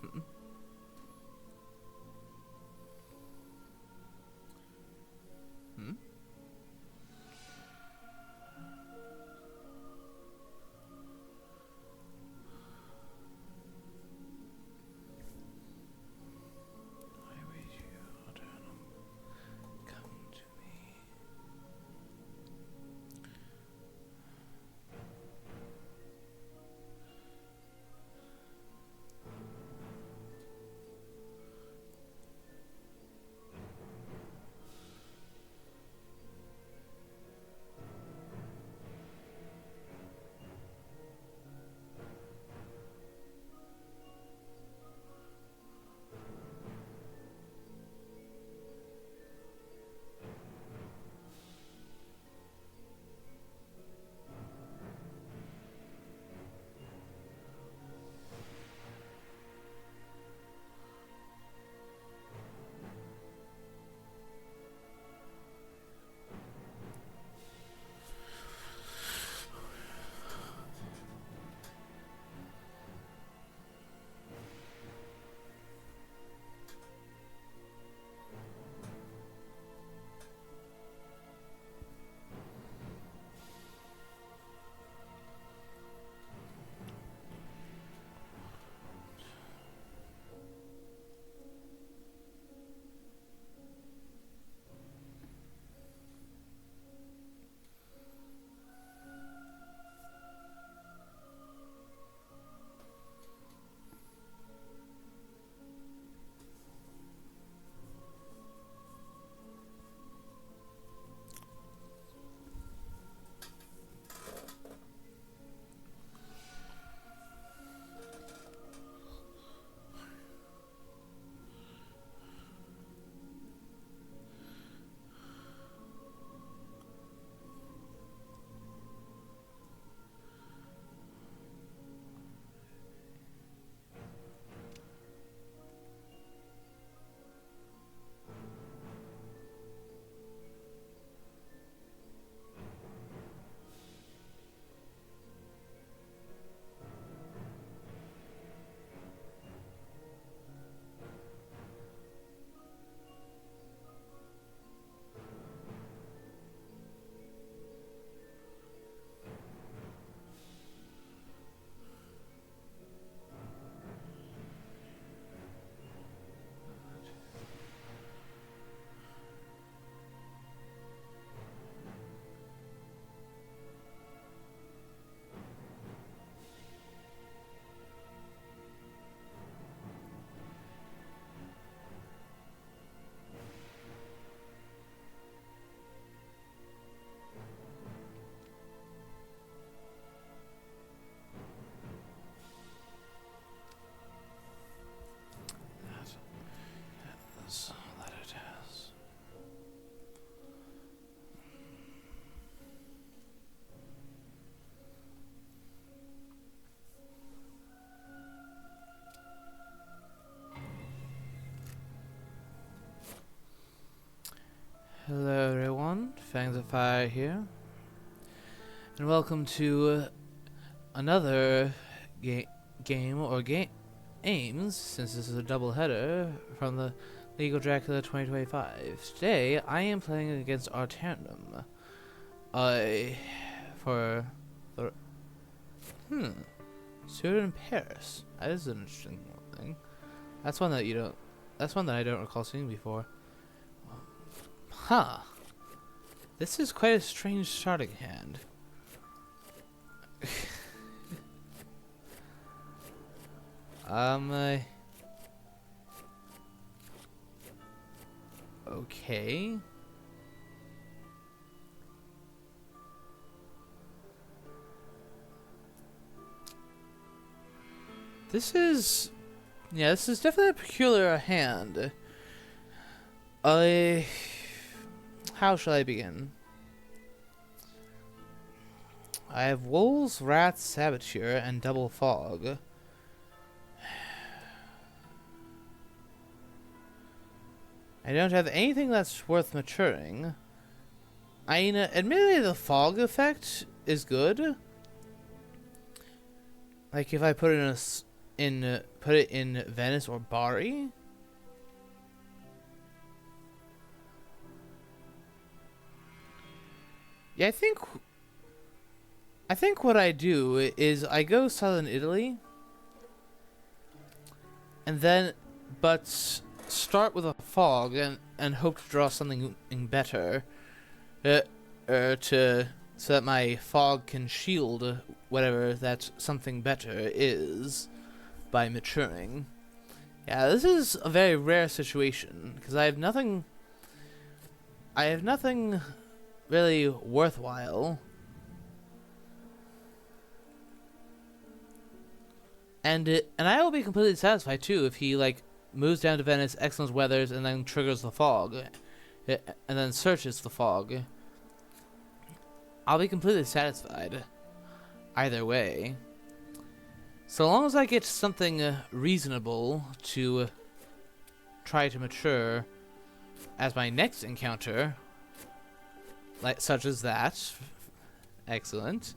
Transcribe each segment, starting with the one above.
Hmm? I wait you, Arternum. Come to me. That it has. Hello everyone, Fangs of Fire here, and welcome to another game or games, since this is a double header from the League of Dracula 2025. Today, I am playing against Arternum. For the Student in Paris. That is an interesting thing. That's one that I don't recall seeing before. Huh. This is quite a strange starting hand. Okay. This is definitely a peculiar hand. How shall I begin? I have wolves, rats, saboteur, and double fog. I don't have anything that's worth maturing. I mean, admittedly, the fog effect is good. Like, if I put in put it in Venice or Bari. Yeah, I think what I do is I go southern Italy, and then start with a fog and hope to draw something better, to so that my fog can shield whatever that something better is by maturing. Yeah, this is a very rare situation because I have nothing really worthwhile. And I will be completely satisfied too if he like moves down to Venice, excellent weathers, and then triggers the fog, and then searches the fog. I'll be completely satisfied either way. So long as I get something reasonable to try to mature as my next encounter, like such as that. Excellent.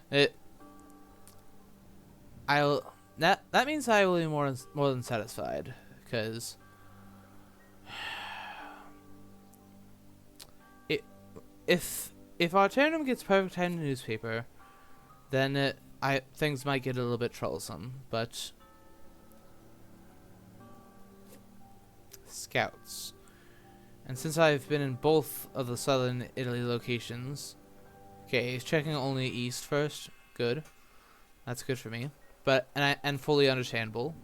That means I will be more than satisfied, because if Arternum gets perfect time in the newspaper, then things might get a little bit troublesome. But scouts, and since I've been in both of the southern Italy locations, okay, he's checking only east first. Good, that's good for me. But and fully understandable.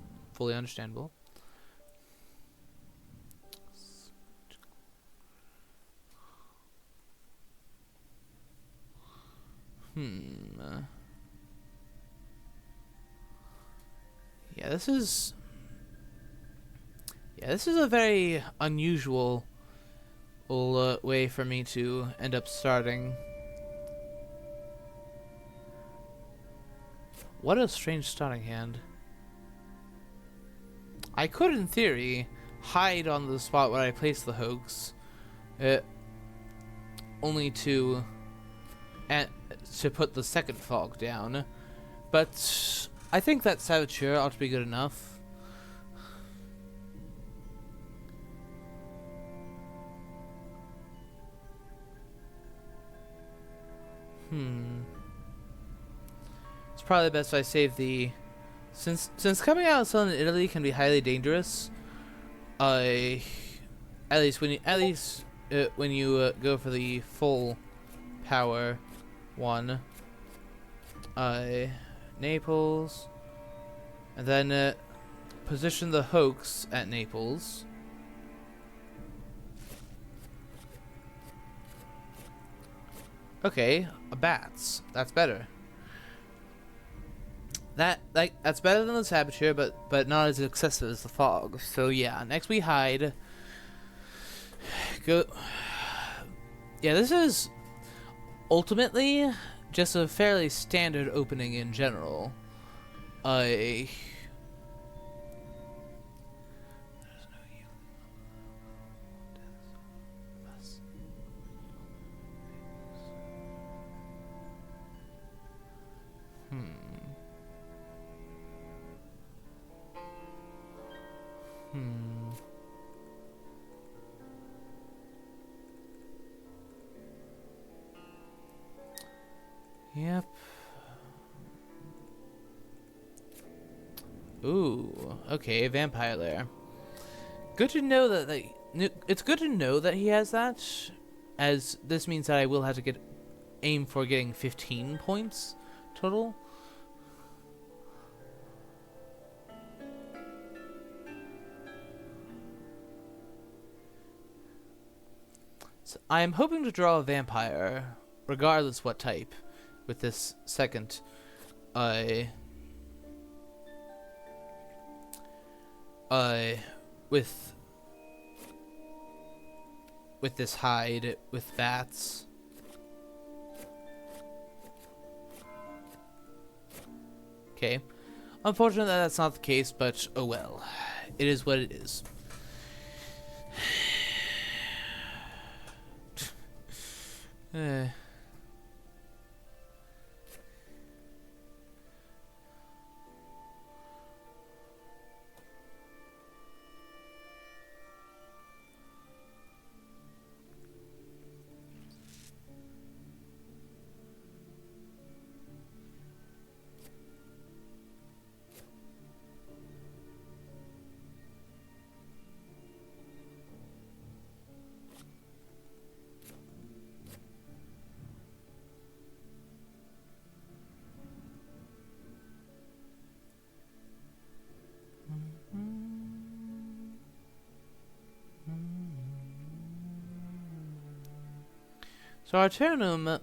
Yeah, this is a very unusual way for me to end up starting. What a strange starting hand. I could, in theory, hide on the spot where I placed the hoax, only to put the second fog down, but I think that saboteur ought to be good enough. It's probably best I save the... Since coming out of southern Italy can be highly dangerous, at least when you go for the full power one, Naples, and then position the hoax at Naples. Okay, bats. That's better. That's better than the saboteur, but not as excessive as the fog. So yeah, next we hide. Go. Yeah, this is ultimately just a fairly standard opening in general. Yep. Ooh, okay, vampire lair. Good to know that it's good to know that he has that, as this means that I will have to aim for getting 15 points total. So I am hoping to draw a vampire, regardless what type, with this second with this hide with bats. Okay. Unfortunately that's not the case, but oh well. It is what it is. So Arternum,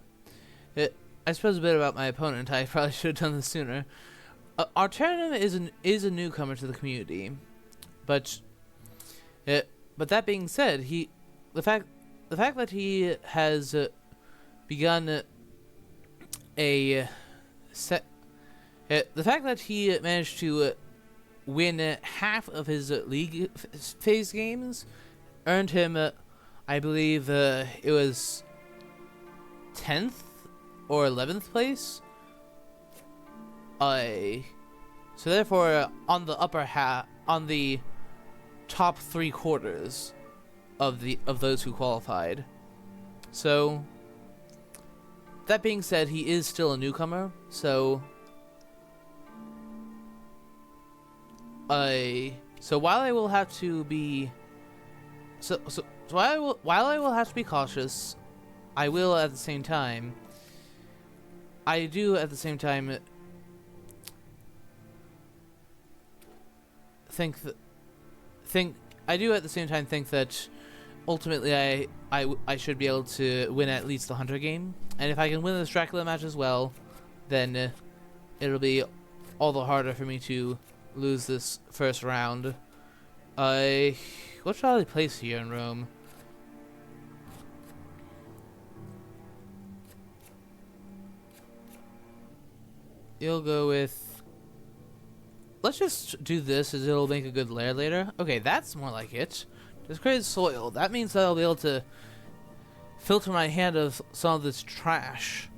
I suppose a bit about my opponent. I probably should have done this sooner. Arternum is a newcomer to the community, but that being said, the fact that he has begun a set. The fact that he managed to win half of his league phase games earned him, I believe, it was 10th or 11th place. So therefore, on the upper half, on the top 3/4 of those who qualified. So that being said, he is still a newcomer. So while I will have to be while I will have to be cautious, I will at the same time. I do at the same time think that ultimately I should be able to win at least the Hunter game, and if I can win this Dracula match as well, then it'll be all the harder for me to lose this first round. What shall I place here in Rome? You'll go with... Let's just do this, as it'll make a good lair later. Okay, that's more like it. Discarded soil. That means that I'll be able to filter my hand of some of this trash.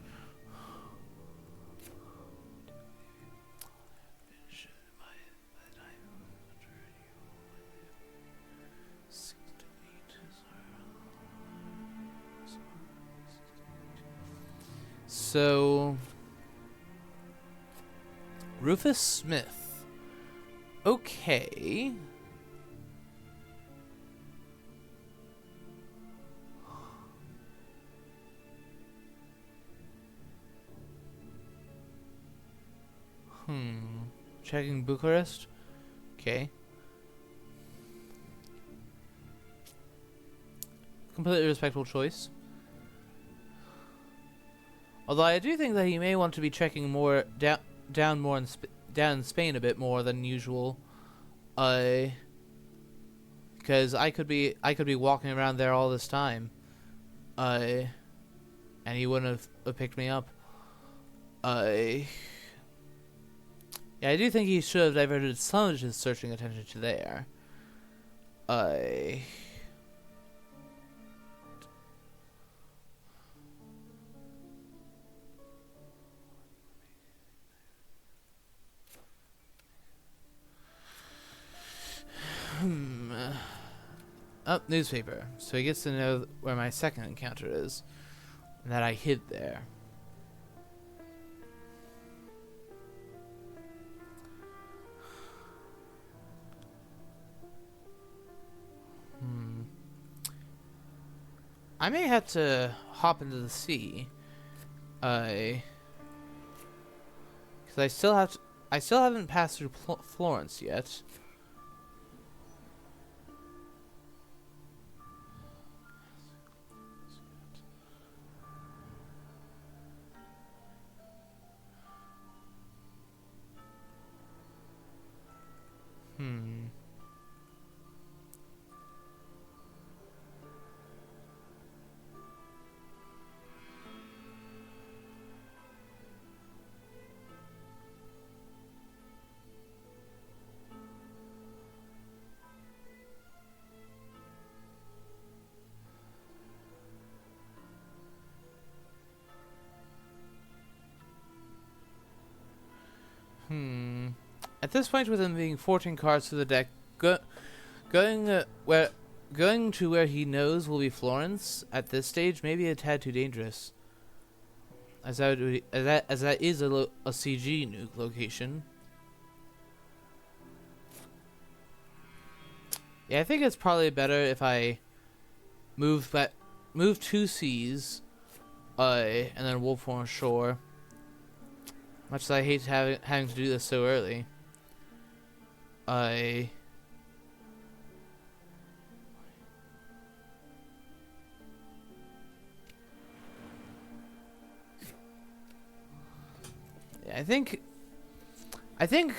So, Rufus Smith. Okay. Checking Bucharest. Okay. Completely respectful choice. Although I do think that he may want to be checking more down more in down in Spain a bit more than usual, because I could be walking around there all this time, and he wouldn't have picked me up. Yeah, I do think he should have diverted some of his searching attention to there. Up newspaper. So he gets to know where my second encounter is, and that I hid there. I may have to hop into the sea, because I still haven't passed through Florence yet. At this point, with him being 14 cards to the deck, going to where he knows will be Florence at this stage may be a tad too dangerous, as that is a CG nuke location. Yeah, I think it's probably better if I move 2 seas, and then wolf on shore. Much as I hate having to do this so early. Yeah, I think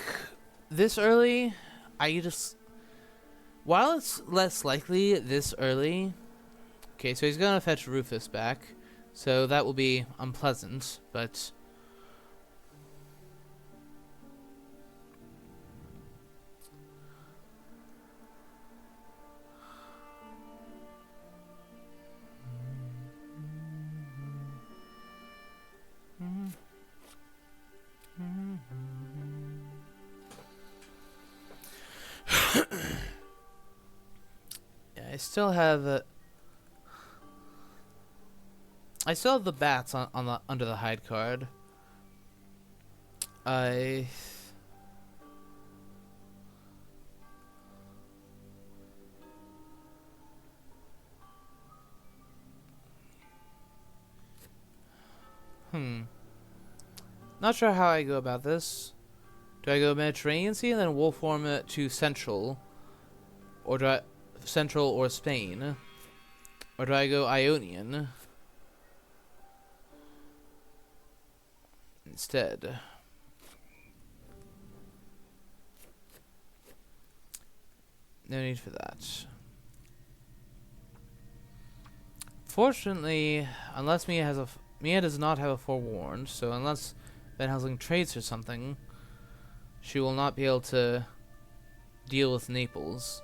this early, while it's less likely this early. Okay, so he's gonna fetch Rufus back, so that will be unpleasant, but. Yeah, I still have the bats on the under the hide card. I Not sure how I go about this. Do I go Mediterranean Sea and then wolf form it to Central? Or do I Central or Spain? Or do I go Ionian instead? No need for that. Fortunately, unless Mia does not have a forewarned, so unless Van Helsing trades or something, she will not be able to deal with Naples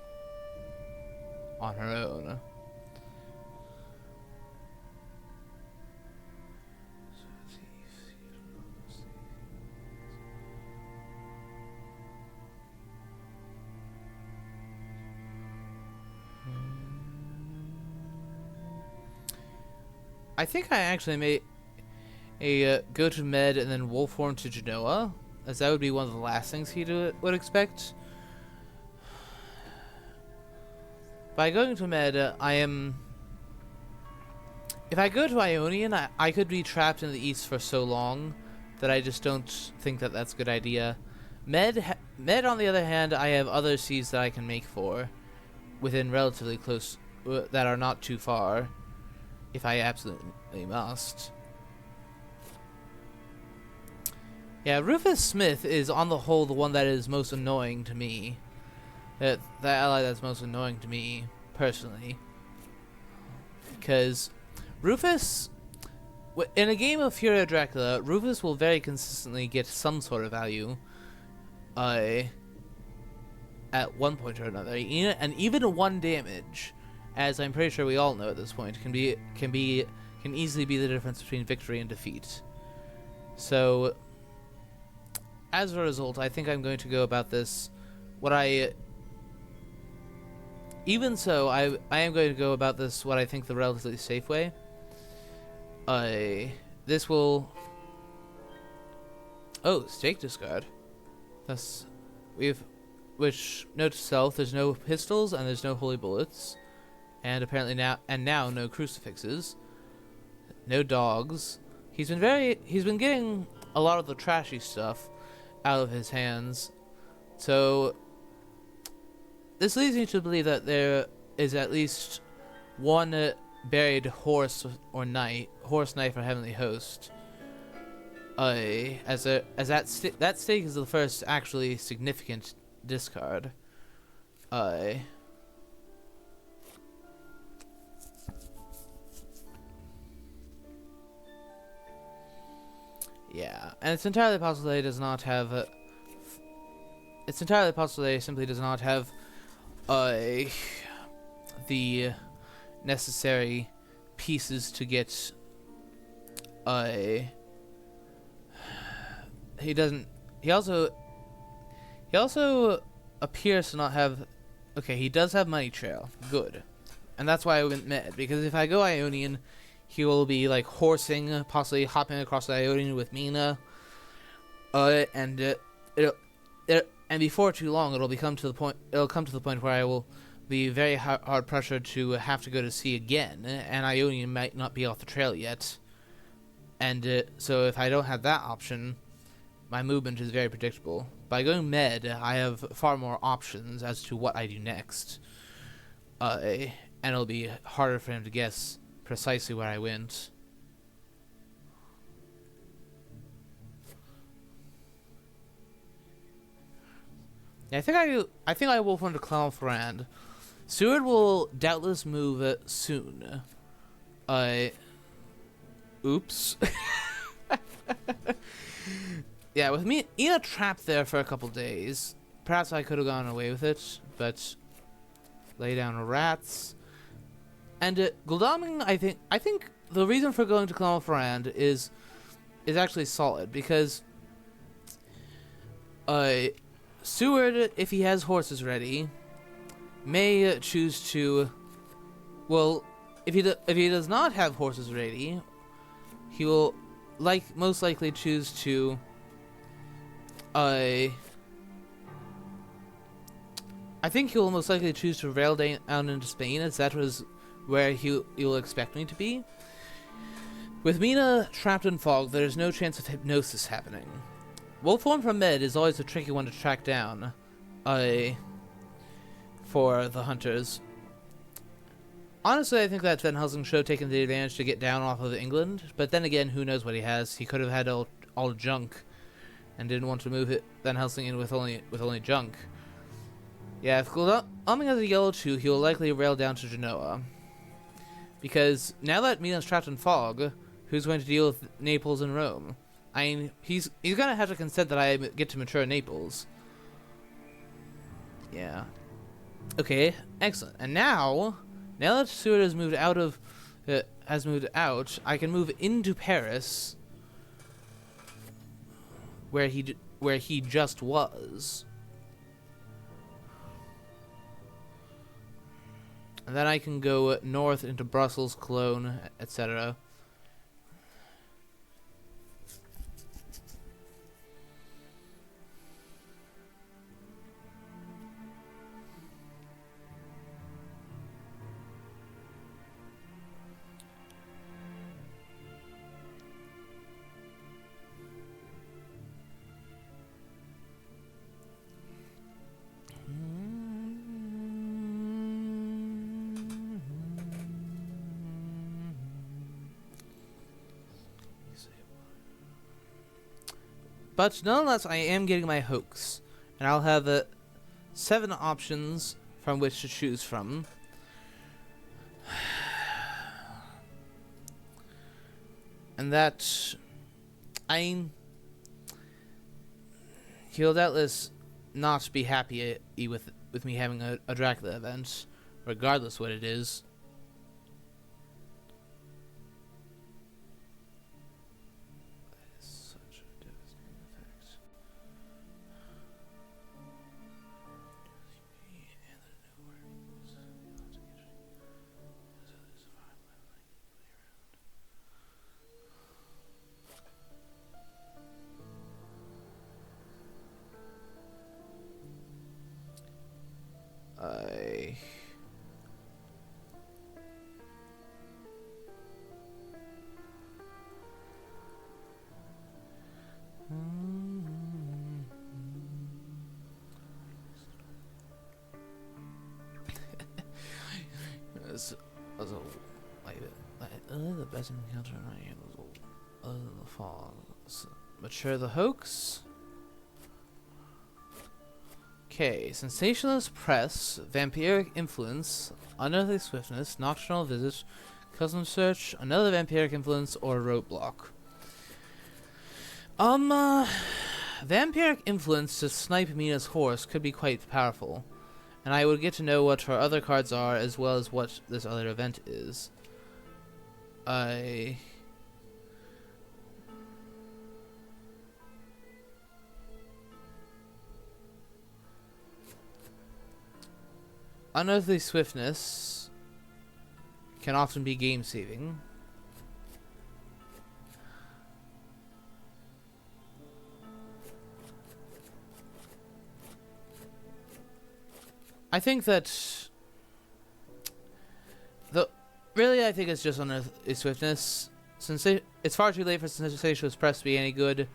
on her own. I think I actually made a go to Med and then wolf form to Genoa, as that would be one of the last things he would expect. By going to Med, if I go to Ionian, I could be trapped in the east for so long that I just don't think that that's a good idea. Med, on the other hand, I have other seas that I can make for within relatively close, that are not too far, if I absolutely must. Yeah, Rufus Smith is on the whole the one that is most annoying to me. The ally that's most annoying to me, personally. Because Rufus, in a game of Fury of Dracula, Rufus will very consistently get some sort of value at one point or another. And even one damage, as I'm pretty sure we all know at this point, can easily be the difference between victory and defeat. So, as a result, I think I'm going to go about this even so, I am going to go about this what I think the relatively safe way. This will... Oh, stake discard. Thus, which, note to self, there's no pistols and there's no holy bullets. And apparently now no crucifixes. No dogs. He's been getting a lot of the trashy stuff out of his hands. So this leads me to believe that there is at least one buried horse knife or heavenly host. As that stake is the first actually significant discard. Yeah, and it's entirely possible that he does not have. It's entirely possible that he simply does not have the necessary pieces to get. He doesn't. He also appears to not have. Okay, he does have Money Trail. Good, and that's why I went Med, because if I go Ionian, he will be like horsing, possibly hopping across the Ionian with Mina, and before too long, it'll come to the point where I will be very hard pressured to have to go to sea again, and Ionian might not be off the trail yet, and so if I don't have that option, my movement is very predictable. By going Med, I have far more options as to what I do next, and it'll be harder for him to guess precisely where I went. Yeah, I think I will from the Clonferrand. Seward will doubtless move soon. Oops. Yeah, with me Ina trapped there for a couple days, perhaps I could have gone away with it, but lay down rats. And Gul'daming, I think the reason for going to Clonferrand is actually solid, because Seward, if he has horses ready, may choose to, well, if he does not have horses ready, he will most likely choose to I think he will most likely choose to rail down into Spain, as that was where he will expect me to be. With Mina trapped in fog, there is no chance of hypnosis happening. Wolfhorn from Med is always a tricky one to track down for the hunters. Honestly, I think that Van Helsing should have taken the advantage to get down off of England, but then again, who knows what he has. He could have had all junk and didn't want to move Van Helsing in with only junk. Yeah, if Gul'daming has a yellow 2, he will likely rail down to Genoa. Because now that Milan's trapped in fog, who's going to deal with Naples and Rome? I mean, he's gonna have to consent that I get to mature Naples. Yeah. Okay, excellent. And now that Seward has moved out, I can move into Paris, where he just was. And then I can go north into Brussels, Cologne, etc. But nonetheless, I am getting my hoax, and I'll have 7 options from which to choose from. And that, he'll doubtless not be happy with me having a Dracula event, regardless what it is. The best encounter other than the fall. Mature the hoax. Okay, sensationalist press, vampiric influence, unearthly swiftness, nocturnal visit, custom search, another vampiric influence, or roadblock. Vampiric influence to snipe Mina's horse could be quite powerful, and I would get to know what her other cards are as well as what this other event is. Unearthly swiftness can often be game saving. I think that I think it's just unearthly swiftness. Since it's far too late for sensationalist press to be any good.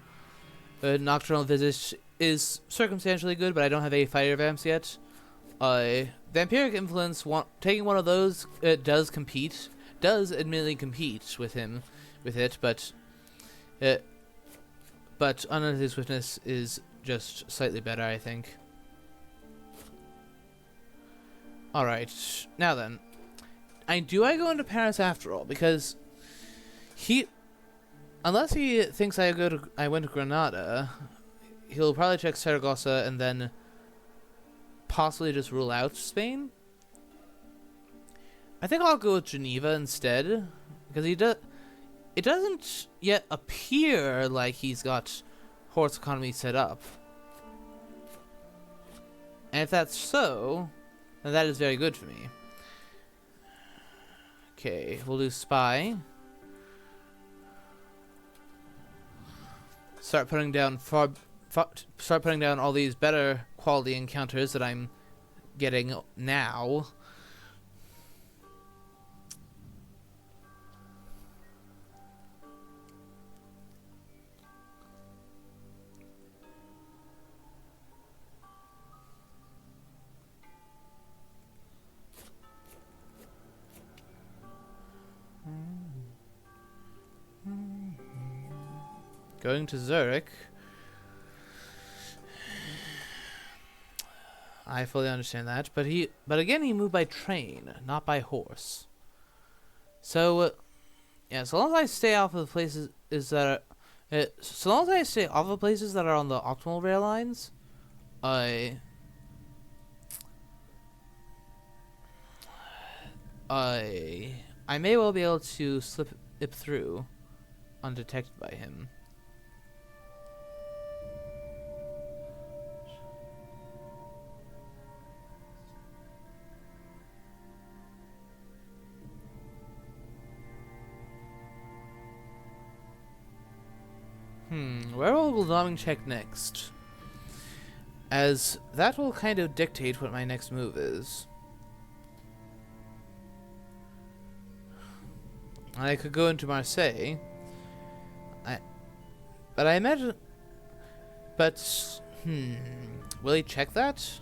Nocturnal visage is circumstantially good, but I don't have any fighter vamps yet. Vampiric influence, taking one of those, does admittedly compete with it, but unearthly swiftness is just slightly better, I think. Alright, now then. Do I go into Paris after all? Because unless he thinks I went to Granada, he'll probably check Saragossa and then possibly just rule out Spain. I think I'll go with Geneva instead, because it doesn't yet appear like he's got horse economy set up. And if that's so, then that is very good for me. Okay, we'll do spy. Start putting down all these better quality encounters that I'm getting now. Going to Zurich. I fully understand that, but again he moved by train, not by horse. So yeah, so long as I stay off of the places so long as I stay off of places that are on the optimal rail lines, I may well be able to slip it through undetected by him. Where will Doming check next? As that will kind of dictate what my next move is. I could go into Marseille. But I imagine... But, will he check that?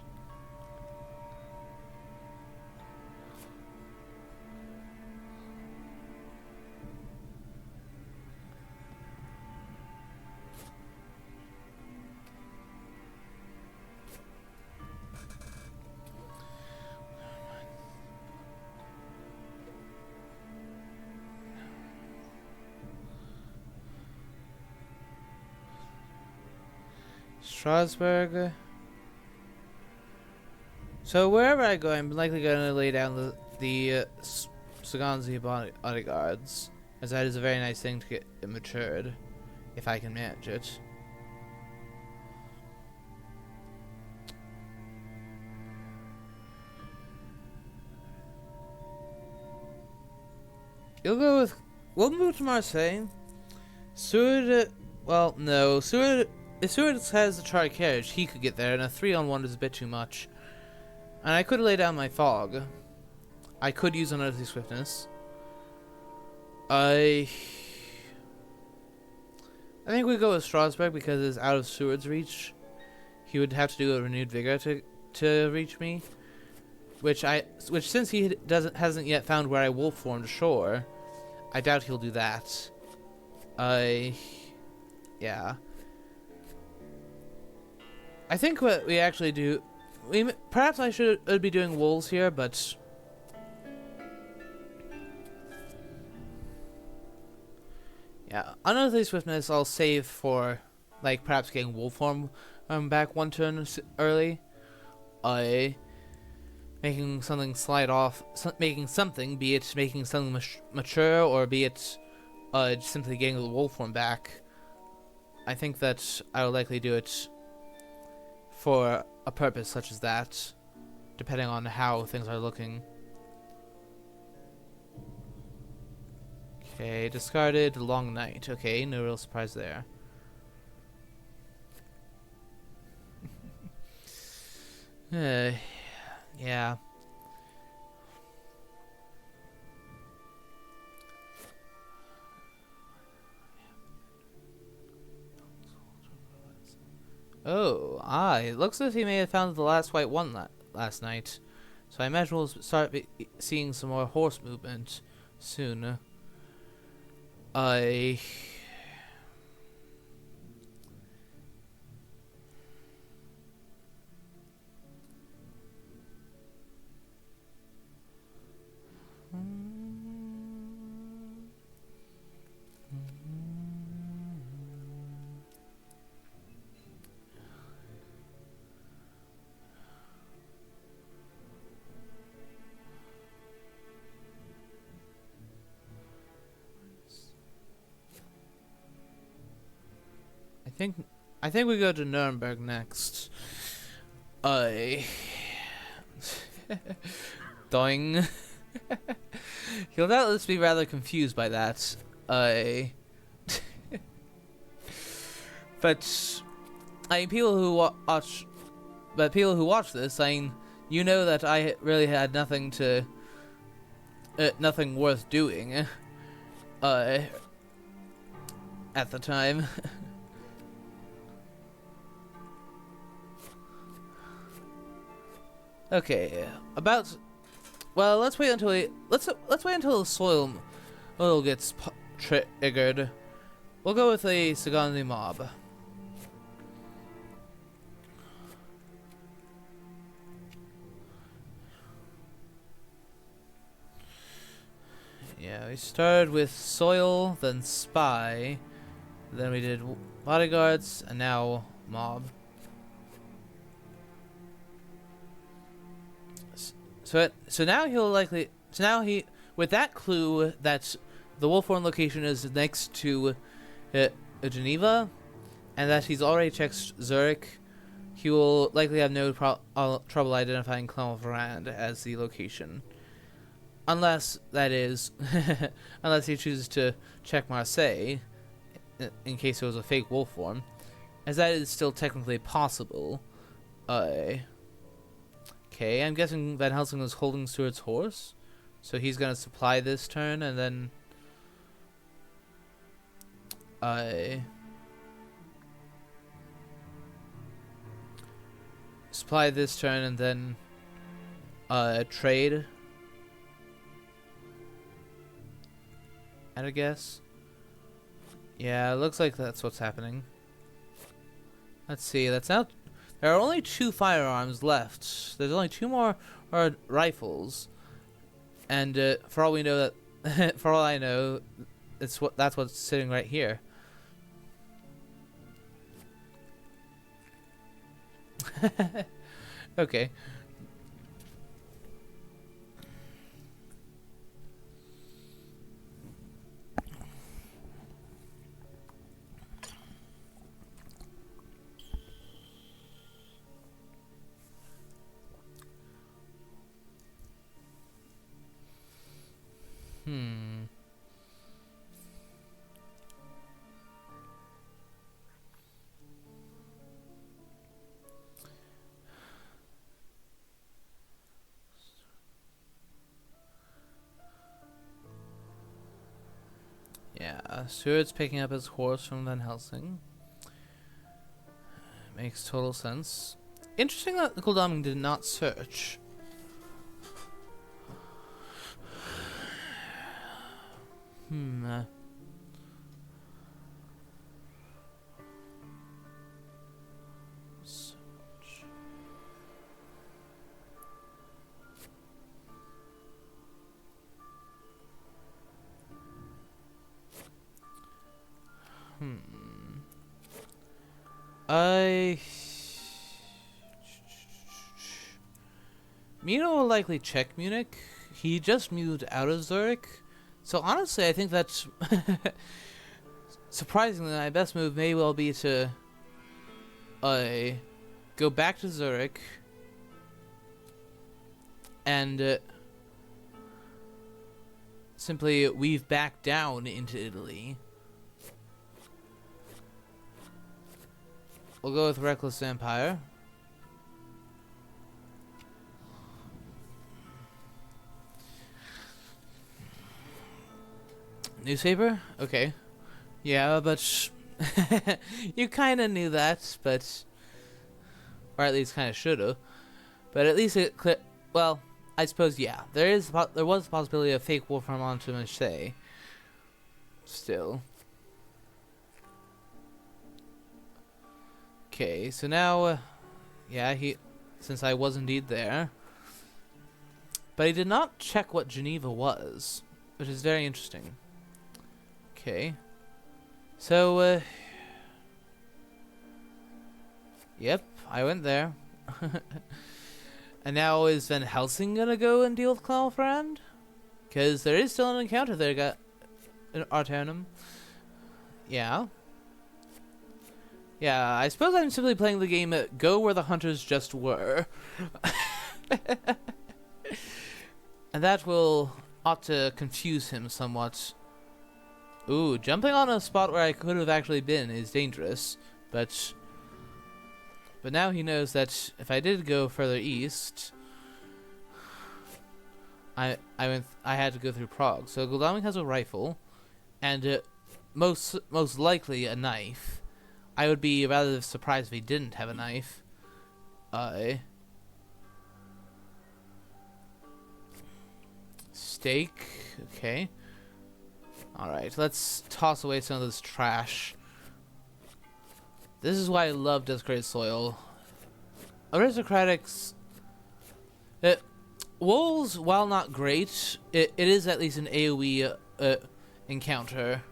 Strasbourg. So wherever I go, I'm likely going to lay down the Saganzi bodyguards, as that is a very nice thing to get matured, if I can manage it. We'll move to Marseille. Seward, well, no, Seward. If Seward has the charter carriage, he could get there, and a 3-on-1 is a bit too much. And I could lay down my fog. I could use unearthly swiftness. I think we go with Strasbourg because it's out of Seward's reach. He would have to do a renewed vigor to reach me, which since he hasn't yet found where I wolf formed ashore, I doubt he'll do that. Yeah. I think what we actually do, perhaps I should be doing wolves here, but yeah, unearthly swiftness I'll save for like perhaps getting wolf form back one turn early. Making something slide off, making something, be it making something mature or be it simply getting the wolf form back. I think that I will likely do it for a purpose such as that, depending on how things are looking. Okay, discarded Long Night. Okay, no real surprise there. Yeah. Oh, it looks as if he may have found the last white one last night. So I imagine we'll start seeing some more horse movement soon. think we go to Nuremberg next. Doing. He'll doubtless be rather confused by that. But I mean, people who watch this, I mean, you know that I really had nothing worth doing, at the time. Okay, well, let's wait until the soil gets triggered. We'll go with a Sagandi mob. Yeah, we started with soil, then spy, then we did bodyguards, and now mob. So now with that clue that the Wolfhorn location is next to Geneva, and that he's already checked Zurich, he will likely have no trouble identifying Clermont-Ferrand as the location. Unless, that is, unless he chooses to check Marseille, in case it was a fake Wolfhorn, as that is still technically possible. Okay, I'm guessing Van Helsing is holding Stuart's horse, so he's gonna supply this turn, and then supply this turn, and then trade. I guess. Yeah, it looks like that's what's happening. Let's see, that's now. There are only 2 firearms left. There's only 2 more rifles, and for all we know, that for all I know, that's what's sitting right here. Okay. Yeah, Stuart's picking up his horse from Van Helsing. Makes total sense. Interesting that the Goldaming did not search. Mino will likely check Munich. He just moved out of Zurich. So honestly, I think that's surprisingly my best move may well be to go back to Zurich and simply weave back down into Italy. We'll go with Reckless Empire. Newspaper? Okay. Yeah, but you kind of knew that, but or at least kind of should have. But at least it well, I suppose yeah. There was the possibility of fake Wolfram onto Marseille. Still. Okay, so now yeah, since I was indeed there. But he did not check what Geneva was, which is very interesting. Okay. So, yep, I went there. And now is Van Helsing gonna go and deal with Clermont-Ferrand? Because there is still an encounter there, got in Arternum. Yeah. Yeah, I suppose I'm simply playing the game Go Where the Hunters Just Were. And that ought to confuse him somewhat. Ooh, jumping on a spot where I could have actually been is dangerous, but now he knows that if I did go further east, I had to go through Prague. So Godalming has a rifle, and most likely a knife. I would be rather surprised if he didn't have a knife. Steak. Okay. Alright, let's toss away some of this trash. This is why I love Desecrated Soil. Aristocratics... wolves, while not great, it is at least an AoE encounter.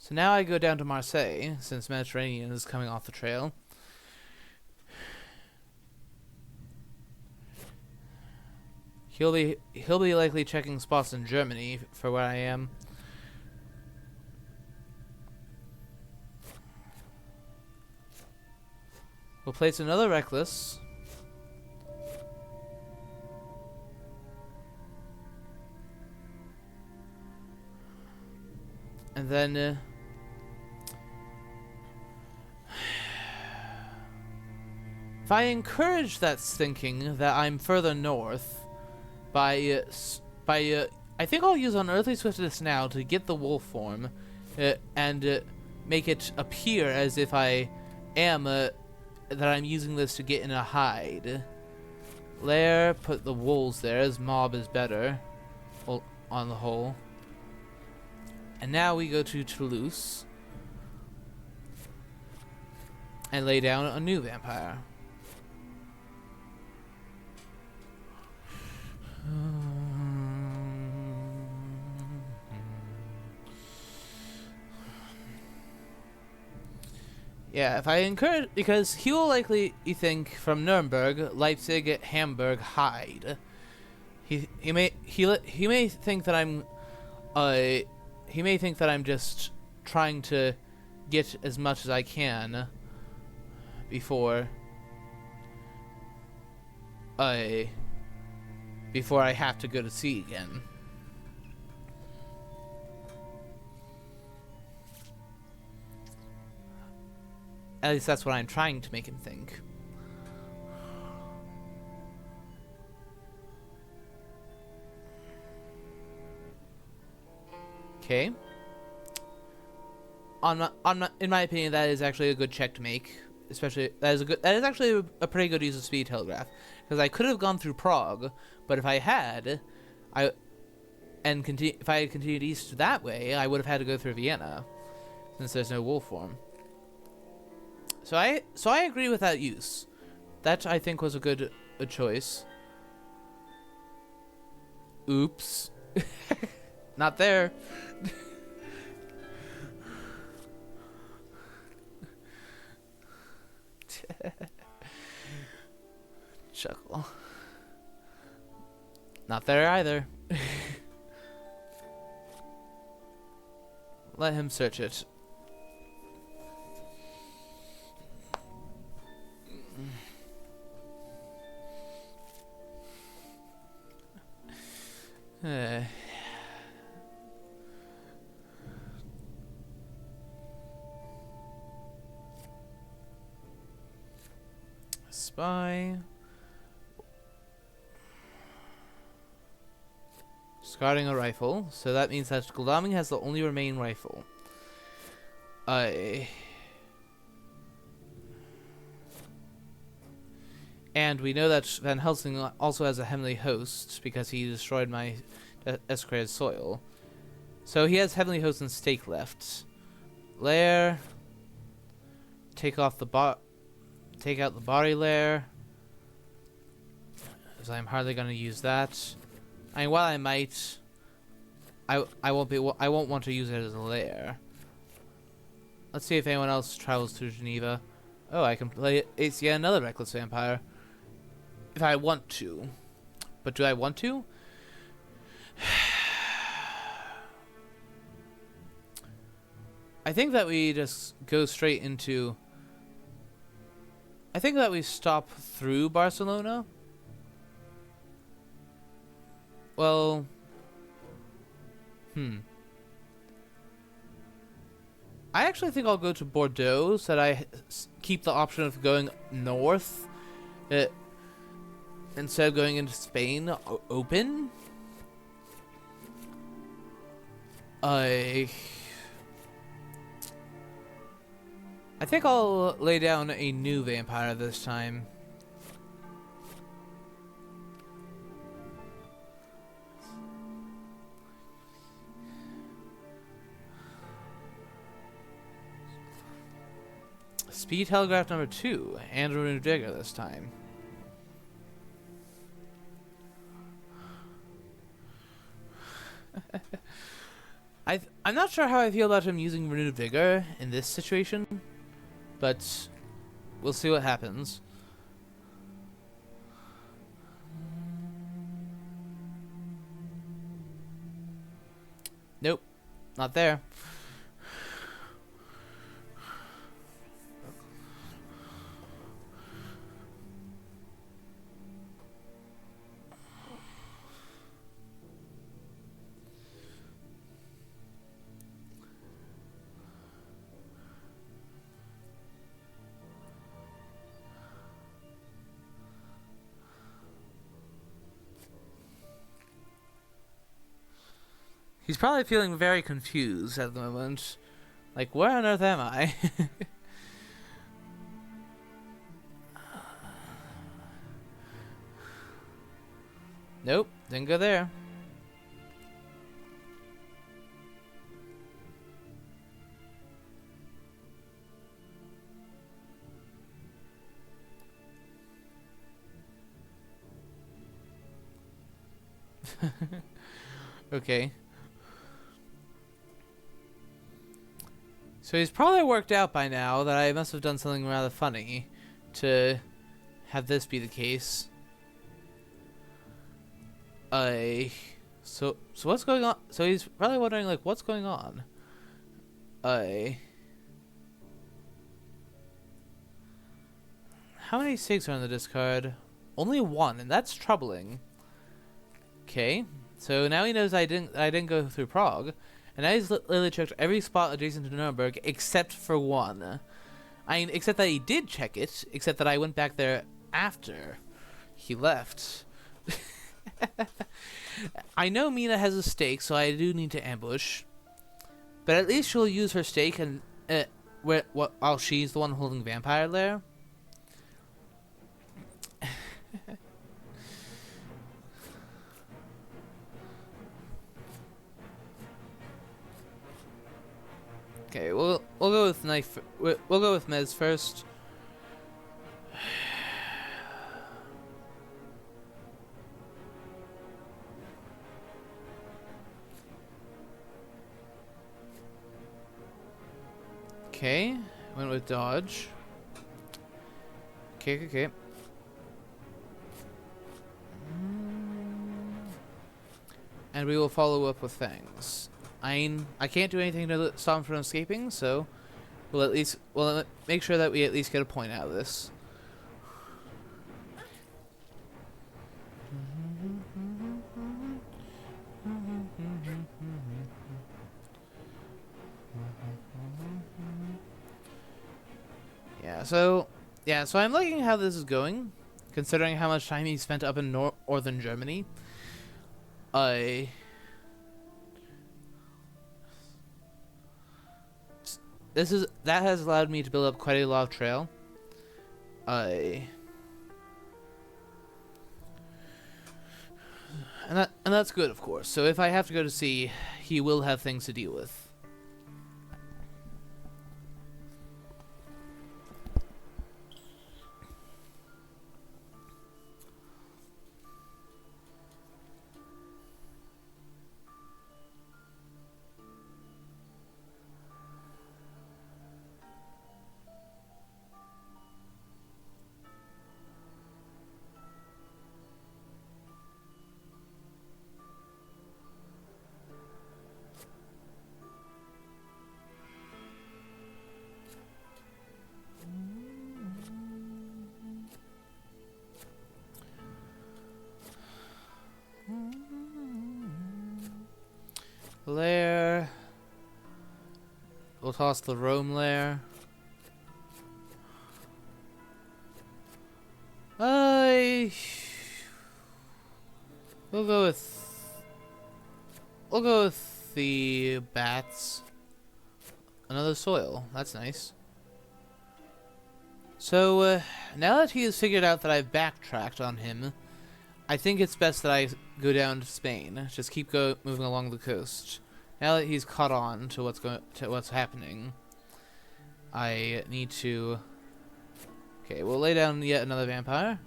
So now I go down to Marseille, since Mediterranean is coming off the trail. He'll be likely checking spots in Germany for where I am. We'll place another Reckless. And then if I encourage that thinking that I'm further north by I think I'll use Unearthly Swiftness now to get the wolf form and make it appear as if I am that I'm using this to get in a hide. Lair, put the wolves there, as mob is better on the whole. And now we go to Toulouse and lay down a new vampire. Yeah, if I encourage, because he will likely think from Nuremberg, Leipzig, Hamburg, hide. He may think that I'm just trying to get as much as I can before I have to go to sea again. At least that's what I'm trying to make him think. Okay. In my opinion, that is actually a good check to make. Especially that is actually a pretty good use of speed telegraph, because I could have gone through Prague, but if I had, if I had continued east that way, I would have had to go through Vienna, since there's no wolf form. So I agree with that use. That I think was a good choice. Oops. Not there. Chuckle. Not there either. Let him search it. Spy. Discarding a rifle, so that means that Godalming has the only remaining rifle. And we know that Van Helsing also has a Heavenly Host, because he destroyed my Desecrated Soil. So he has Heavenly Host and Stake left. Lair. Take out the body lair, as I'm hardly going to use that. I mean, while I might, I won't want to use it as a lair. Let's see if anyone else travels to Geneva. Oh, I can play it. It's yet another Reckless Vampire. If I want to. But do I want to? I think that we just go straight into... I think that we stop through Barcelona. Well... I actually think I'll go to Bordeaux so that I keep the option of going north instead of going into Spain open. I think I'll lay down a new vampire this time. Speed Telegraph number 2, and renewed vigor this time. I'm not sure how I feel about him using renewed vigor in this situation, but we'll see what happens. Nope, not there. He's probably feeling very confused at the moment. Like, where on earth am I? Nope, didn't go there. Okay. So he's probably worked out by now that I must have done something rather funny to have this be the case. So what's going on? So he's probably wondering, like, what's going on? How many SIGs are on the discard? Only 1, and that's troubling. Okay, so now he knows I didn't go through Prague. And now he's literally checked every spot adjacent to Nuremberg except for 1. I mean, except that he did check it, except that I went back there after he left. I know Mina has a stake, so I do need to ambush. But at least she'll use her stake and while she's the one holding Vampire there. Okay, we'll go with knife. We'll go with Mez first. Okay, went with dodge. Okay. And we will follow up with fangs. I can't do anything to stop him from escaping, so we'll make sure that we at least get a point out of this. So I'm liking how this is going, considering how much time he spent up in northern Germany. That has allowed me to build up quite a lot of trail. And that's good, of course. So if I have to go to sea, he will have things to deal with. toss the Rome lair. We'll go with the bats. Another soil. That's nice. So, now that he has figured out that I've backtracked on him, I think it's best that I go down to Spain. Just keep moving along the coast. Now that he's caught on to what's happening, I need to... Okay, we'll lay down yet another vampire.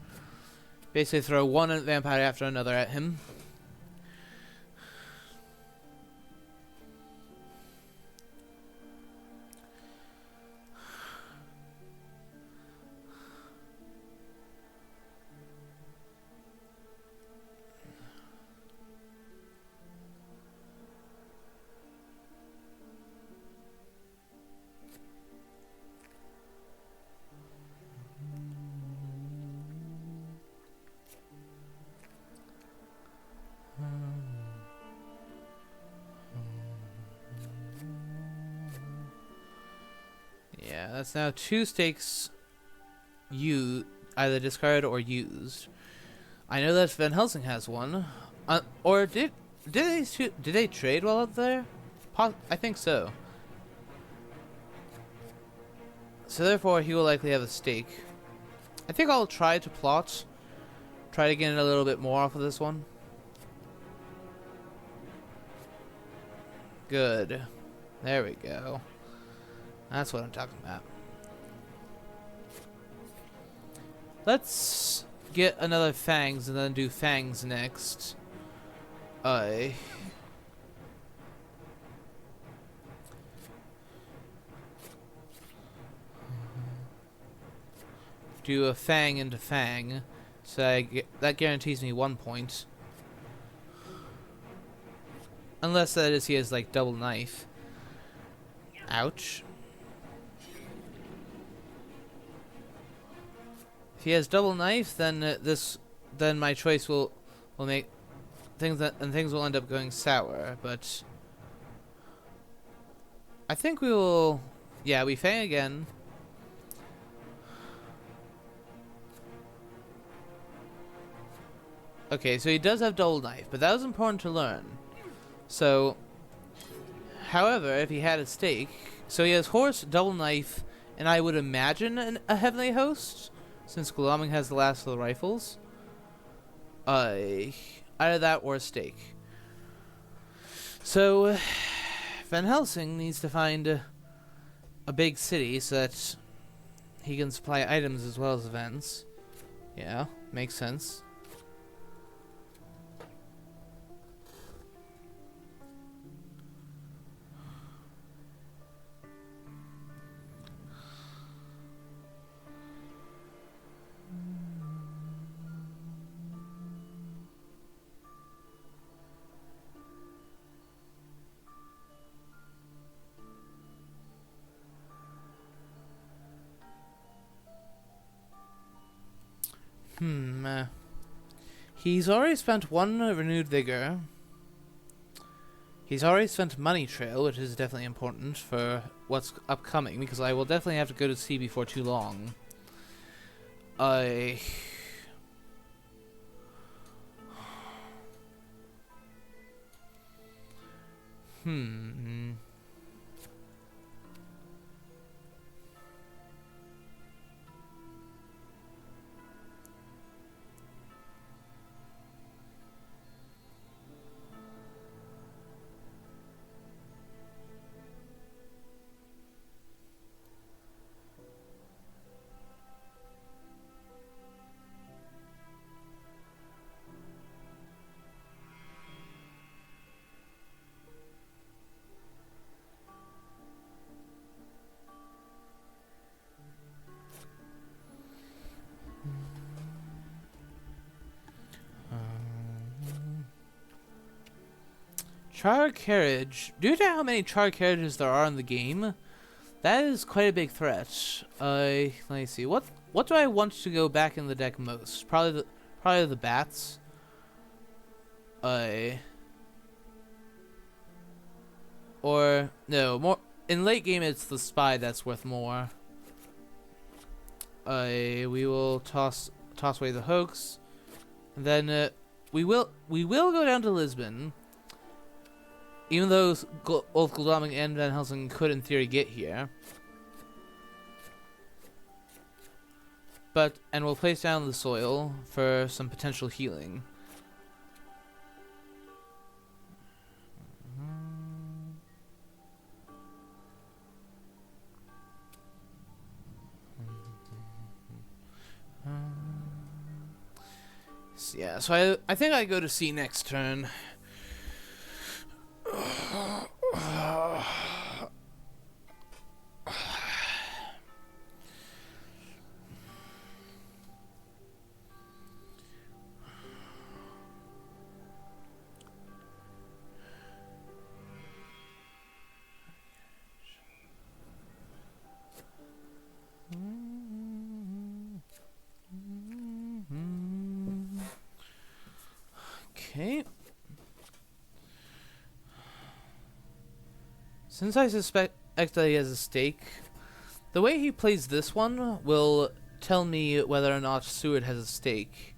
Basically throw one vampire after another at him. Yeah, that's now 2 stakes either discarded or used. I know that Van Helsing has one. Or did they trade while up there? I think so. So therefore he will likely have a stake. I think I'll try to try to get a little bit more off of this one. Good. There we go. That's what I'm talking about. Let's get another Fangs and then do Fangs next. Do a Fang into Fang. So that guarantees me 1 point. Unless that is he has like double knife. Ouch. If he has double knife, then then my choice will make things will end up going sour. But I think we will. Yeah, we Fang again. Okay, so he does have double knife, but that was important to learn. So, however, if he had a stake, so he has horse, double knife, and I would imagine a heavenly host, since Gloaming has the last of the rifles. Either that or a stake. So, Van Helsing needs to find a big city so that he can supply items as well as events. Yeah, makes sense. He's already spent 1 renewed vigor. He's already spent money trail, which is definitely important for what's upcoming, because I will definitely have to go to sea before too long. Char carriage. Due to how many char carriages there are in the game, that is quite a big threat. Let me see. What do I want to go back in the deck most? Probably the bats. Or no, in late game, it's the spy that's worth more. We will toss away the hoax, and then we will go down to Lisbon. Even though both Gul'daming and Van Helsing could, in theory, get here. And we'll place down the soil for some potential healing. Yeah, so I think I go to C next turn. Okay. Since I suspect that he has a stake, the way he plays this one will tell me whether or not Seward has a stake.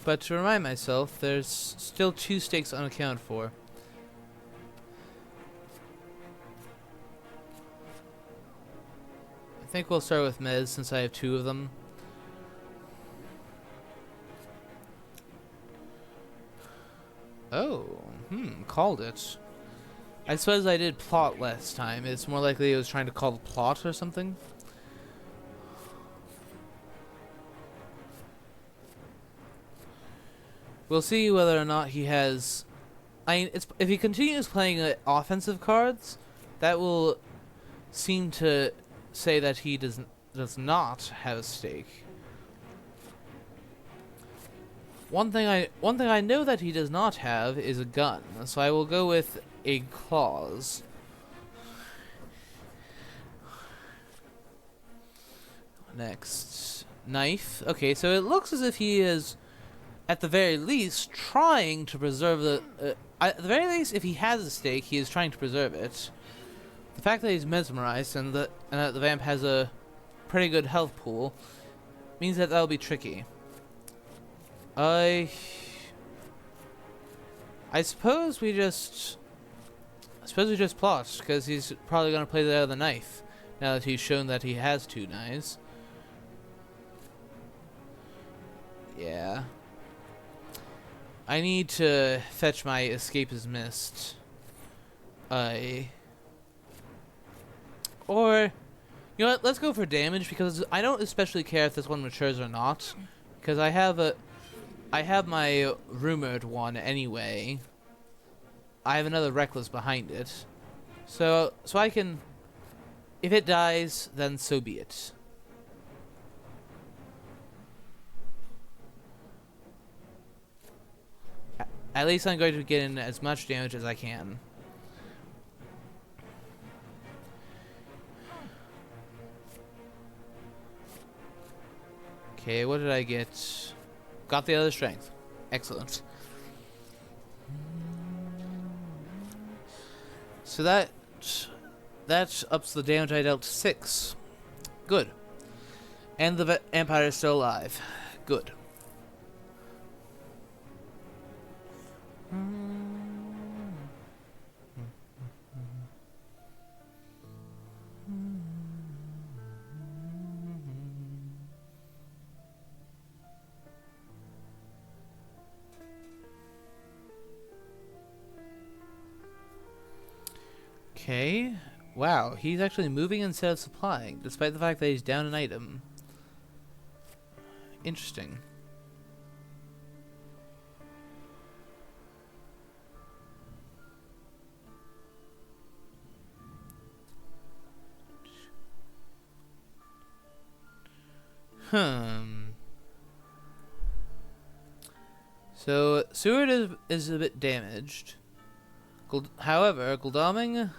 But to remind myself, there's still 2 stakes unaccounted for. I think we'll start with Mez since I have 2 of them. Oh, called it. I suppose I did plot last time. It's more likely it was trying to call the plot or something. We'll see whether or not he has... if he continues playing offensive cards, that will seem to say that he does not have a stake. One thing I know that he does not have is a gun, so I will go with a claws. Next, knife. Okay, so it looks as if he is, at the very least, trying to preserve the... at the very least, if he has a stake, he is trying to preserve it. The fact that he's mesmerized and that the vamp has a pretty good health pool means that that'll be tricky. I suppose we just plot, because he's probably going to play the other knife now that he's shown that he has 2 knives. Yeah. I need to fetch my escape is missed. Or, you know what, let's go for damage, because I don't especially care if this one matures or not, because I have my rumored one anyway. I have another reckless behind it. So I can... If it dies, then so be it. At least I'm going to get in as much damage as I can. Okay, what did I get? Got the other strength. Excellent. So that ups the damage I dealt to 6. Good. And the vampire is still alive. Good. Okay. Wow, he's actually moving instead of supplying, despite the fact that he's down an item. Interesting. So, Seward is a bit damaged. However, Gul'daming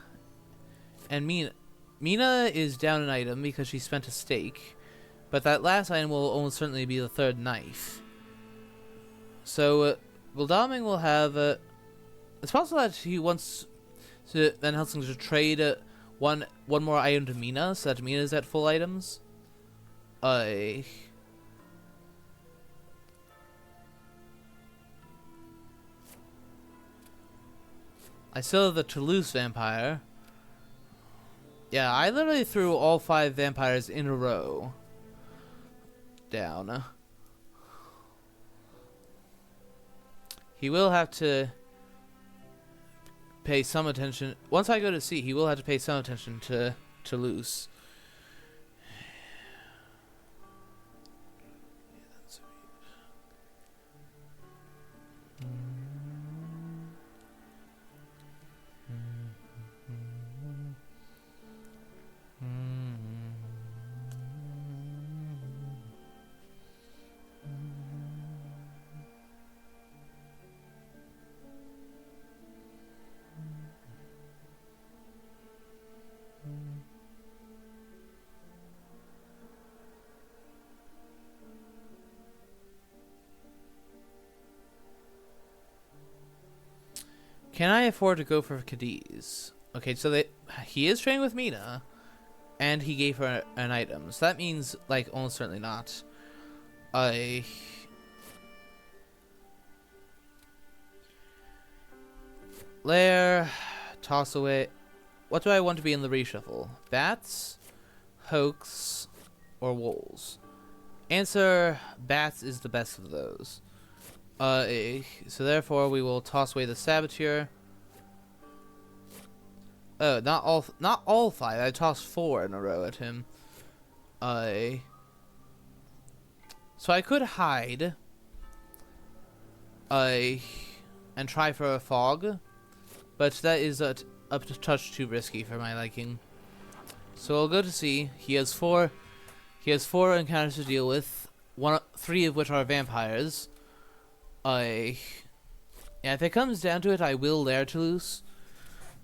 and Mina is down an item because she spent a stake. But that last item will almost certainly be the third knife. So, Wildaming will have... it's possible that he wants Van Helsing to trade one more item to Mina, so that Mina is at full items. I still have the Toulouse vampire. Yeah, I literally threw all 5 vampires in a row down. He will have to pay some attention. Once I go to sea, he will have to pay some attention to Toulouse. Can I afford to go for Cadiz? Okay, so he is training with Mina, and he gave her an item. So that means, like, almost certainly not. Lair, toss away. What do I want to be in the reshuffle? Bats, hoax, or wolves? Answer, bats is the best of those. So therefore we will toss away the Saboteur. Oh, not all 5. I tossed 4 in a row at him. So I could hide. And try for a fog, but that is a touch too risky for my liking. So I'll go to sea. He has 4 encounters to deal with. 3 of which are vampires. Yeah, if it comes down to it, I will Lair Toulouse,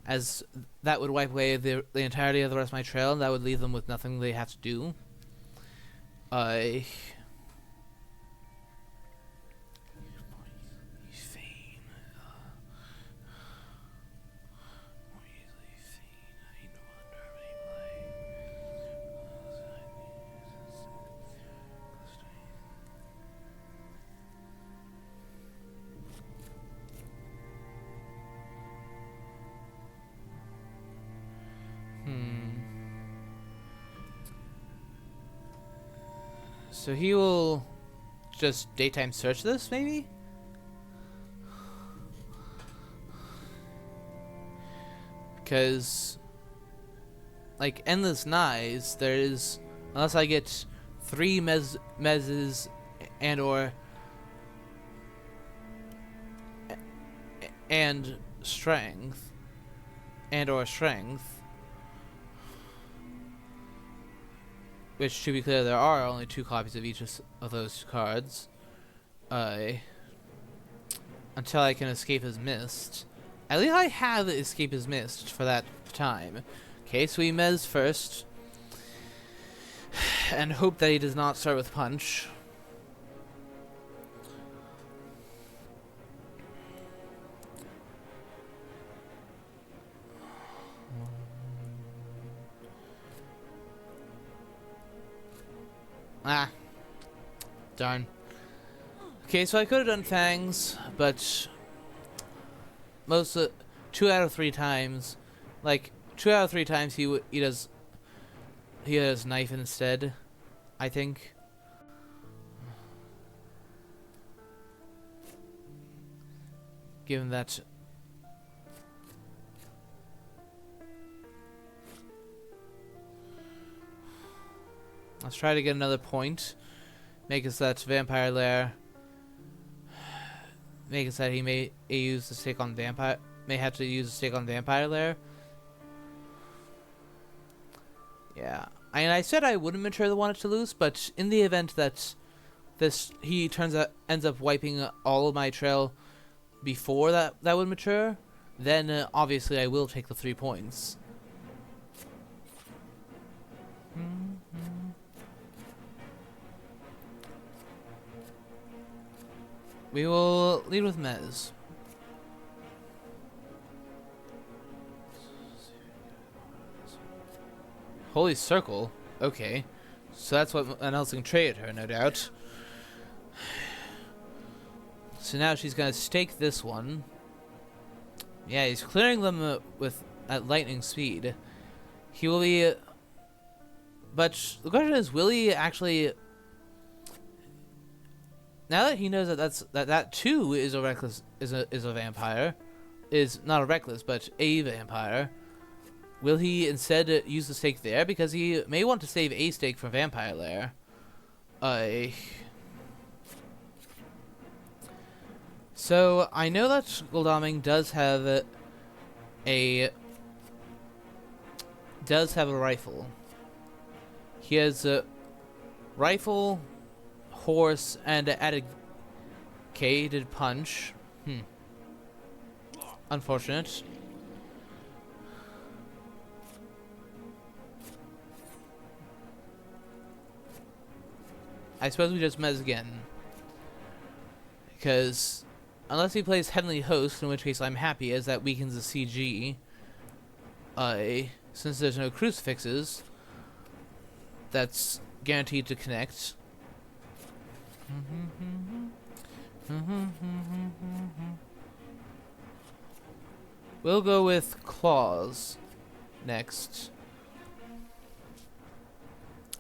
as that would wipe away the entirety of the rest of my trail, and that would leave them with nothing they have to do. So he will just daytime search this, maybe? Because, like, Endless Knives, there is, unless I get 3 mezzes and strength, which, to be clear, there are only 2 copies of each of those cards. Until I can escape his mist. At least I have escape his mist for that time. Okay, so we mez first. And hope that he does not start with punch. Ah. Darn. Okay, so I could have done Fangs, but 2 out of 3 times, like 2 out of 3 times he does Knife instead, I think. Given that let's try to get another point. Make us that vampire lair. Make us that he may use the stick on vampire. May have to use a stick on vampire lair. Yeah, I said I wouldn't mature the one at Toulouse, but in the event that he ends up wiping all of my trail before that would mature, then obviously I will take the 3 points. We will lead with Mez. Holy Circle? Okay. So that's what Van Helsing traded her, no doubt. So now she's gonna stake this one. Yeah, he's clearing them at lightning speed. He will be... but the question is, will he actually... now that he knows that that too is a reckless... is a vampire... is not a reckless, but a vampire... will he instead use the stake there? Because he may want to save a stake for Vampire Lair. So, I know that Goldaming does have a rifle. He has a rifle, horse, and a dedicated punch. Unfortunate. I suppose we just mez again. Because, unless he plays Heavenly Host, in which case I'm happy, as that weakens the CG. Since there's no crucifixes, that's guaranteed to connect. We'll go with Claws next.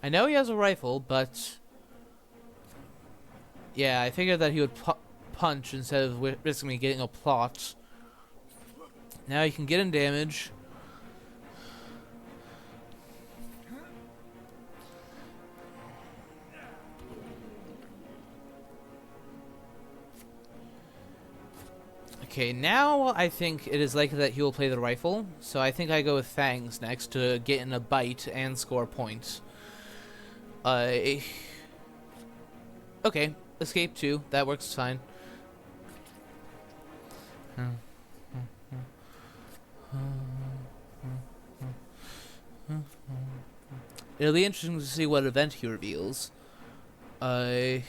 I know he has a rifle, but... yeah, I figured that he would punch instead of risking me getting a plot. Now he can get in damage. Okay, now I think it is likely that he will play the rifle, so I think I go with Fangs next to get in a bite and score points. Okay, escape 2, that works fine. It'll be interesting to see what event he reveals. Yeah,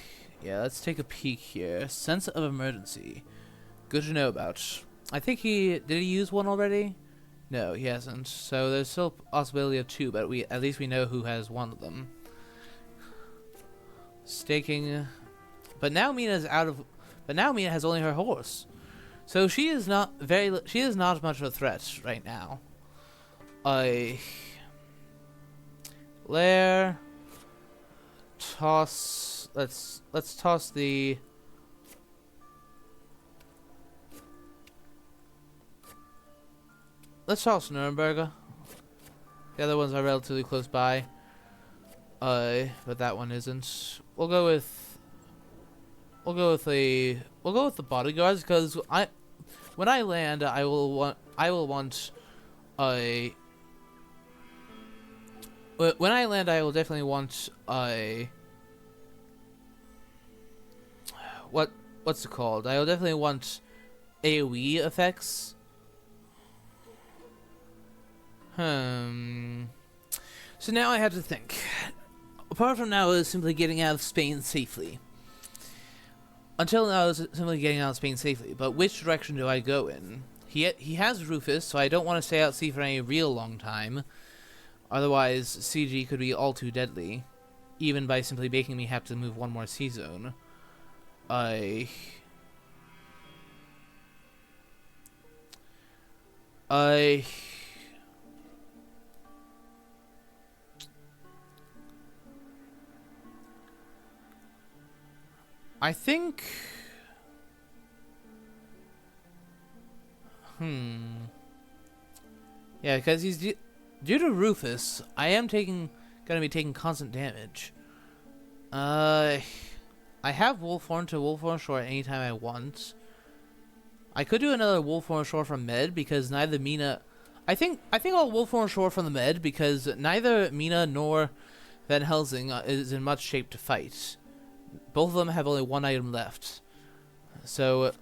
let's take a peek here. Sense of emergency. Good to know about. I think did he use one already? No, he hasn't. So there's still a possibility of 2, but at least we know who has one of them. Staking. But now Mina has only her horse. So she is not much of a threat right now. Lair. Toss. Let's toss the... let's toss Nuremberg. The other ones are relatively close by. But that one isn't. We'll go with the bodyguards, because when I land I will want when I land I will definitely want what's it called? I will definitely want AoE effects. So now I have to think. Apart from now is simply getting out of Spain safely. Until now is simply getting out of Spain safely, but which direction do I go in? He has Rufus, so I don't want to stay out sea for any real long time. Otherwise, CG could be all too deadly, even by simply making me have to move one more sea zone. I think... yeah, because he's due to Rufus, I am gonna be taking constant damage. I have Wolfhorn to Wolfhorn Shore anytime I want. I could do another Wolfhorn Shore from Med, because neither Mina... I think I'll Wolfhorn Shore from the Med, because neither Mina nor Van Helsing is in much shape to fight. Both of them have only one item left. So...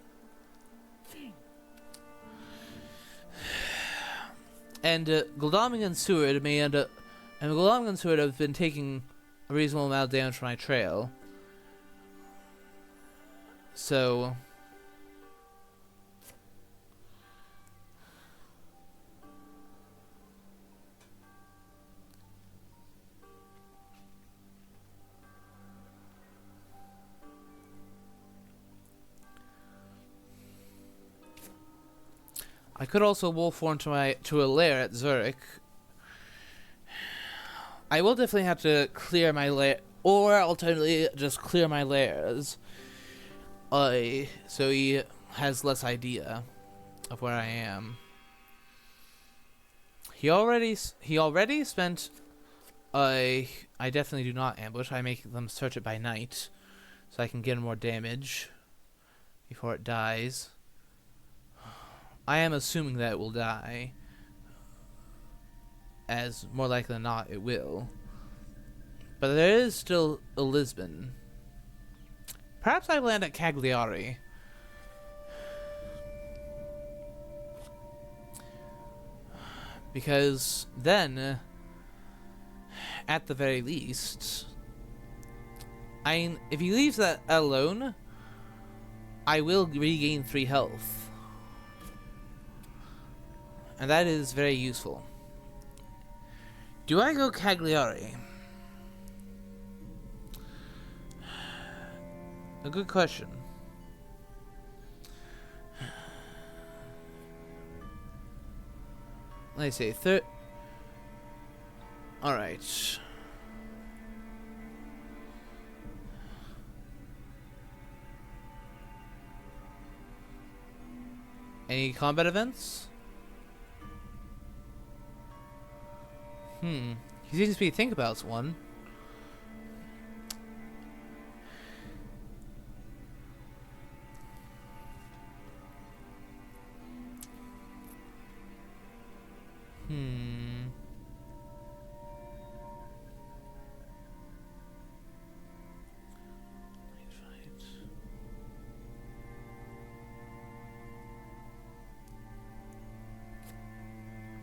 and Goldaming and Seward Goldaming and Seward have been taking a reasonable amount of damage from my trail. So I could also wolf form to a lair at Zurich. I will definitely have to clear my lair, or alternatively just clear my lairs. So he has less idea of where I am. He already spent. I definitely do not ambush. I make them search it by night, so I can get more damage before it dies. I am assuming that it will die, as more likely than not it will. But there is still a Lisbon. Perhaps I land at Cagliari. Because then, at the very least, if he leaves that alone, I will regain 3 health. And that is very useful. Do I go Cagliari? A good question. Let's see, alright. Any combat events? He seems to be thinking about one.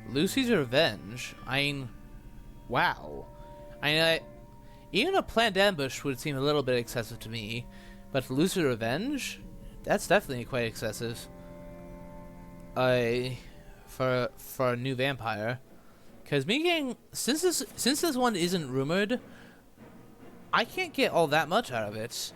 Lucy's Revenge? I mean, wow. Even a planned ambush would seem a little bit excessive to me, but Lucy's Revenge? That's definitely quite excessive. For a new vampire, because since this one isn't rumored, I can't get all that much out of it.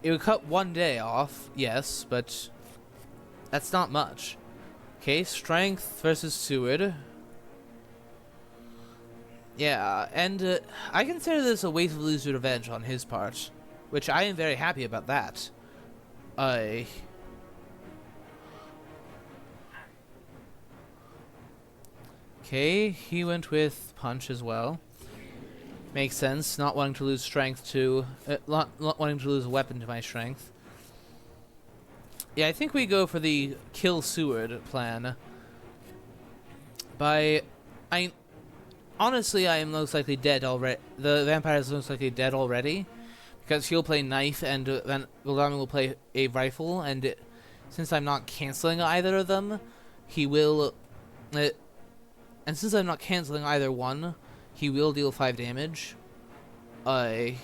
It would cut 1 day off, yes, but that's not much. Okay, Strength versus Seward. Yeah, and I consider this a waste of Lucy's Revenge on his part, which I am very happy about that. Okay, he went with Punch as well. Makes sense, not wanting to lose strength to... not wanting to lose a weapon to my strength. Yeah, I think we go for the kill Seward plan. Honestly, I am most likely dead already. The vampire is most likely dead already, because he'll play knife and then Guillermo will play a rifle, and since I'm not canceling either of them, he will... and since I'm not canceling either one, he will deal 5 damage. But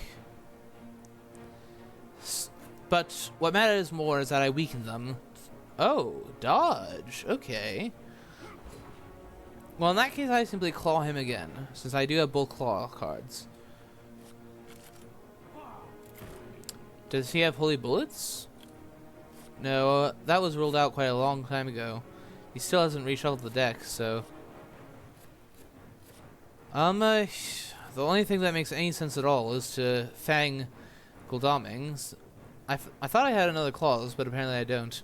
what matters more is that I weaken them. Oh, dodge. Okay. Well, in that case, I simply claw him again, since I do have both claw cards. Does he have holy bullets? No, that was ruled out quite a long time ago. He still hasn't reshuffled the deck, so... the only thing that makes any sense at all is to Fang Guldamings. I thought I had another clause, but apparently I don't.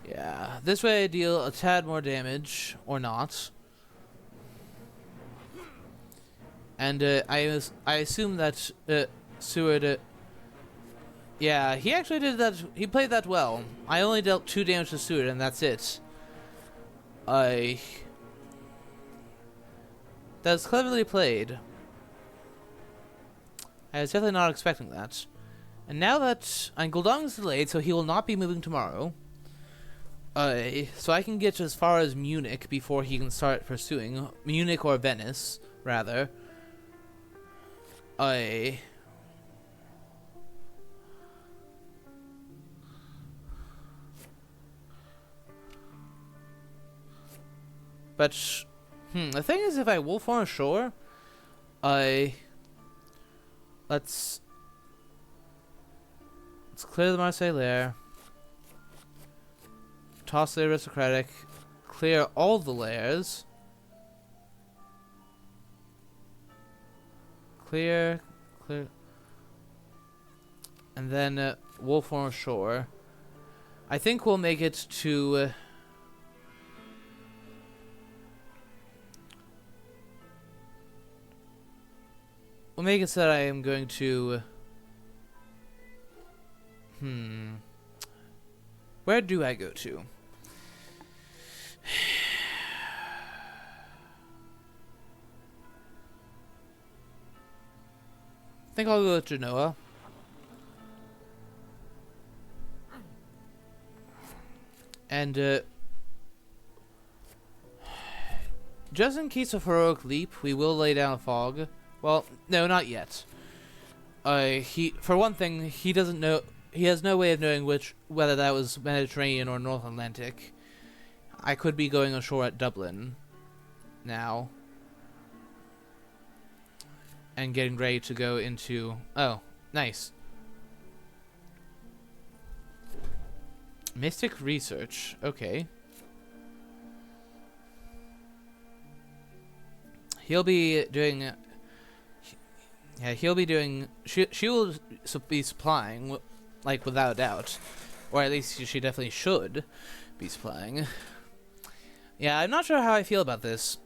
Yeah, this way I deal a tad more damage, or not. And I assume that Seward... yeah, he actually did that. He played that well. I only dealt 2 damage to Seward, and that's it. That's cleverly played. I was definitely not expecting that. And now that Gul'dan is delayed, so he will not be moving tomorrow. So I can get as far as Munich before he can start pursuing. Munich or Venice, rather. But, the thing is, if I wolf on ashore, let's clear the Marseille lair, toss the aristocratic, clear all the lairs, clear, and then wolf on ashore. I think we'll make it to. We'll make it so that I am going to... Where do I go to? I think I'll go to Genoa. And, just in case of heroic leap, we will lay down a fog. Well, no, not yet. For one thing, he doesn't know. He has no way of knowing whether that was Mediterranean or North Atlantic. I could be going ashore at Dublin now, and getting ready to go into. Oh, nice. Mystic research. Okay. He'll be doing. Yeah, he'll be doing. She will be supplying, like, without a doubt, or at least she definitely should be supplying. Yeah, I'm not sure how I feel about this.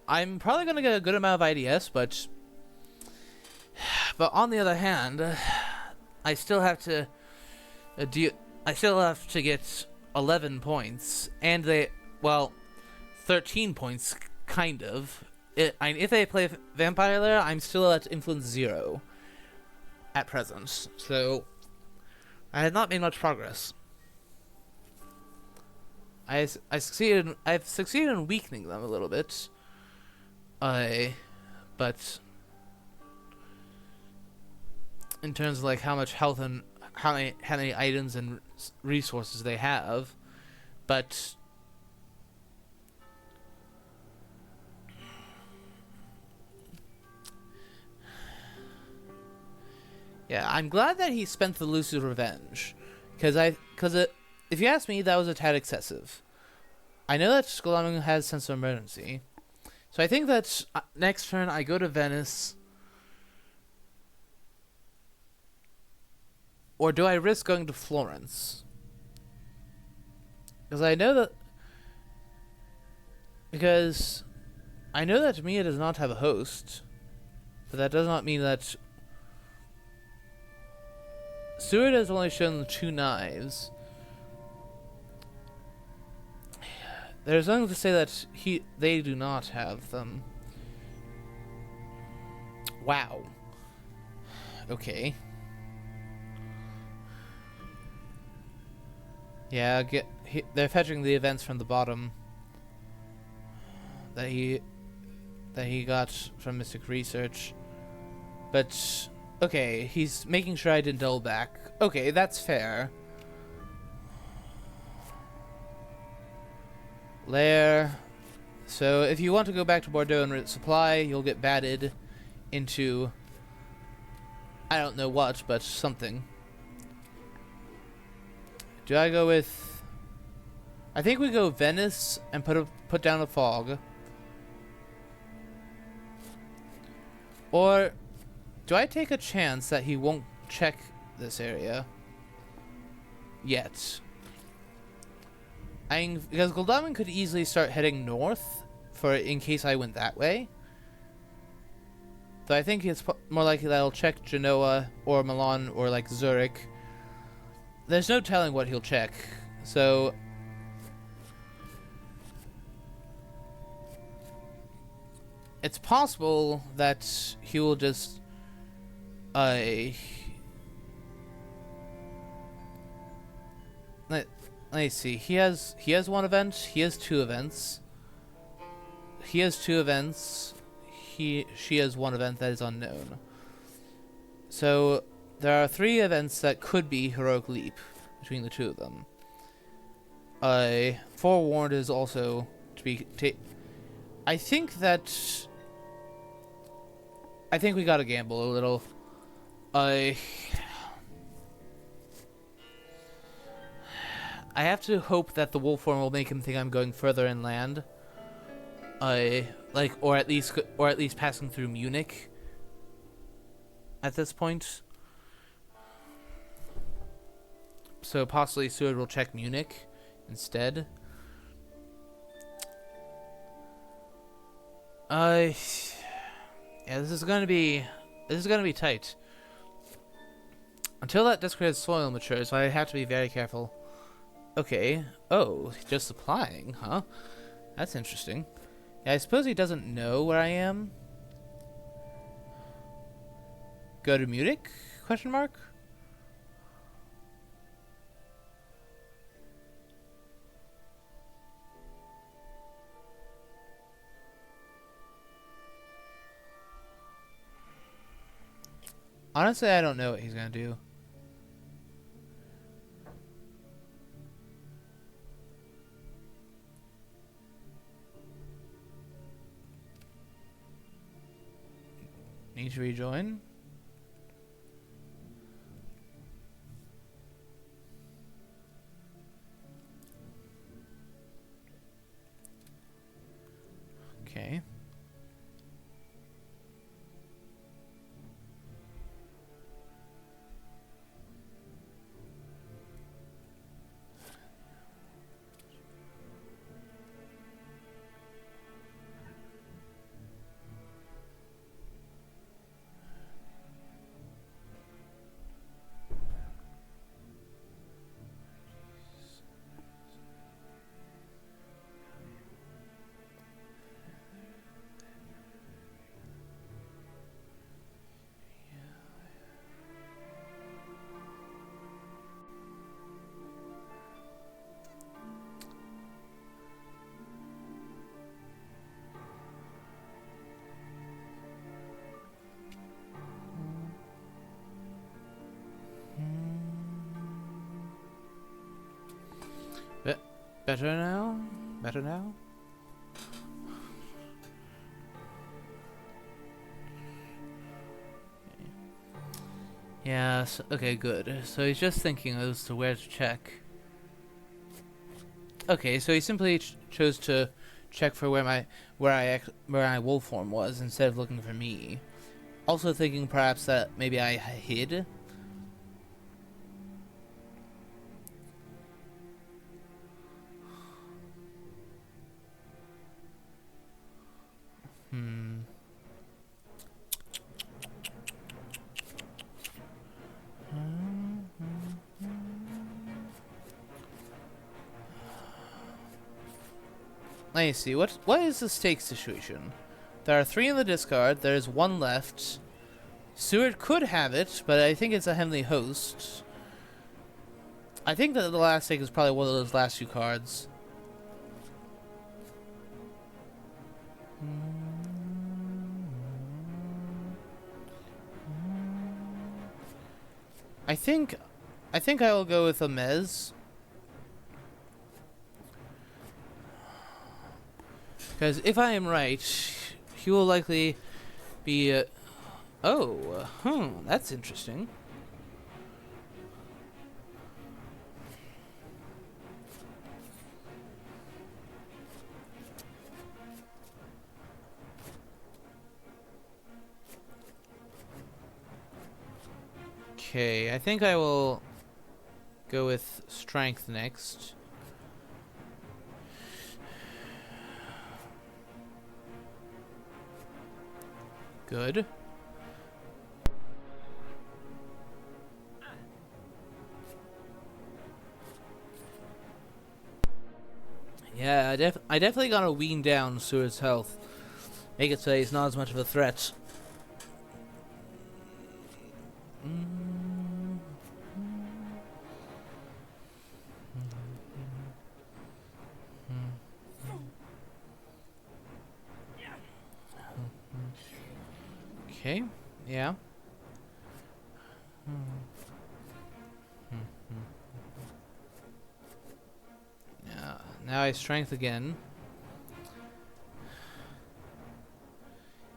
I'm probably gonna get a good amount of IDS, but on the other hand, I still have to get 11 points, and 13 points, kind of. If they play Vampire Lair, I'm still at influence 0 at present, so I have not made much progress. I've succeeded in weakening them a little bit, but in terms of like how much health and how many items and resources they have, but. Yeah, I'm glad that he spent the Lucid Revenge, because if you ask me, that was a tad excessive. I know that Skullhammer has sense of emergency, so I think that next turn I go to Venice, or do I risk going to Florence? Because I know that Mia does not have a host, but that does not mean that. Stewart has only shown 2 knives. There's nothing to say that they do not have them. Wow. Okay. Yeah, they're fetching the events from the bottom that he got from Mystic Research, but. Okay, he's making sure I didn't double back. Okay, that's fair. Lair. So if you want to go back to Bordeaux and supply, you'll get batted into. I don't know what, but something. Do I go with? I think we go Venice and put down a fog. Or. Do I take a chance that he won't check this area yet? Because Gul'dan could easily start heading north in case I went that way. So I think it's more likely that I'll check Genoa or Milan or like Zurich. There's no telling what he'll check. So it's possible that he will just let me see. He has one event. He has two events. He has two events. She has one event that is unknown. So there are three events that could be Heroic Leap between the two of them. Forewarned is also to be. I think we gotta gamble a little. I have to hope that the wolf form will make him think I'm going further inland. Or at least passing through Munich. At this point, so possibly Seward will check Munich instead. Yeah, this is gonna be tight. Until that desiccated soil matures, I have to be very careful. Okay. Oh, just supplying, huh? That's interesting. Yeah, I suppose he doesn't know where I am. Go to Munich? Question mark? Honestly, I don't know what he's gonna do. Need to rejoin? Okay. Better now? Better now? Yes, okay, good. So he's just thinking as to where to check. Okay, so he simply chose to check for where my wolf form was instead of looking for me. Also thinking perhaps that maybe I hid. Let me see, what is the stake situation? There are 3 in the discard, there is 1 left. Seward could have it, but I think it's a Heavenly Host. I think that the last stake is probably one of those last 2 cards. I think I will go with a Mez. Because if I am right, he will likely be... that's interesting. Okay, I think I will go with Strength next. Good. Yeah, I definitely gotta wean down Seward's health. make it so he's not as much of a threat. Okay, yeah. Yeah, now I strength again.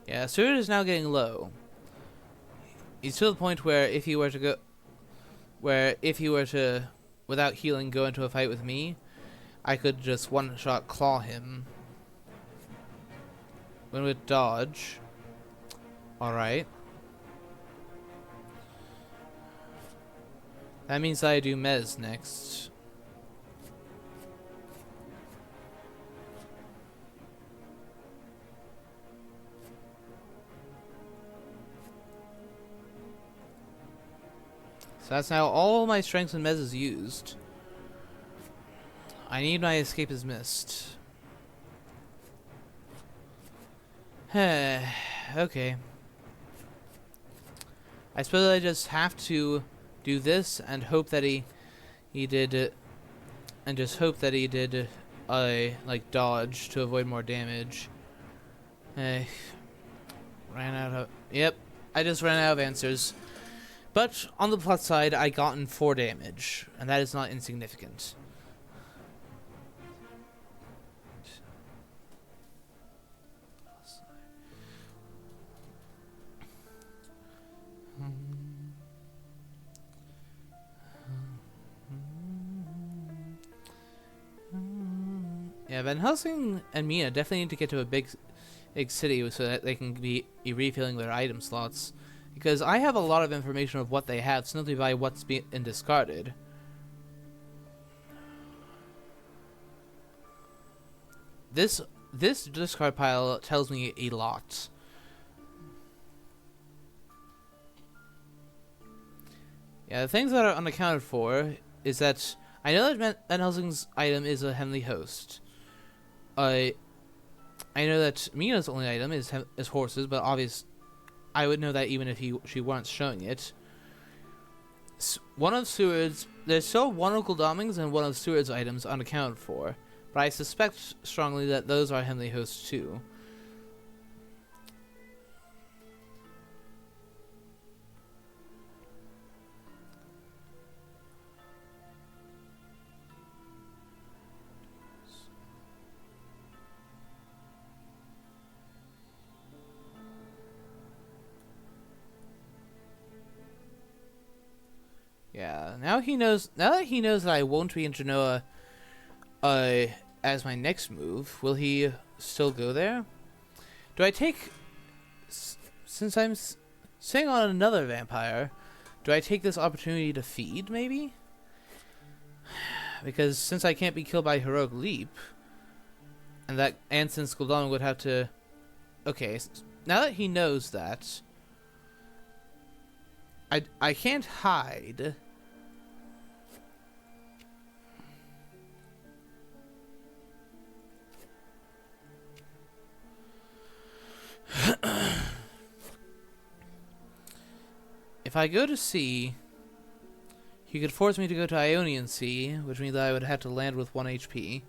Yeah, Seward is now getting low. He's to the point where if he were to, without healing, go into a fight with me, I could just one-shot claw him. Win with dodge. Alright. That means I do Mez next. So that's now all my strengths and Mez is used. I need my escape is missed. Okay. I suppose I just have to do this and hope that he did, and just hope that he did, like dodge to avoid more damage. Ran out of, yep, I just ran out of answers. But on the plus side, I gotten 4 damage, and that is not insignificant. Yeah, Van Helsing and Mina definitely need to get to a big city so that they can be refilling their item slots. Because I have a lot of information of what they have simply by what's been discarded. This discard pile tells me a lot. Yeah, the things that are unaccounted for is that I know that Van Helsing's item is a Heavenly Host. I know that Mina's only item is horses, but I would know that even if she weren't showing it. One of Seward's, there's still one of Gul'daming's and one of Seward's items unaccounted for, but I suspect strongly that those are Heavenly Hosts too. Yeah, now that he knows that I won't be in Genoa as my next move, will he still go there? Do I take, since I'm sitting on another vampire, do I take this opportunity to feed, maybe? Because since I can't be killed by Heroic Leap, and since Gul'daming would have to, okay, now that he knows that, I can't hide. If I go to sea, he could force me to go to Ionian Sea, which means I would have to land with 1 HP.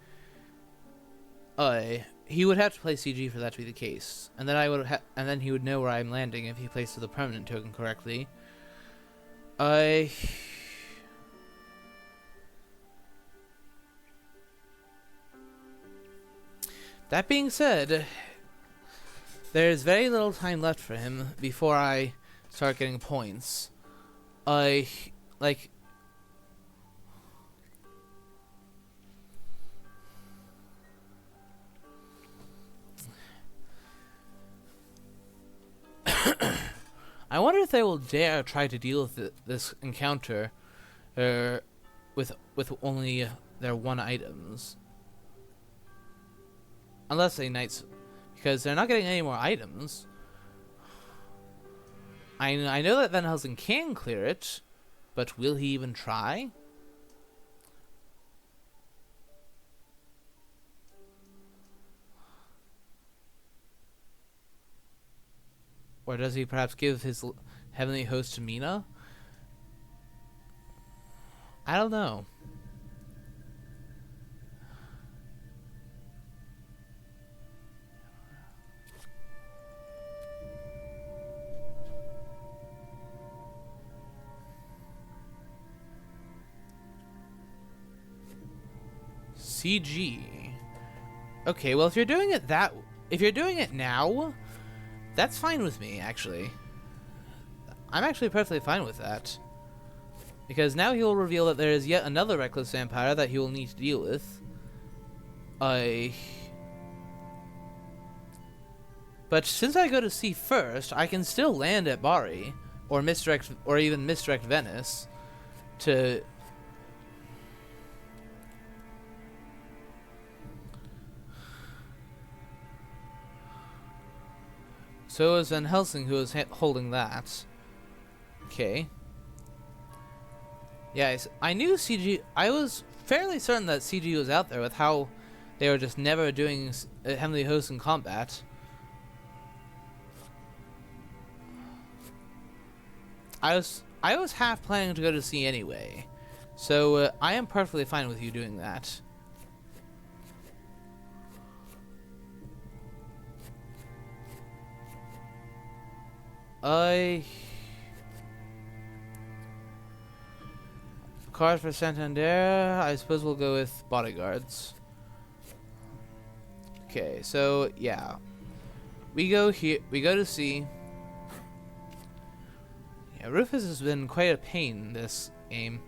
He would have to play CG for that to be the case, and then he would know where I'm landing if he places the permanent token correctly. That being said, there's very little time left for him before I start getting points. I wonder if they will dare try to deal with this encounter with only their 1 items. Unless they knights, because they're not getting any more items. I know that Van Helsing can clear it, but will he even try? Or does he perhaps give his heavenly host to Mina? I don't know. CG. Okay, well if you're doing it now, that's fine with me, actually. I'm actually perfectly fine with that. Because now he will reveal that there is yet another reckless vampire that he will need to deal with. But since I go to sea first, I can still land at Bari, or even misdirect Venice, to... So is Van Helsing who is holding that. Okay. Yeah, I knew CG... I was fairly certain that CG was out there with how they were just never doing Heavenly Host in combat. I was half planning to go to sea anyway. So I am perfectly fine with you doing that. Cars for Santander, I suppose we'll go with bodyguards. Okay, so yeah. We go to sea. Yeah, Rufus has been quite a pain this game.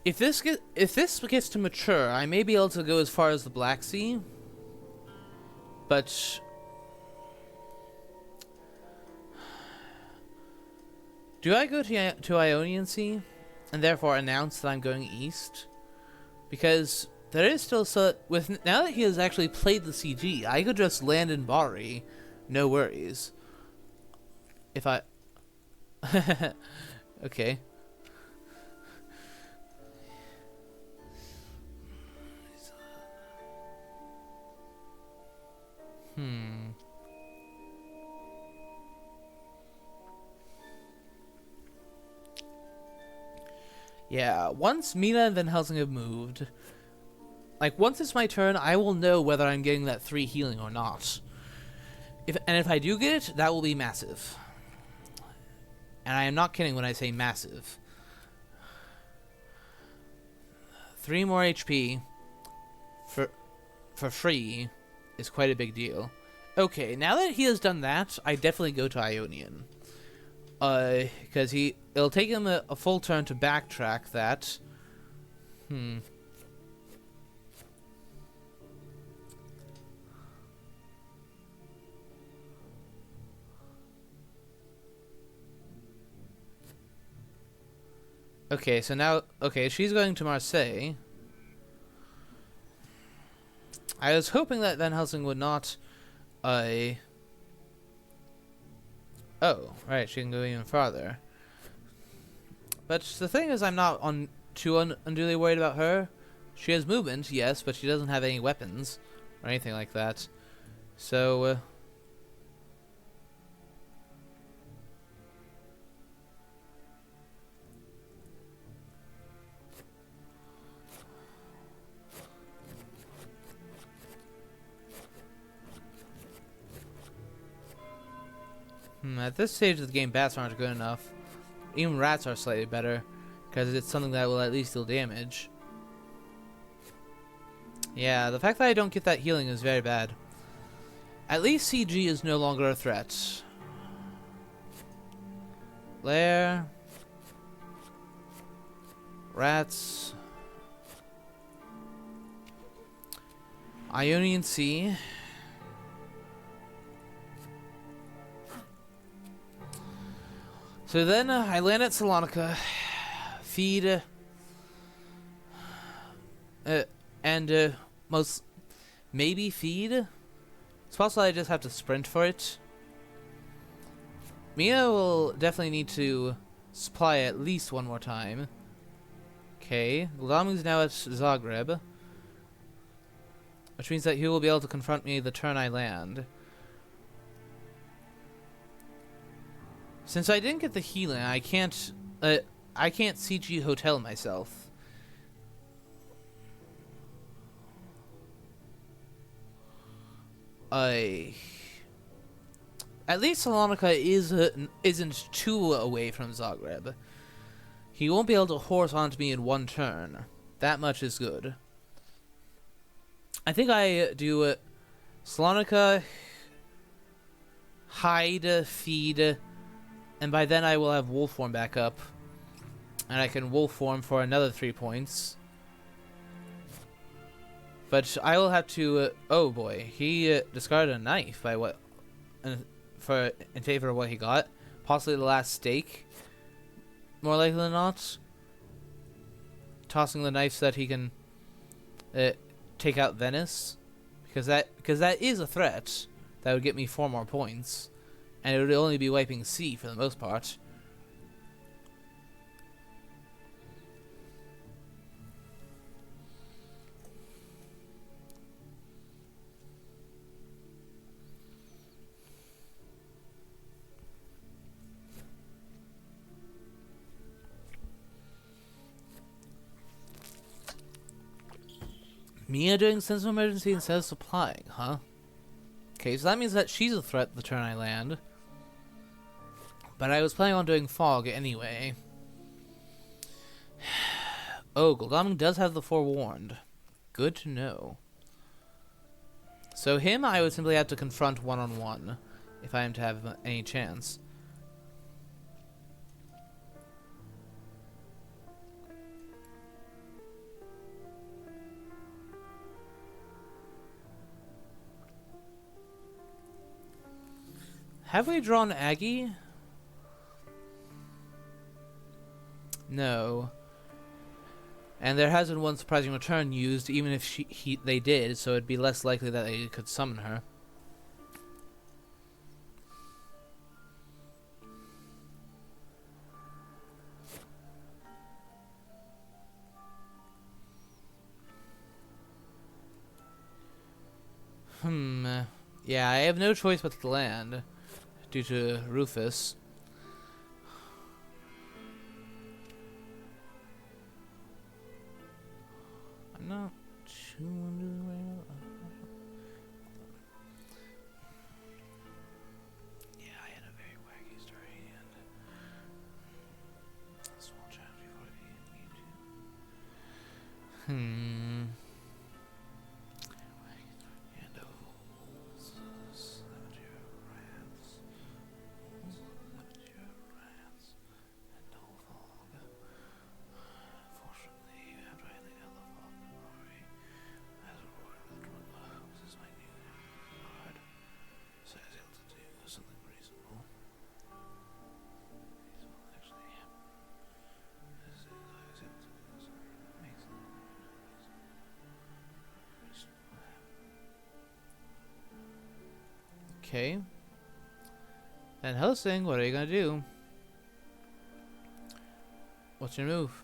If this gets to mature, I may be able to go as far as the Black Sea. But do I go to Ionian Sea and therefore announce that I'm going east? Because there is still now that he has actually played the CG, I could just land in Bari, no worries. If I okay. Yeah, once Mina and Van Helsing have moved, like once it's my turn, I will know whether I'm getting that 3 healing or not. If I do get it, that will be massive. And I am not kidding when I say massive. 3 more HP for free is quite a big deal. Okay, now that he has done that, I definitely go to Ionian. Because it'll take him a full turn to backtrack that. Okay, so now, she's going to Marseille. I was hoping that Van Helsing would not, oh, right, she can go even farther. But the thing is, I'm not unduly worried about her. She has movement, yes, but she doesn't have any weapons or anything like that. So, at this stage of the game, bats aren't good enough. Even rats are slightly better, because it's something that will at least deal damage. Yeah, the fact that I don't get that healing is very bad. At least CG is no longer a threat. Lair. Rats. Ionian Sea. So then I land at Salonika, feed, and maybe feed. It's possible I just have to sprint for it. Mia will definitely need to supply at least one more time. Okay, Guldamu's now at Zagreb, which means that he will be able to confront me the turn I land. Since I didn't get the healing, I can't CG hotel myself. At least Salonika isn't too away from Zagreb. He won't be able to horse onto me in one turn. That much is good. I think I do Salonika, hide, feed, and by then I will have wolf form back up. And I can wolf form for another 3 points. But I will have to... oh boy, he discarded a knife by what... in favor of what he got. Possibly the last stake. More likely than not. Tossing the knife so that he can take out Venice. Because that is a threat. That would get me 4 more points. And it would only be wiping C for the most part. Mia doing sense of emergency instead of supplying, huh? Okay, so that means that she's a threat the turn I land. But I was planning on doing fog anyway. Oh, Guldamu does have the forewarned. Good to know. So him, I would simply have to confront one-on-one if I am to have any chance. Have we drawn Aggie? No. And there hasn't one surprising return used, even if they did, so it'd be less likely that they could summon her. Yeah, I have no choice but to land, due to Rufus. I'm not too underway. Yeah, I had a very wacky story and small challenge before I began game 2. Okay. And hosting, what are you gonna do? What's your move?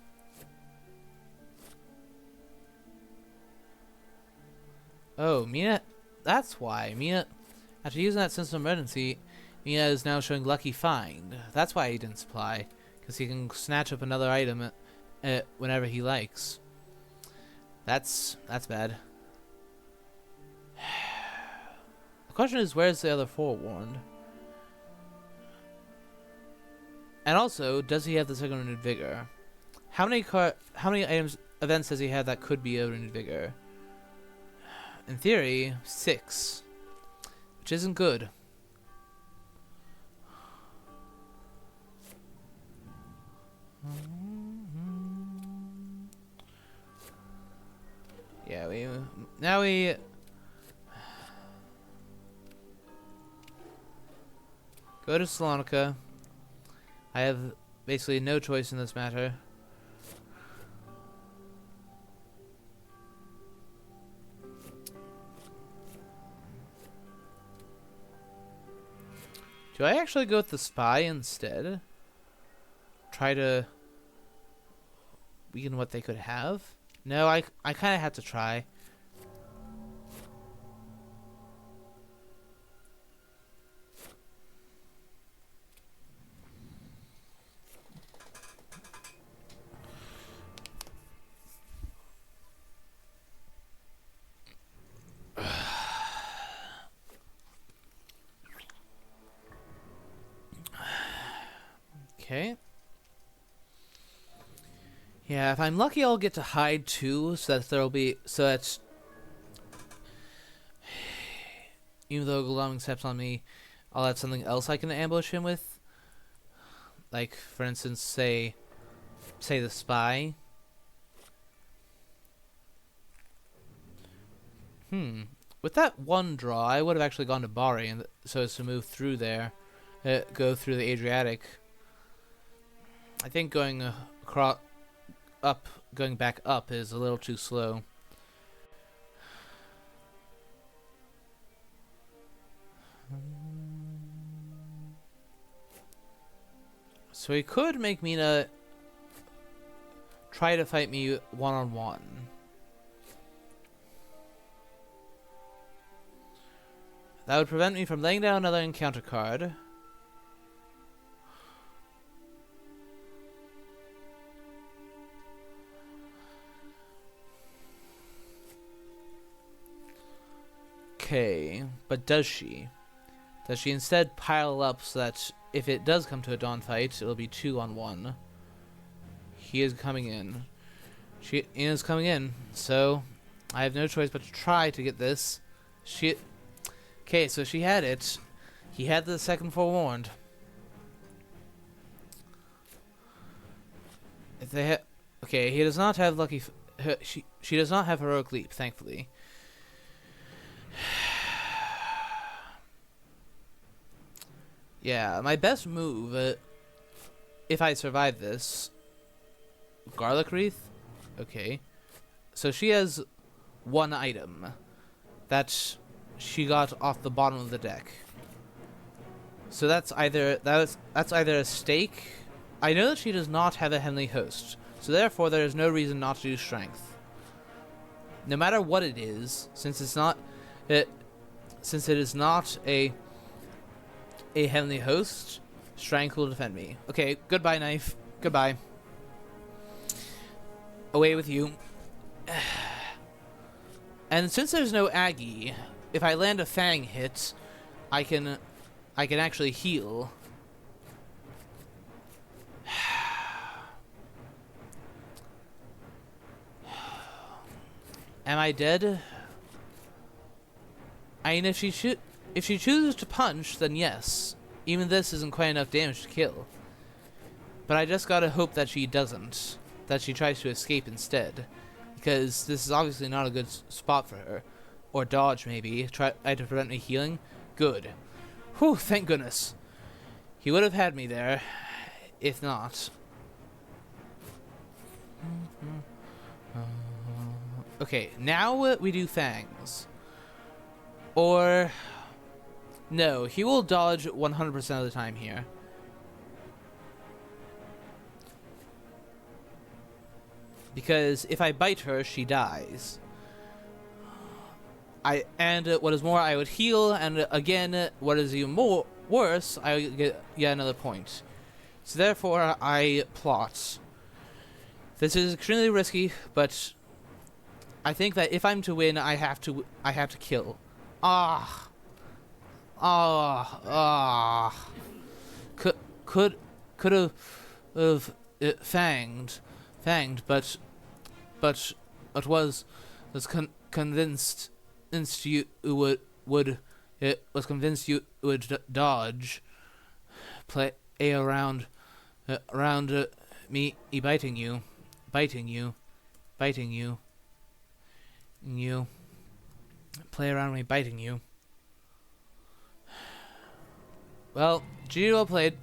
Oh, Mina. That's why. Mina, after using that sense of emergency, Mina is now showing Lucky Find. That's why he didn't supply. Because he can snatch up another item whenever he likes. That's bad. The question is, where's the other forewarned? And also, does he have the second renewed vigor? How many events does he have that could be a renewed vigor? In theory, 6, which isn't good. Yeah, we go to Salonika. I have basically no choice in this matter. Do I actually go with the spy instead? try to weaken what they could have? No, I kind of have to try. Okay. Yeah, if I'm lucky, I'll get to hide too, so that there'll be even though Glowing steps on me, I'll have something else I can ambush him with. Like, for instance, say the spy. With that one draw, I would have actually gone to Bari, and so as to move through there, go through the Adriatic. I think going going back up is a little too slow. So he could make Mina try to fight me one-on-one. That would prevent me from laying down another encounter card. Okay, but does she? Does she instead pile up so that if it does come to a dawn fight, it'll be 2-on-1? He is coming in. She is coming in, so I have no choice but to try to get this. Okay, so she had it. He had the second forewarned. If they okay, he does not have lucky. She does not have heroic leap, thankfully. Yeah, my best move, if I survive this, Garlic Wreath? Okay. So she has one item that she got off the bottom of the deck. So that's either a stake. I know that she does not have a Heavenly Host, so therefore there is no reason not to do Strength. No matter what it is, since it is not a Heavenly Host, Strength will defend me. Okay, goodbye, knife. Goodbye. Away with you. And since there's no Aggie, if I land a Fang hit, I can actually heal. Am I dead? I mean, if she chooses to punch, then yes. Even this isn't quite enough damage to kill. But I just gotta hope that she doesn't. That she tries to escape instead. Because this is obviously not a good spot for her. Or dodge, maybe. Try to prevent me healing. Good. Whew, thank goodness. He would have had me there. If not. Okay, now we do Fangs. Or... no, he will dodge 100% of the time here. Because if I bite her, she dies. What is more, I would heal, and again, what is even more worse, I would get yet another point. So therefore, I plot. This is extremely risky, but I think that if I'm to win, I have to kill. Could have fanged, but was convinced you would dodge, play around me biting you, play around me biting you. Well, GG well played.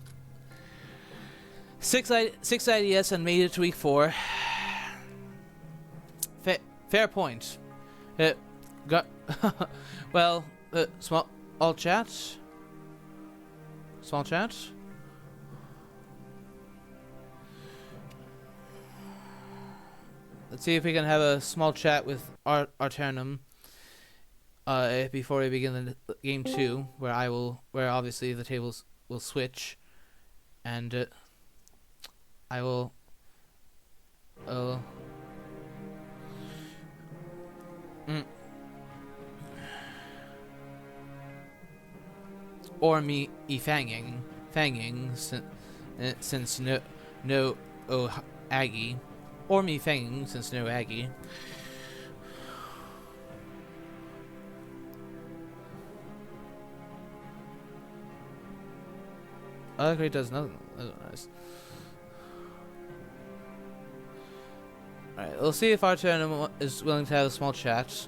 6 IDS and made it to week 4. Fair point. Well, small chat. Small chat. let's see if we can have a small chat with Arternum before we begin the game 2, where obviously the tables will switch, and I will. Or me fanging since no Aggie, or me fanging since no Aggie. Other crate does nothing. That's nice. Alright, we'll see if Arternum is willing to have a small chat.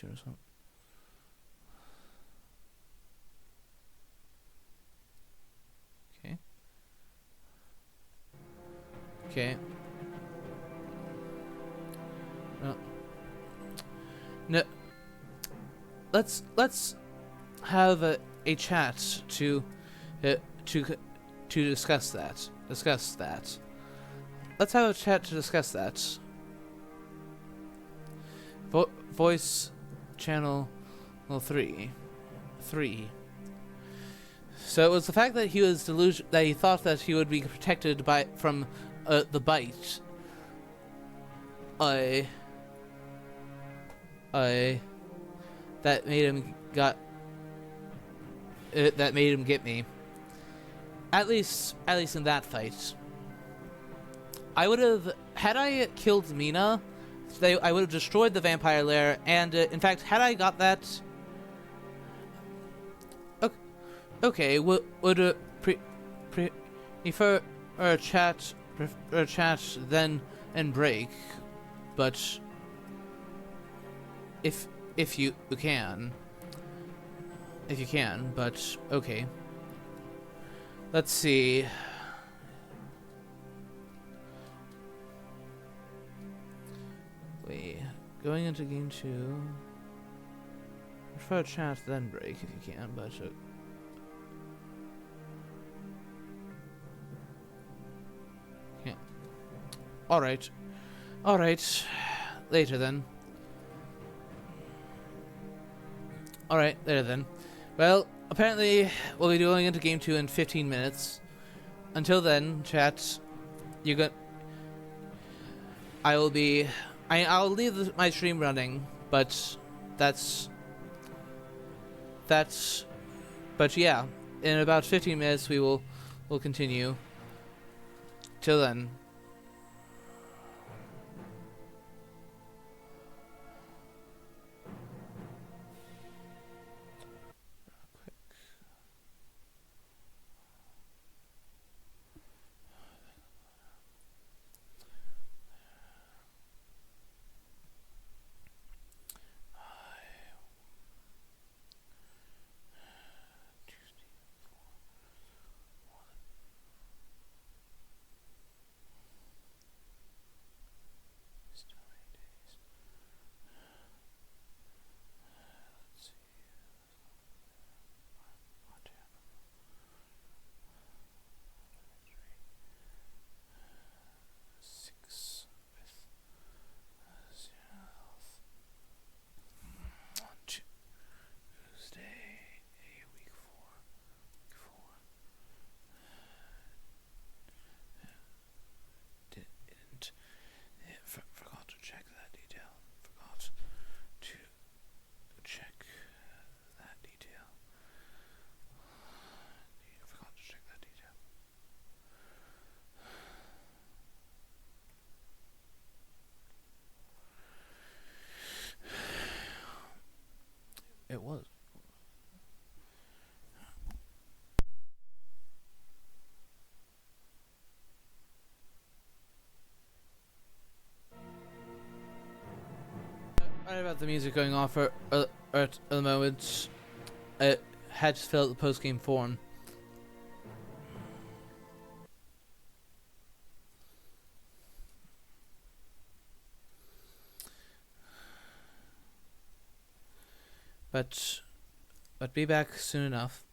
Or something. Okay. No. Let's have a chat to discuss that. Let's have a chat to discuss that. Voice channel 3. So it was the fact that he was that he thought that he would be protected from the bite. That made him get me. At least in that fight. I would have, had I killed Mina, I would have destroyed the vampire lair, and in fact, had I got that, okay, would prefer chat then and break, but if you can, but okay. Let's see. Wait, going into game 2. Prefer chat then break if you can, but yeah. All right. Later then. Well, apparently we'll be going into game 2 in 15 minutes. Until then, chat, I'll leave my stream running, but but yeah, in about 15 minutes we'll continue. Till then. It was. Sorry about the music going off at the moment. It had to fill out the post-game form. but be back soon enough.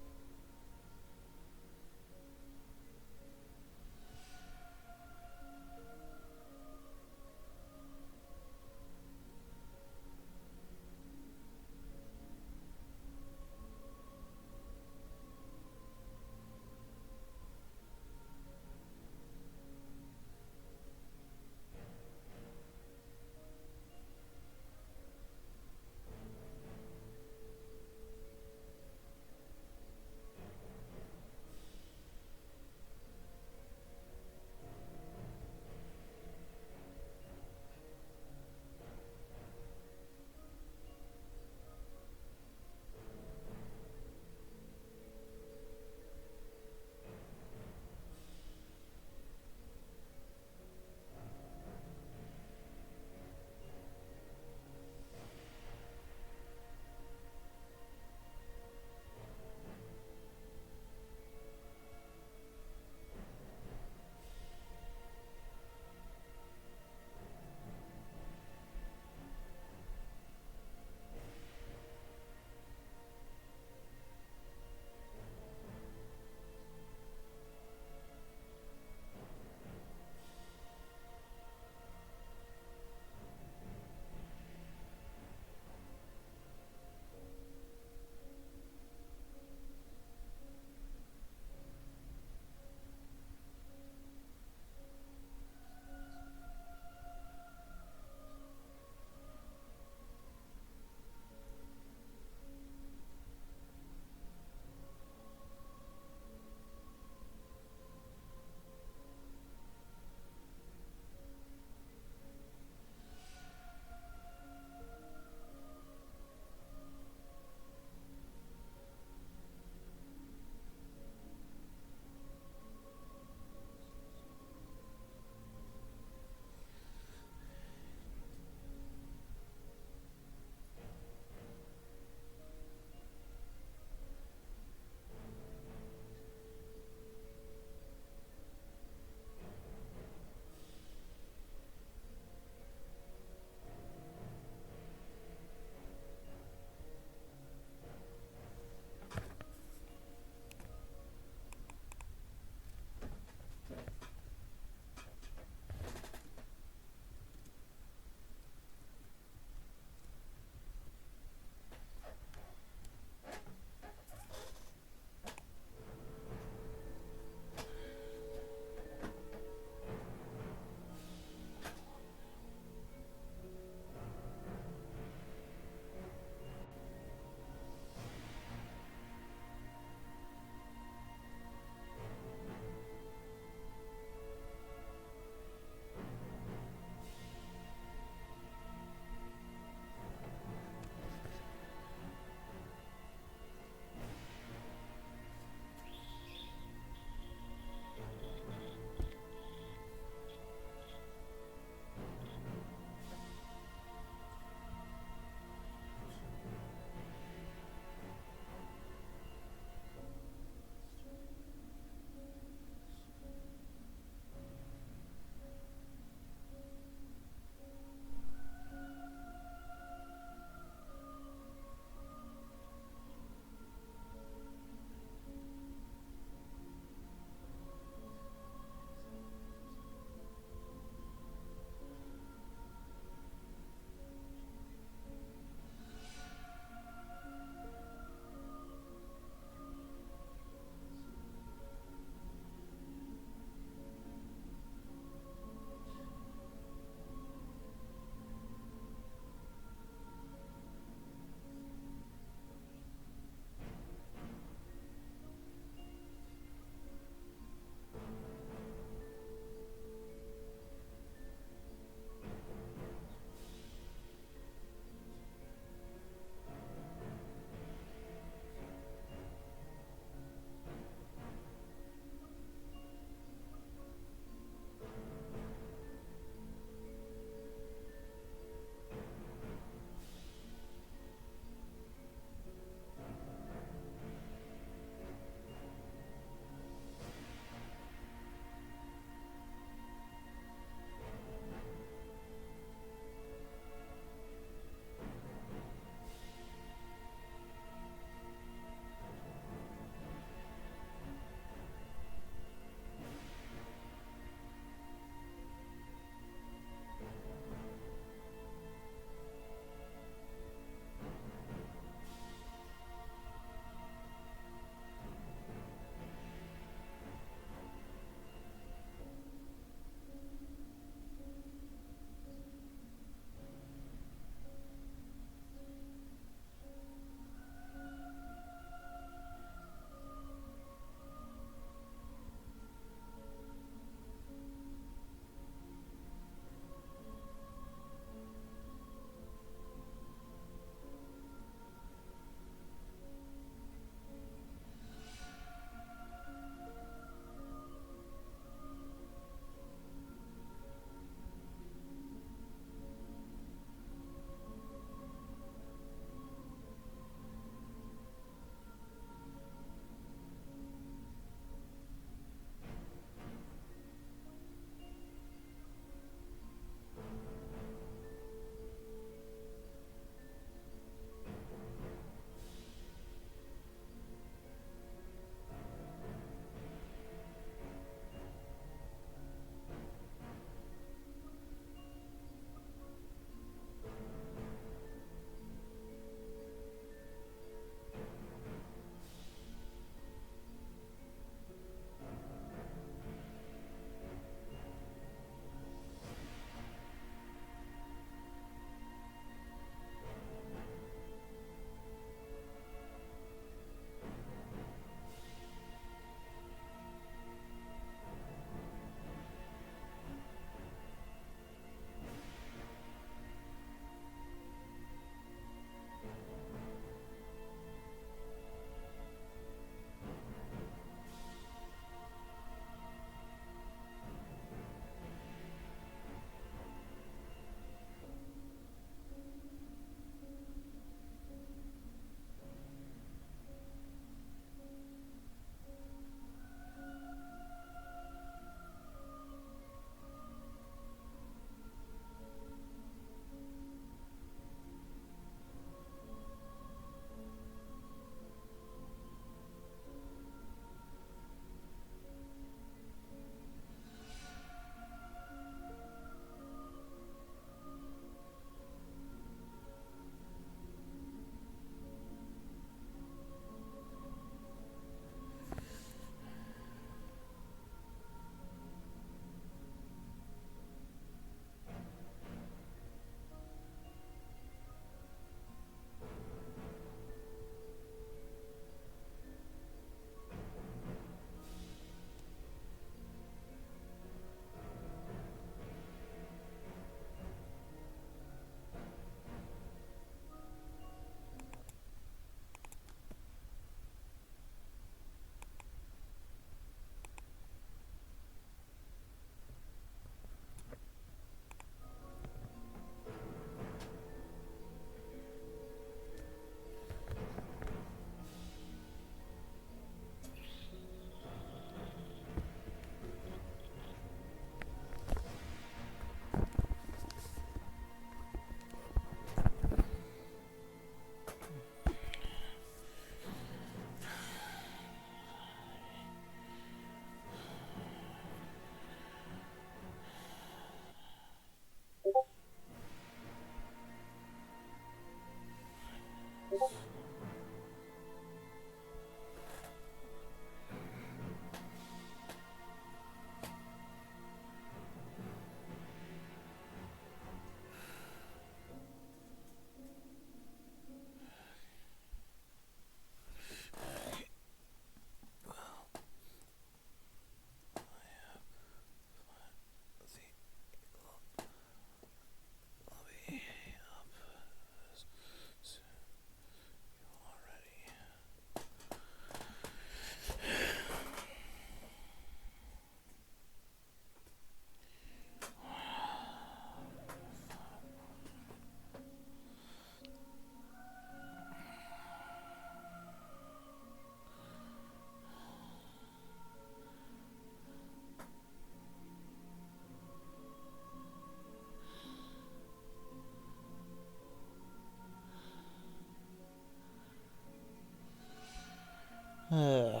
Uh,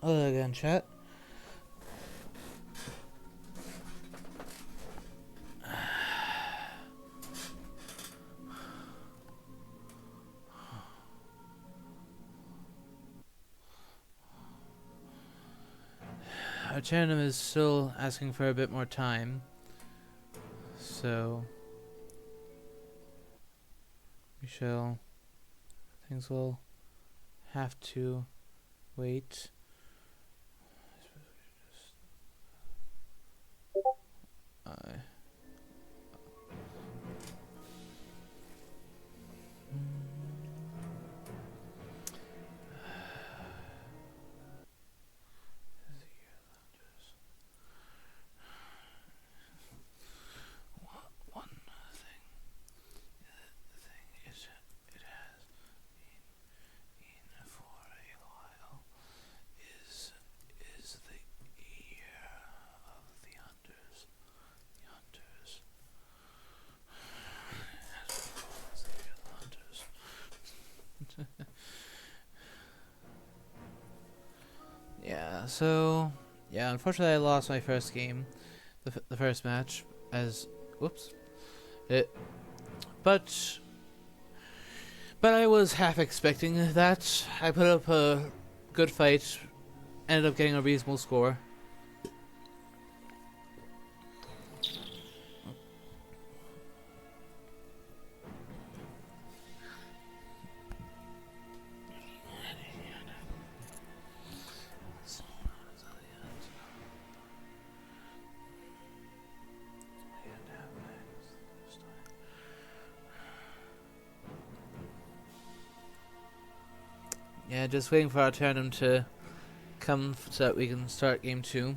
hello again, chat. Arternum is still asking for a bit more time, so things will have to wait. Yeah, unfortunately I lost my first game, the first match, whoops, it, but I was half expecting that. I put up a good fight, ended up getting a reasonable score. Yeah, just waiting for Arternum to come so that we can start game 2.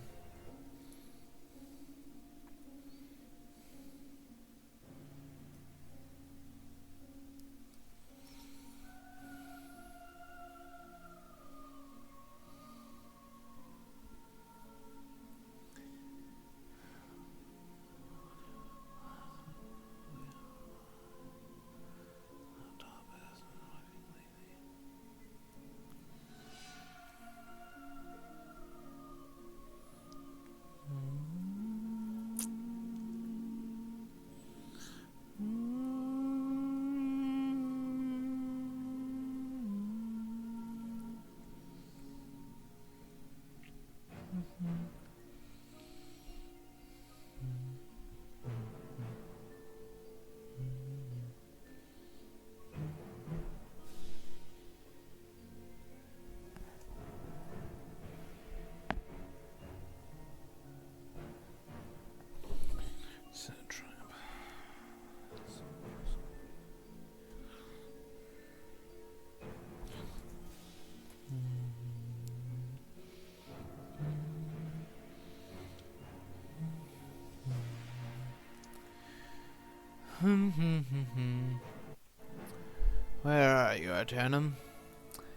Where are you, Arternum?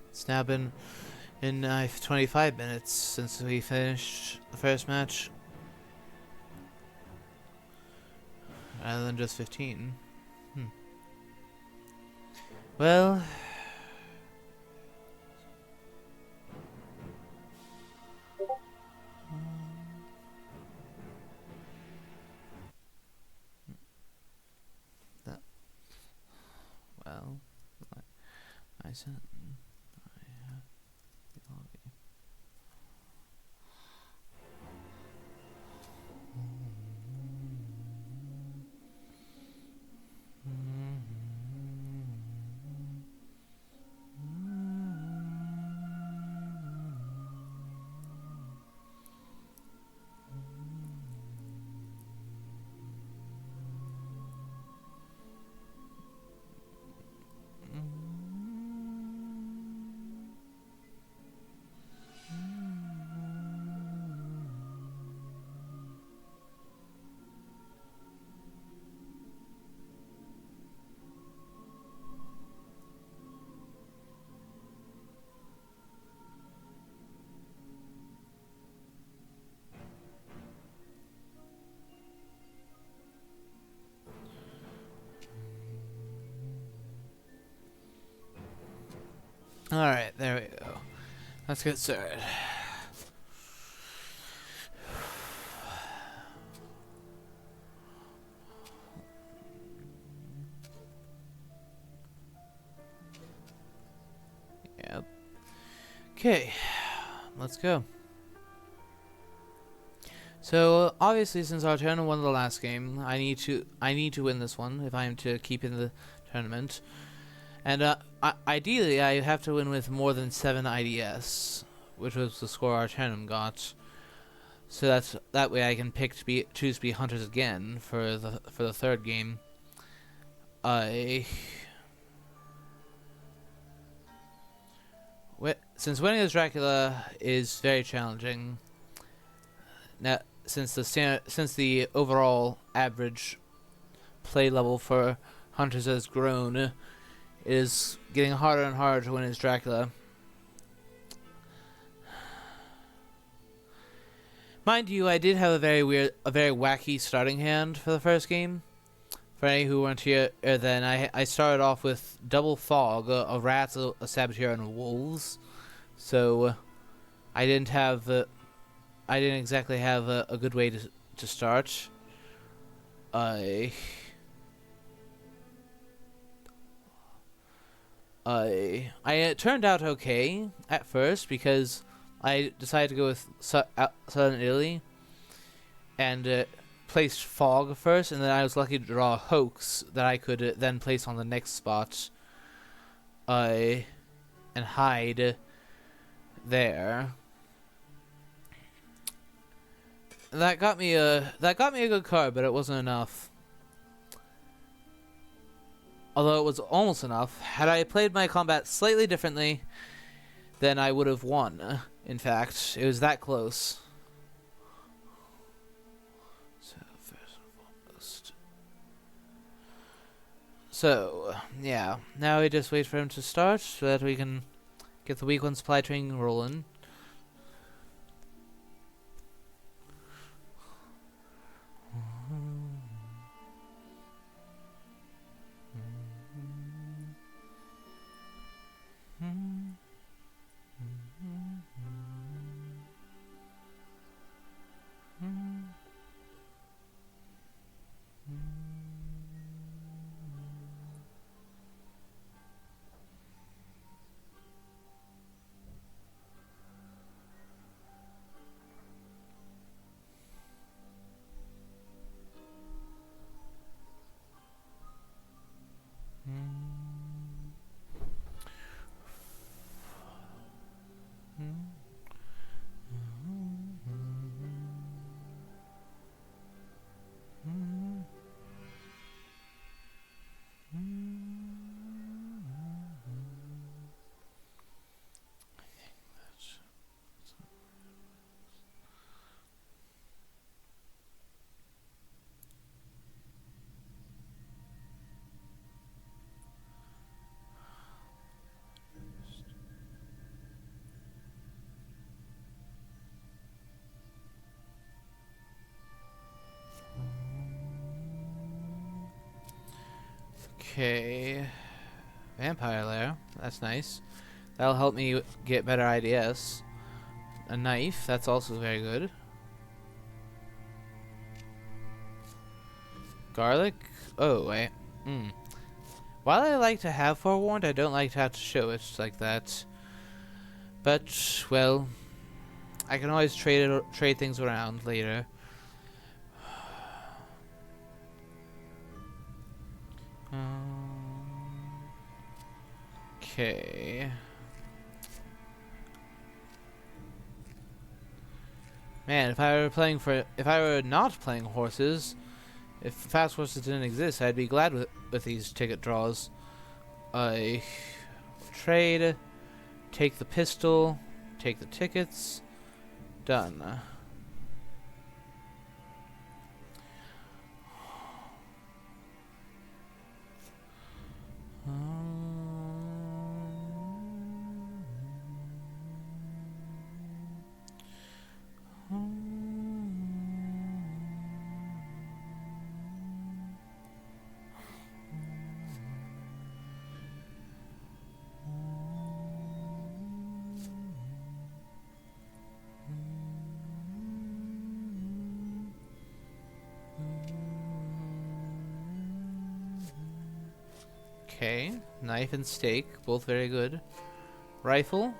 It's now been 25 minutes since we finished the first match, rather than just 15. Well, I said I have the lobby. Alright, there we go. Let's get started. Yep. Okay, let's go. So obviously, since Arternum won the last game, I need to win this one if I am to keep in the tournament. And ideally, I have to win with more than 7 IDS, which was the score Arternum got. So that way I can choose to be hunters again for the third game. Since winning as Dracula is very challenging. Now, since the overall average play level for hunters has grown, it is getting harder and harder to win as Dracula. Mind you, I did have a very wacky starting hand for the first game. For any who weren't here, then I started off with double fog, a rat, a saboteur, and wolves. So I didn't exactly have a good way to start. It turned out okay at first because I decided to go with Southern Italy and placed fog first, and then I was lucky to draw a hoax that I could then place on the next spot and hide there. That got me a good card, but it wasn't enough. Although it was almost enough. Had I played my combat slightly differently, then I would have won. In fact, it was that close. So first and foremost. So yeah, now we just wait for him to start so that we can get the week 1 supply train rolling. Okay, vampire lair. That's nice. That'll help me get better IDS. A knife. That's also very good. Garlic. Oh wait. While I like to have forewarned, I don't like to have to show it like that. But well, I can always trade things around later. Okay. Man, if I were not playing horses, if fast horses didn't exist, I'd be glad with these ticket draws. I trade, take the pistol, take the tickets, done. Okay, knife and steak, both very good. Rifle,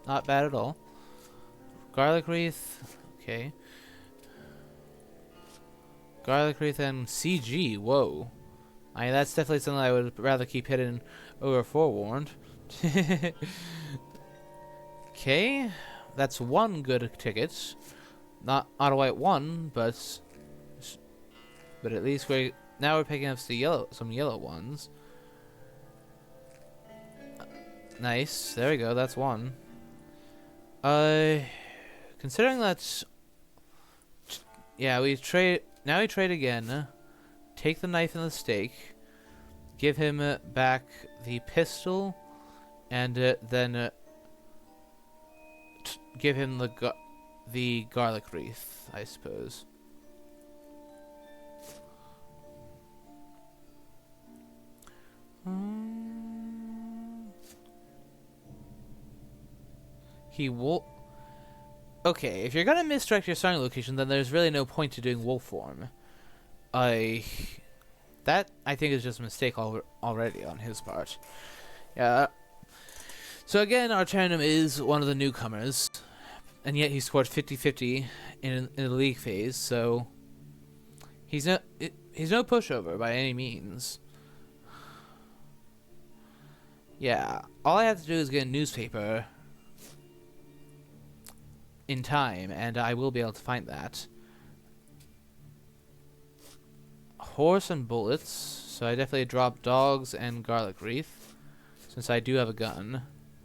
not bad at all. Garlic wreath, okay. Garlic wreath and CG, whoa. That's definitely something I would rather keep hidden over forewarned. Okay, that's one good ticket. Not a white one, but at least we're picking up some yellow ones. Nice. There we go. That's one. Considering that's yeah, we trade again. Take the knife and the steak. Give him back the pistol, and then give him the garlic wreath, I suppose. He will. Okay, if you're gonna misdirect your starting location, then there's really no point to doing wolf form. That I think is just a mistake already on his part. Yeah. So again, Arternum is one of the newcomers, and yet he scored 50-50 in the league phase. So he's no pushover by any means. Yeah, all I have to do is get a newspaper in time, and I will be able to find that. Horse and bullets, so I definitely drop dogs and garlic wreath, since I do have a gun.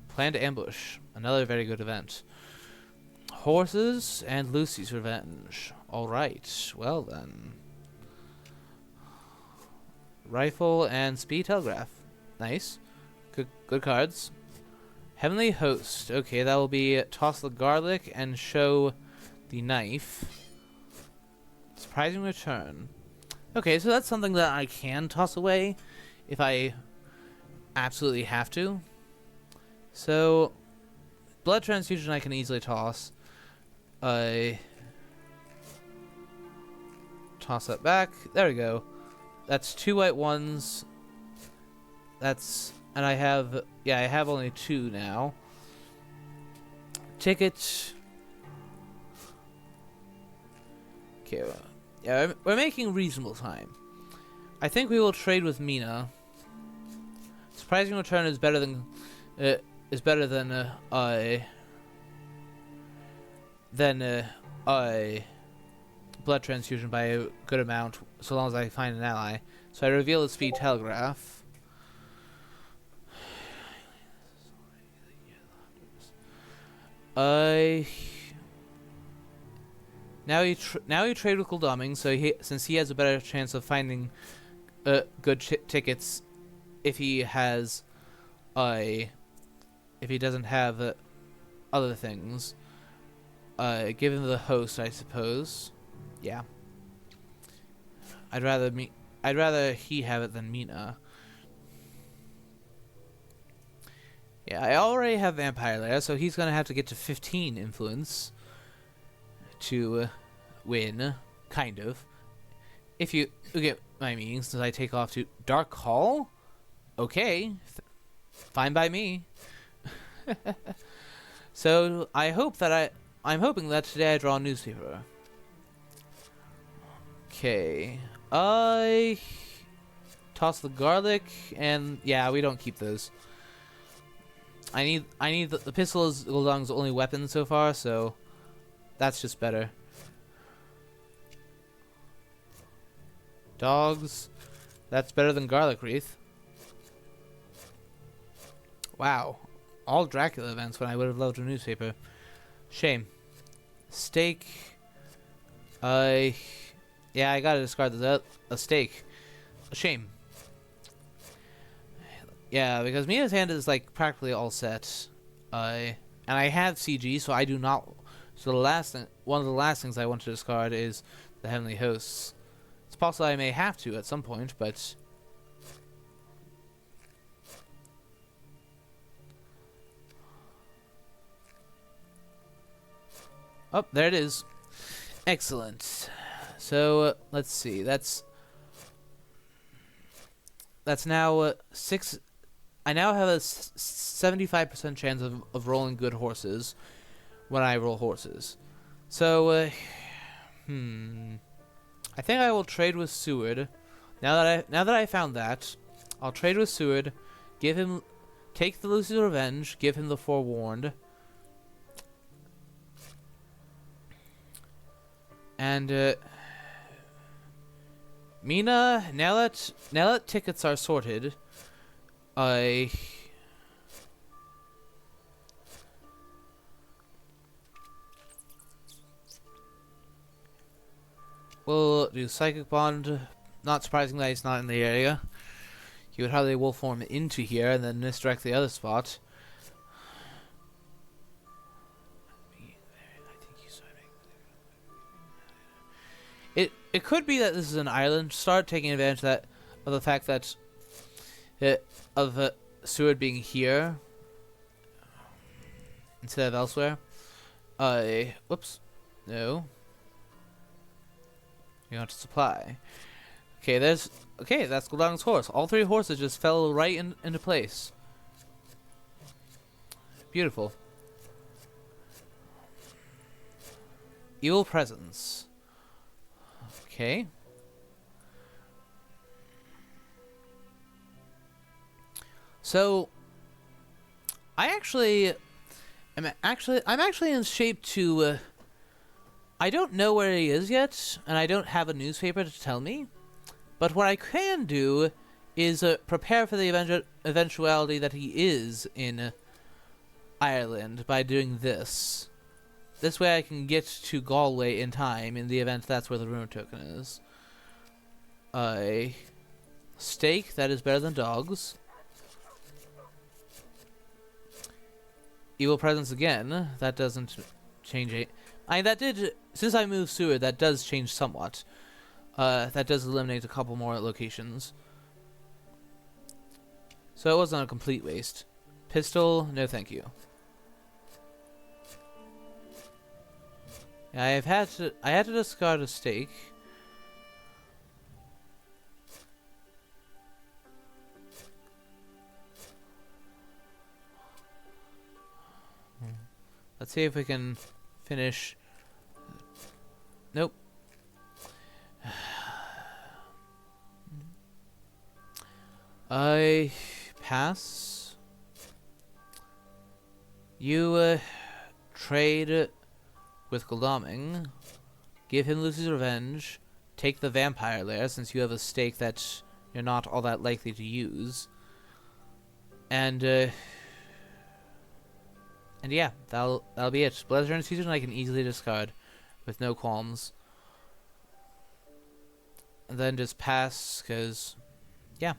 Planned ambush, another very good event. Horses and Lucy's revenge. Alright, well then. Rifle and speed telegraph. Nice. Good cards. Heavenly Host. Okay, that will be toss the garlic and show the knife. Surprising return. Okay, so that's something that I can toss away if I absolutely have to. So, blood transfusion I can easily toss. Toss that back. There we go. That's 2 white ones. And I have only 2 now. Ticket. Okay, well, yeah, we're making reasonable time. I think we will trade with Mina. Surprising return is better than blood transfusion by a good amount, so long as I find an ally. So I reveal the speed telegraph. Now you trade with Guldoming, so since he has a better chance of finding good tickets if he has if he doesn't have other things. Give him the host, I suppose. Yeah. I'd rather he have it than Mina. Yeah, I already have Vampire Lair, so he's gonna have to get to 15 influence to win, kind of. If you get my meaning, since I take off to Dark Hall, okay, fine by me. So I'm hoping that today I draw a newspaper. Okay, I toss the garlic, and yeah, we don't keep those. I need the pistol is Guldong's only weapon so far, so that's just better. Dogs, that's better than garlic wreath. Wow, all Dracula events when I would have loved a newspaper. Shame. Steak. Yeah, I gotta discard a steak. A shame. Yeah, because Mina's hand is like practically all set. And I have CG, so I do not. So one of the last things I want to discard is the Heavenly Hosts. It's possible I may have to at some point, but oh, there it is. Excellent. So let's see. That's that's now 6. I now have a 75% chance of rolling good horses when I roll horses. So, I think I will trade with Seward. Now that I found that, I'll trade with Seward, take the Lucy's Revenge, give him the Forewarned, and Mina. Now that tickets are sorted, I will do Psychic Bond. Not surprising that he's not in the area. He would hardly wolf form into here and then misdirect the other spot. It could be that this is an island. Start taking advantage of the fact that Seward being here instead of elsewhere. Whoops. No. You want to supply. Okay, that's Gul'dang's horse. All 3 horses just fell right into place. Beautiful. Evil presence. Okay. So I'm actually in shape to I don't know where he is yet, and I don't have a newspaper to tell me. But what I can do is prepare for the eventuality that he is in Ireland by doing this. This way I can get to Galway in time in the event that's where the rumor token is. A steak that is better than dogs. Evil presence again. That doesn't change it. That did, since I moved Seward, that does change somewhat. That does eliminate a couple more locations. So it wasn't a complete waste. Pistol, no thank you. I had to discard a stake. Let's see if we can finish. Nope. I pass. You trade with Gul'dang, give him Lucy's Revenge, take the vampire lair since you have a stake that you're not all that likely to use, and yeah, that'll be it. Blizzard Season I can easily discard with no qualms, and then just pass because yeah,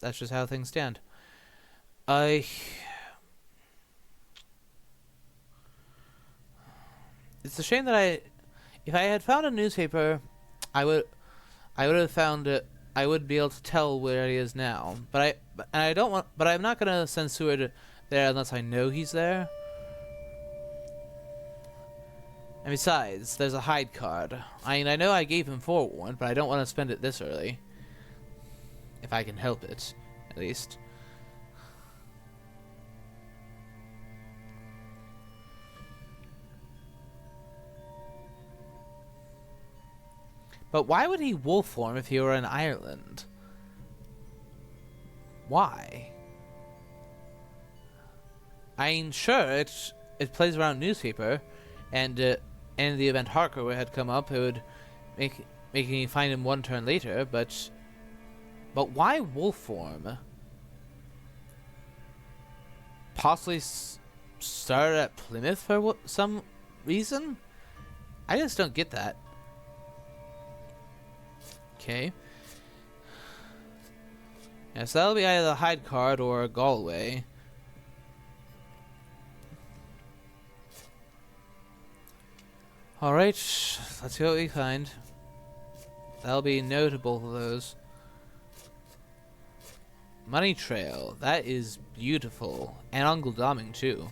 that's just how things stand. It's a shame that if I had found a newspaper, I would have found it. I would be able to tell where he is now. But I'm not gonna send Seward there unless I know he's there. And besides, there's a hide card. I mean, I know I gave him forewarned, but I don't want to spend it this early. If I can help it, at least. But why would he wolf form if he were in Ireland? Why? I mean, sure, it plays around newspaper, and in the event Harker had come up, it would make me find him one turn later. But why wolf form? Possibly start at Plymouth for some reason? I just don't get that. Okay. Yeah, so that'll be either the hide card or Galway. Alright, let's see what we find. That'll be no to both of those. Money Trail, that is beautiful. And on Gul'dang too.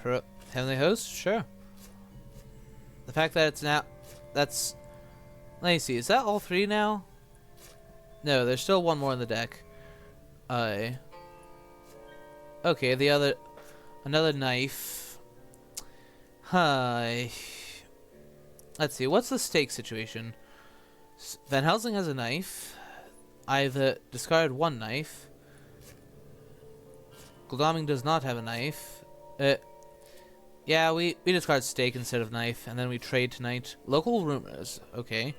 Heavenly Host? Sure. The fact that it's now... That's... Let me see. Is that all 3 now? No, there's still 1 more in the deck. Okay, the other... Another knife. Hi. Let's see. What's the stake situation? Van Helsing has a knife. I've discarded 1 knife. Godalming does not have a knife. Yeah, we discard stake instead of knife, and then we trade tonight. Local rumors. Okay.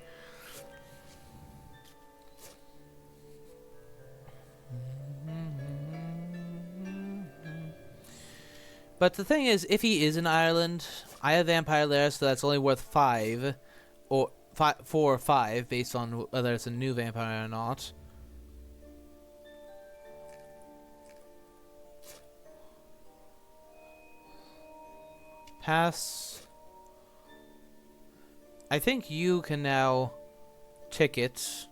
But the thing is, if he is in Ireland, I have Vampire Lair, so that's only worth 5, or 4 or 5, based on whether it's a new vampire or not. Pass. I think you can now ticket.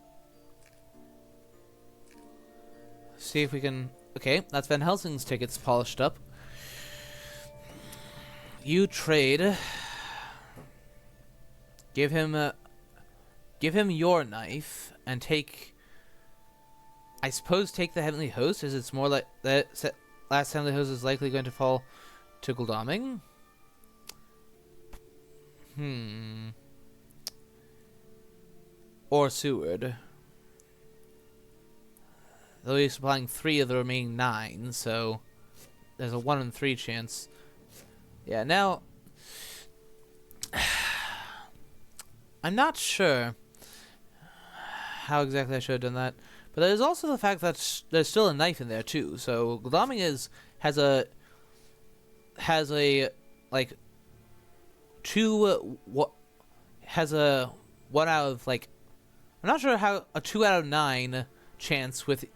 See if we can... Okay, that's Van Helsing's tickets polished up. You trade. Give him your knife and take. I suppose take the Heavenly Host, as it's more like that. Last Heavenly Host is likely going to fall to Godalming. Or Seward. Though he's supplying 3 of the remaining 9, so there's a 1 in 3 chance. Yeah, now... I'm not sure how exactly I should have done that. But there's also the fact that there's still a knife in there, too. So, Godalming has a like, 2... has a 1 out of, like... I'm not sure how a 2 out of 9 chance with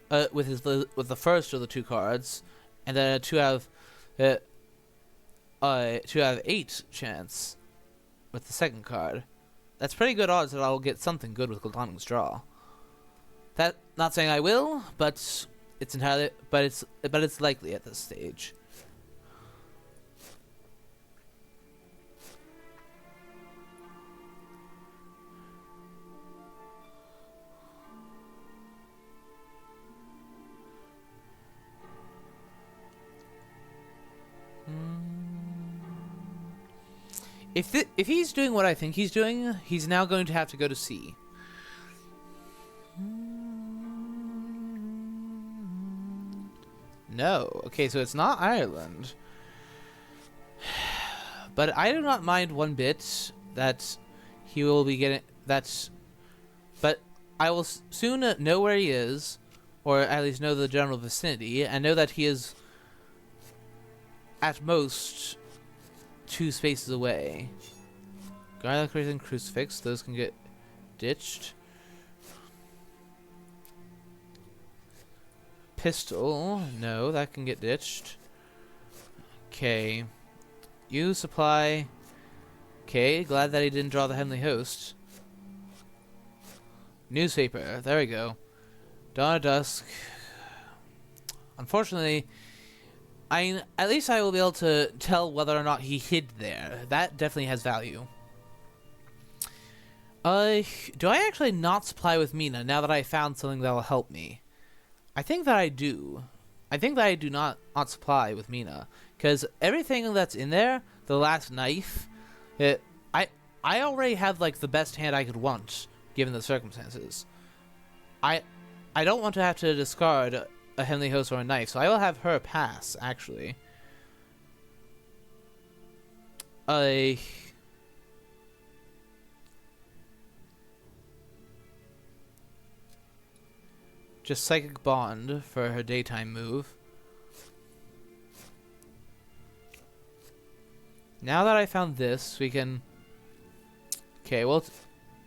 the first of the 2 cards, and then a 2 out of 8 chance with the second card. That's pretty good odds that I'll get something good with Godalming's draw. That not saying I will, but it's entirely it's likely at this stage. If he's doing what I think he's doing, he's now going to have to go to sea. No. Okay, so it's not Ireland. But I do not mind one bit that he will be getting... But I will soon know where he is, or at least know the general vicinity, and know that he is at most 2 spaces away. Garlic and Crucifix, those can get ditched. Pistol, no, that can get ditched. Okay. You supply. Okay, glad that he didn't draw the Heavenly Host. Newspaper, there we go. Dawn of Dusk. Unfortunately, at least I will be able to tell whether or not he hid there. That definitely has value. Do I actually not supply with Mina now that I found something that will help me? I think that I do. I think that I do not supply with Mina, because everything that's in there, the last knife, I already have like the best hand I could want given the circumstances. I don't want to have to discard a Heavenly Host or a knife, so I will have her pass, actually. Just Psychic Bond for her daytime move. Now that I found this, we can... Okay, well...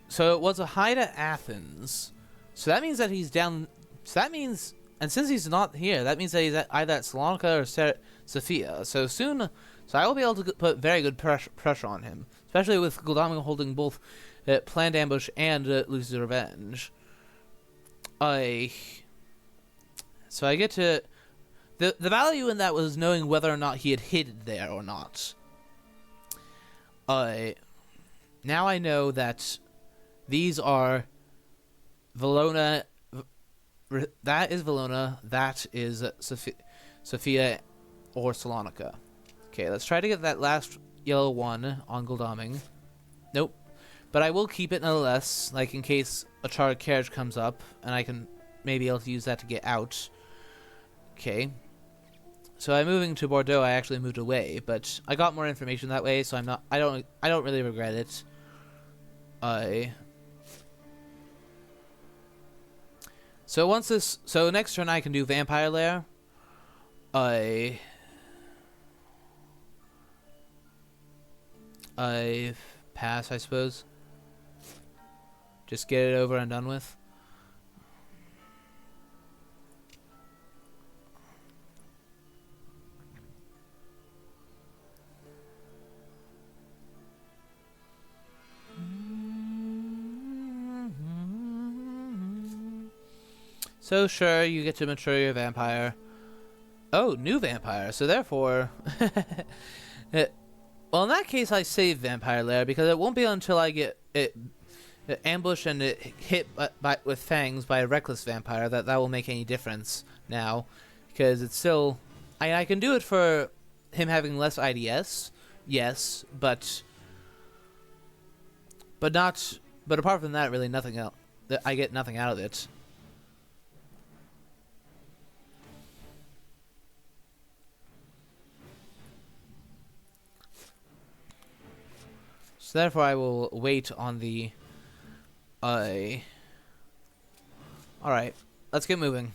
So it was a hide at Athens. So that means that he's down... So that means... And since he's not here, that means that he's either at Salonika or Sophia. So soon... So I will be able to put very good pressure on him. Especially with Godalming holding both Planned Ambush and Lucy's Revenge. So I get to... the value in that was knowing whether or not he had hid there or not. Now I know that these are Valona. That is Valona. That is Sophia or Salonica. Okay, let's try to get that last yellow one on Goldaming. Nope. But I will keep it nonetheless, like in case a chartered carriage comes up, and I can maybe able to use that to get out. Okay. So I'm moving to Bordeaux. I actually moved away, but I got more information that way, so I don't really regret it. So next turn I can do Vampire Lair. I pass, I suppose. Just get it over and done with. So sure, you get to mature your vampire. Oh, new vampire. So therefore, well, in that case, I save Vampire Lair because it won't be until I get it ambushed and hit with fangs by a reckless vampire that will make any difference now, because it's still I can do it for him having less IDS, yes, but apart from that, really nothing else. I get nothing out of it. So therefore, I will wait on the. All right, let's get moving.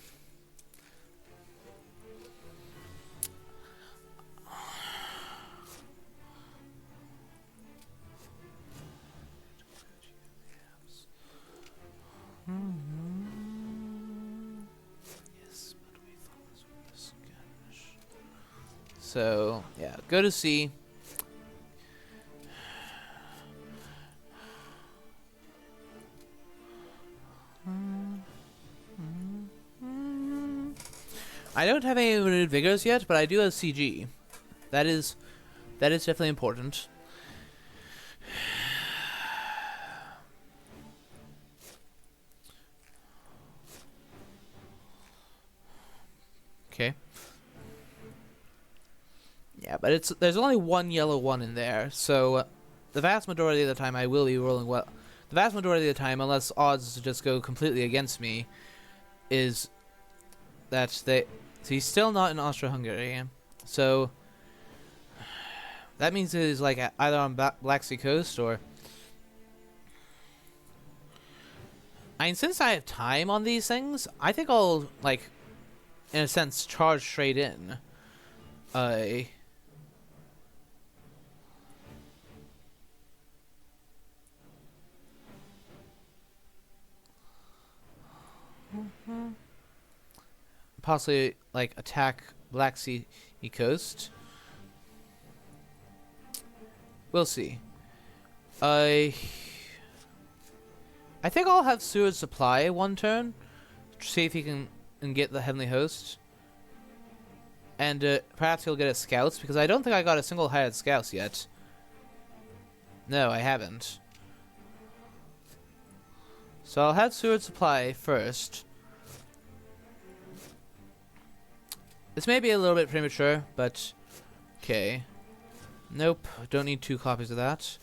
Yes, but we thought this was skirmish. So yeah, go to C. I don't have any renewed vigors yet, but I do have CG. That is definitely important. Okay. Yeah, but there's only one yellow one in there, so the vast majority of the time I will be rolling well. The vast majority of the time, unless odds just go completely against me, is that so he's still not in Austria-Hungary, so that means he's like either on Black Sea coast or. I mean, since I have time on these things, I think I'll like, in a sense, charge straight in. Possibly like attack Black Sea coast. We'll see. I think I'll have Seward Supply one turn. See if he can get the Heavenly Host. And perhaps he'll get a Scouts, because I don't think I got a single hired Scouts yet. No, I haven't. So I'll have Seward Supply first. This may be a little bit premature, but okay. Nope, don't need 2 copies of that.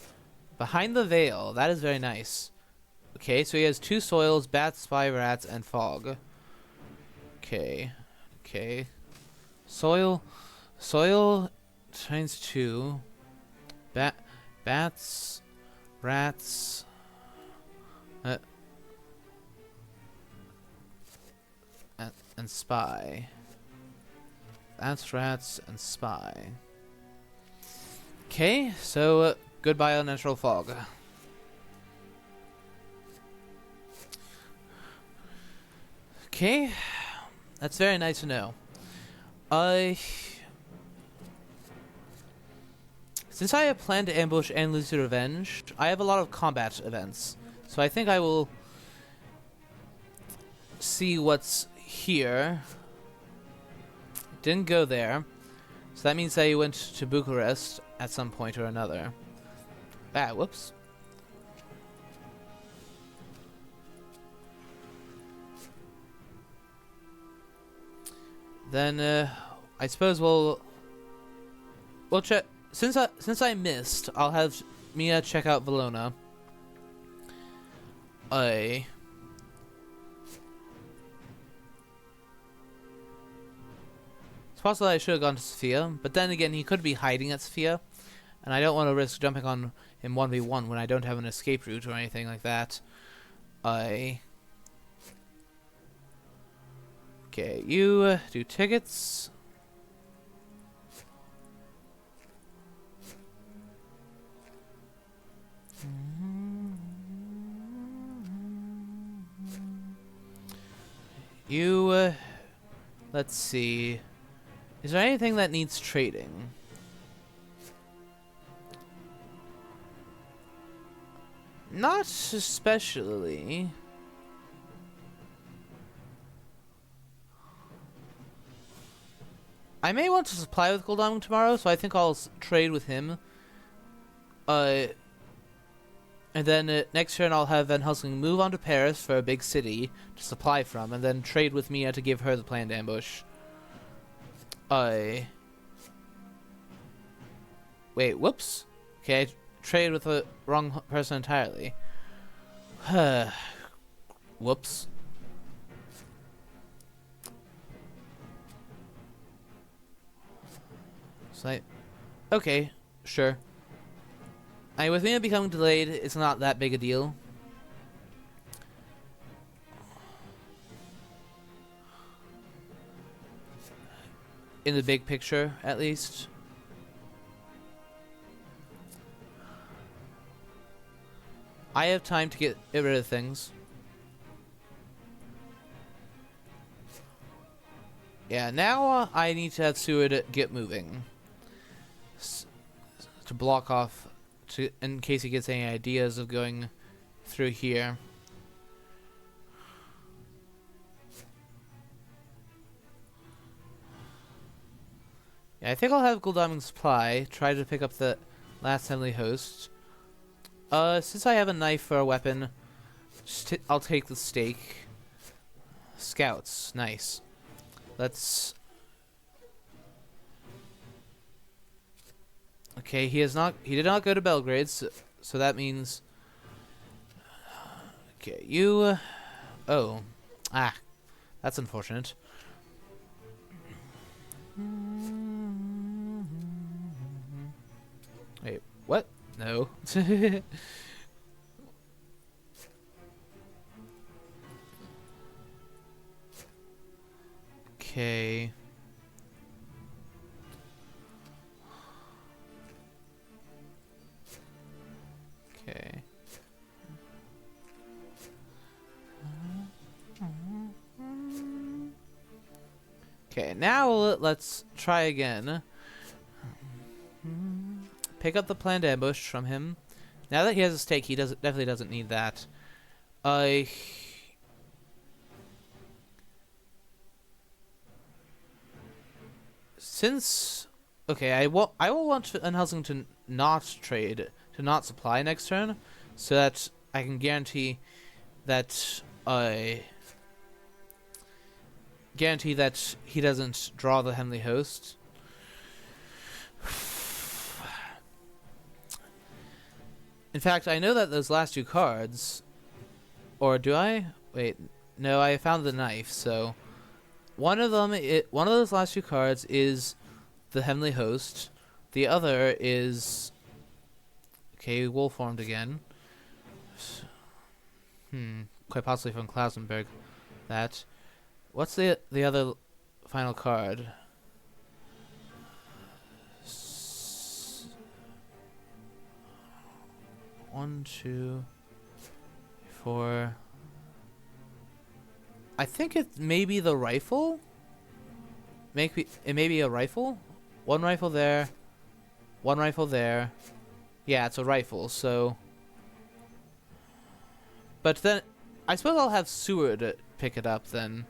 Behind the Veil, that is very nice. Okay, so he has 2 soils, bats, spy, rats, and fog. Okay, okay. Soil times 2. Bats, rats. And spy. Bats, rats, and spy. Okay, so goodbye unnatural fog. Okay, that's very nice to know. Since I have planned to ambush and Lucy Revenge, I have a lot of combat events. So I think I will see what's here. didn't go there. So that means that he went to Bucharest at some point or another. Ah, whoops. Then, I suppose we'll check. Since I missed, I'll have Mia check out Valona. It's possible I should have gone to Sophia, but then again, he could be hiding at Sophia, and I don't want to risk jumping on him 1v1 when I don't have an escape route or anything like that. Okay, you do tickets. You, let's see. Is there anything that needs trading? Not especially. I may want to supply with Goldamung tomorrow, so I think I'll trade with him. And then next turn I'll have Van Helsing move on to Paris for a big city to supply from, and then trade with Mia to give her the planned ambush. Wait, whoops. Okay, I traded with the wrong person entirely. Whoops. Okay, sure. With me becoming delayed, it's not that big a deal. In the big picture, at least. I have time to get rid of things. Yeah, now I need to have Seward get moving. To block off, in case he gets any ideas of going through here. Yeah, I think I'll have Goldamung supply, try to pick up the last heavenly host. Since I have a knife for a weapon, I'll take the stake. Scouts, nice. Let's... Okay, he did not go to Belgrade, so that means... Okay, you... Oh. Ah. That's unfortunate. Wait, what? No. Okay. Okay. Okay, now let's try again. Pick up the planned ambush from him. Now that he has a stake, he definitely doesn't need that. Since okay, I will want Van Helsing to not trade, to not supply next turn, so that I can guarantee that he doesn't draw the Heavenly Host. In fact, I know that those last two cards, or do I? Wait, no, I found the knife. So one of those last two cards is the Heavenly Host. The other is Wolf formed again. Quite possibly from Klausenberg. That. What's the other final card? 1, 2, 4. I think it may be the rifle. It may be a rifle. One rifle there. One rifle there. Yeah, it's a rifle. So, but then I suppose I'll have Seward pick it up then.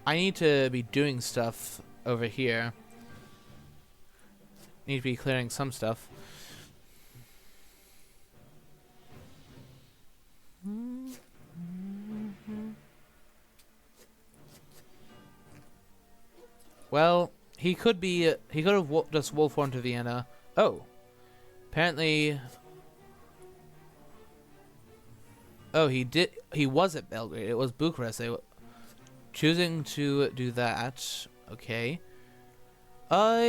I need to be doing stuff over here. Need to be clearing some stuff. Well, he could be. He could have just wolf formed to Vienna. Oh, apparently. Oh, he did. He was at Belgrade. It was Bucharest. They choosing to do that. Okay.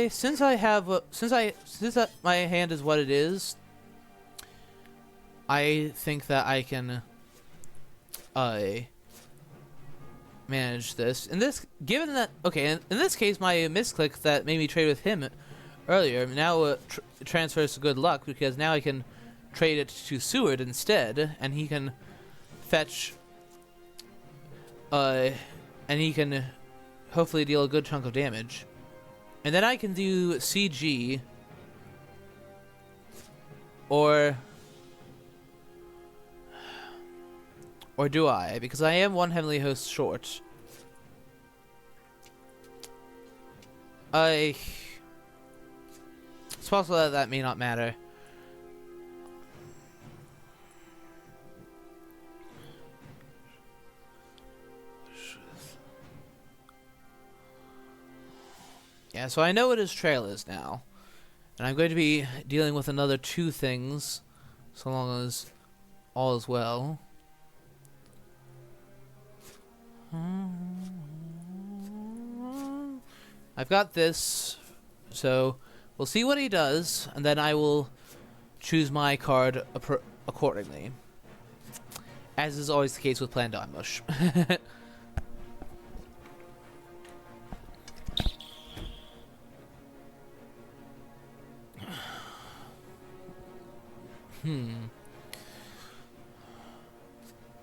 Since I have, since my hand is what it is, I think that I can, manage this. In this, given that, okay, in this case, my misclick that made me trade with him earlier now transfers to good luck, because now I can trade it to Seward instead, and he can fetch, and he can hopefully deal a good chunk of damage. And then I can do CG, or do I? Because I am one Heavenly Host short. It's possible that that may not matter. Yeah, so I know what his trail is now. And I'm going to be dealing with another 2 things, so long as all is well. I've got this, so we'll see what he does, and then I will choose my card accordingly. As is always the case with planned ambush.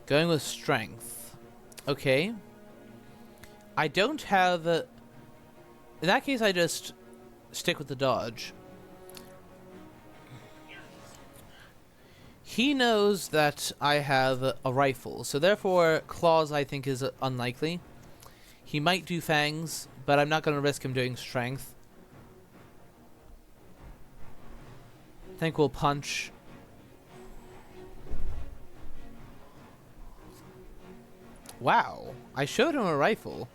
Going with strength. Okay. I don't have... in that case, I just stick with the dodge. He knows that I have a rifle, so therefore claws I think is unlikely. He might do fangs, but I'm not going to risk him doing strength. I think we'll punch. Wow, I showed him a rifle.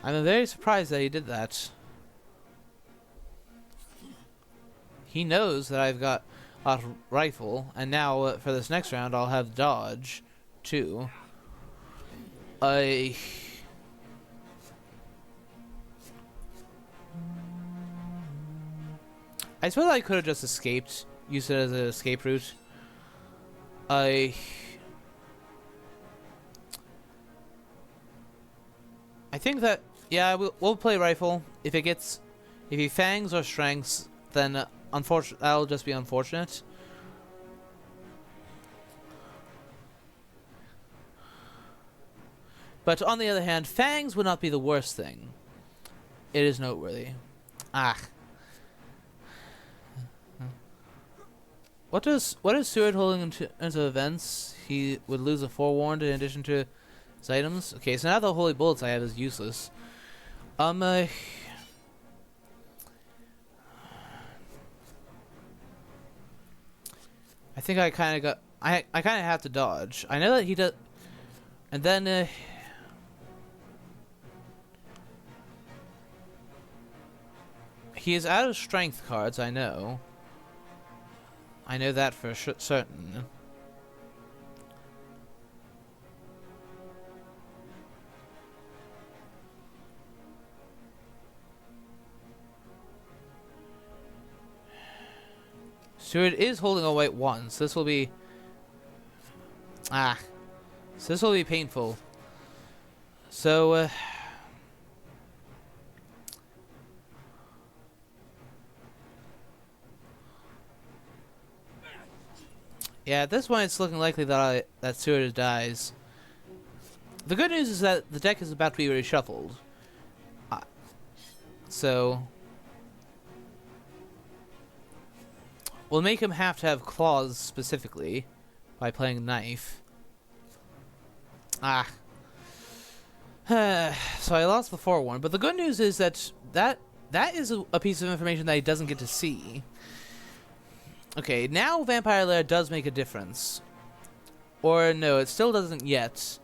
I'm very surprised that he did that. He knows that I've got a rifle, and now for this next round I'll have dodge too. I suppose I could have just escaped, used it as an escape route. I think that, yeah, we'll play rifle. If he fangs or strengths, then that'll just be unfortunate. But on the other hand, fangs would not be the worst thing. It is noteworthy. Ah. What is Seward holding into events? He would lose a forewarned in addition to his items. Okay, so now the holy bullets I have is useless. I think I kind of got... I kind of have to dodge. I know that he does... And then... he is out of strength cards, I know. I know that for certain. Stewart is holding a white one, so this will be... so this will be painful. So, yeah, at this point it's looking likely that Stewart dies. The good news is that the deck is about to be reshuffled. So... we'll make him have to have claws specifically by playing knife. So I lost the forewarn, but the good news is that is a piece of information that he doesn't get to see. Okay, now Vampire Lair does make a difference. Or no, it still doesn't yet.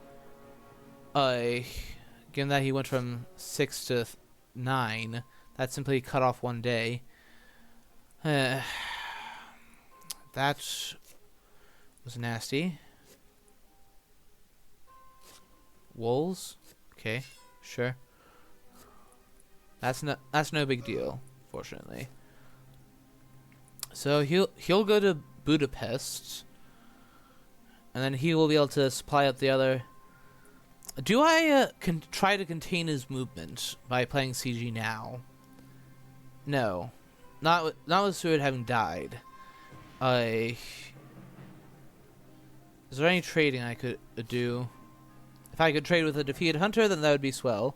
Given that he went from 6 to 9, that simply cut off one day. That was nasty. Wolves? Okay, sure. That's no big deal, fortunately. So he'll go to Budapest, and then he will be able to supply up the other. Do I try to contain his movement by playing CG now? No, not with Seward having died. Is there any trading I could do? If I could trade with a defeated hunter, then that would be swell.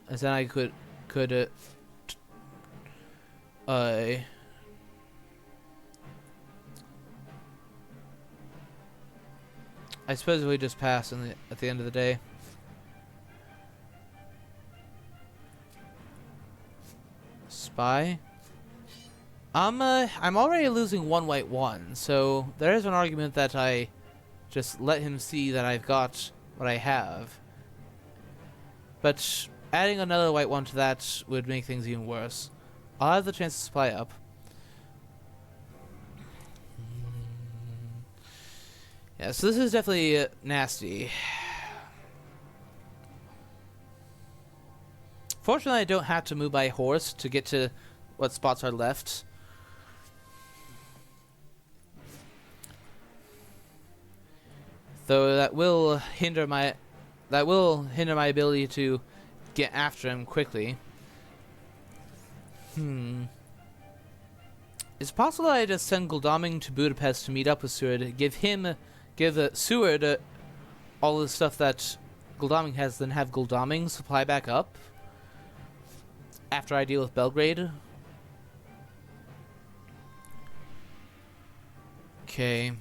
As then I could I suppose we just pass at the end of the day. Spy. I'm already losing 1 white 1, so there is an argument that I just let him see that I've got what I have. But adding another white 1 to that would make things even worse. I'll have the chance to supply up. Yeah, so this is definitely nasty. Fortunately, I don't have to move by horse to get to what spots are left. Though that will hinder my ability to get after him quickly. It's possible that I just send Gul'daming to Budapest to meet up with Seward, give Seward all the stuff that Gul'daming has, then have Gul'daming supply back up after I deal with Belgrade. Okay.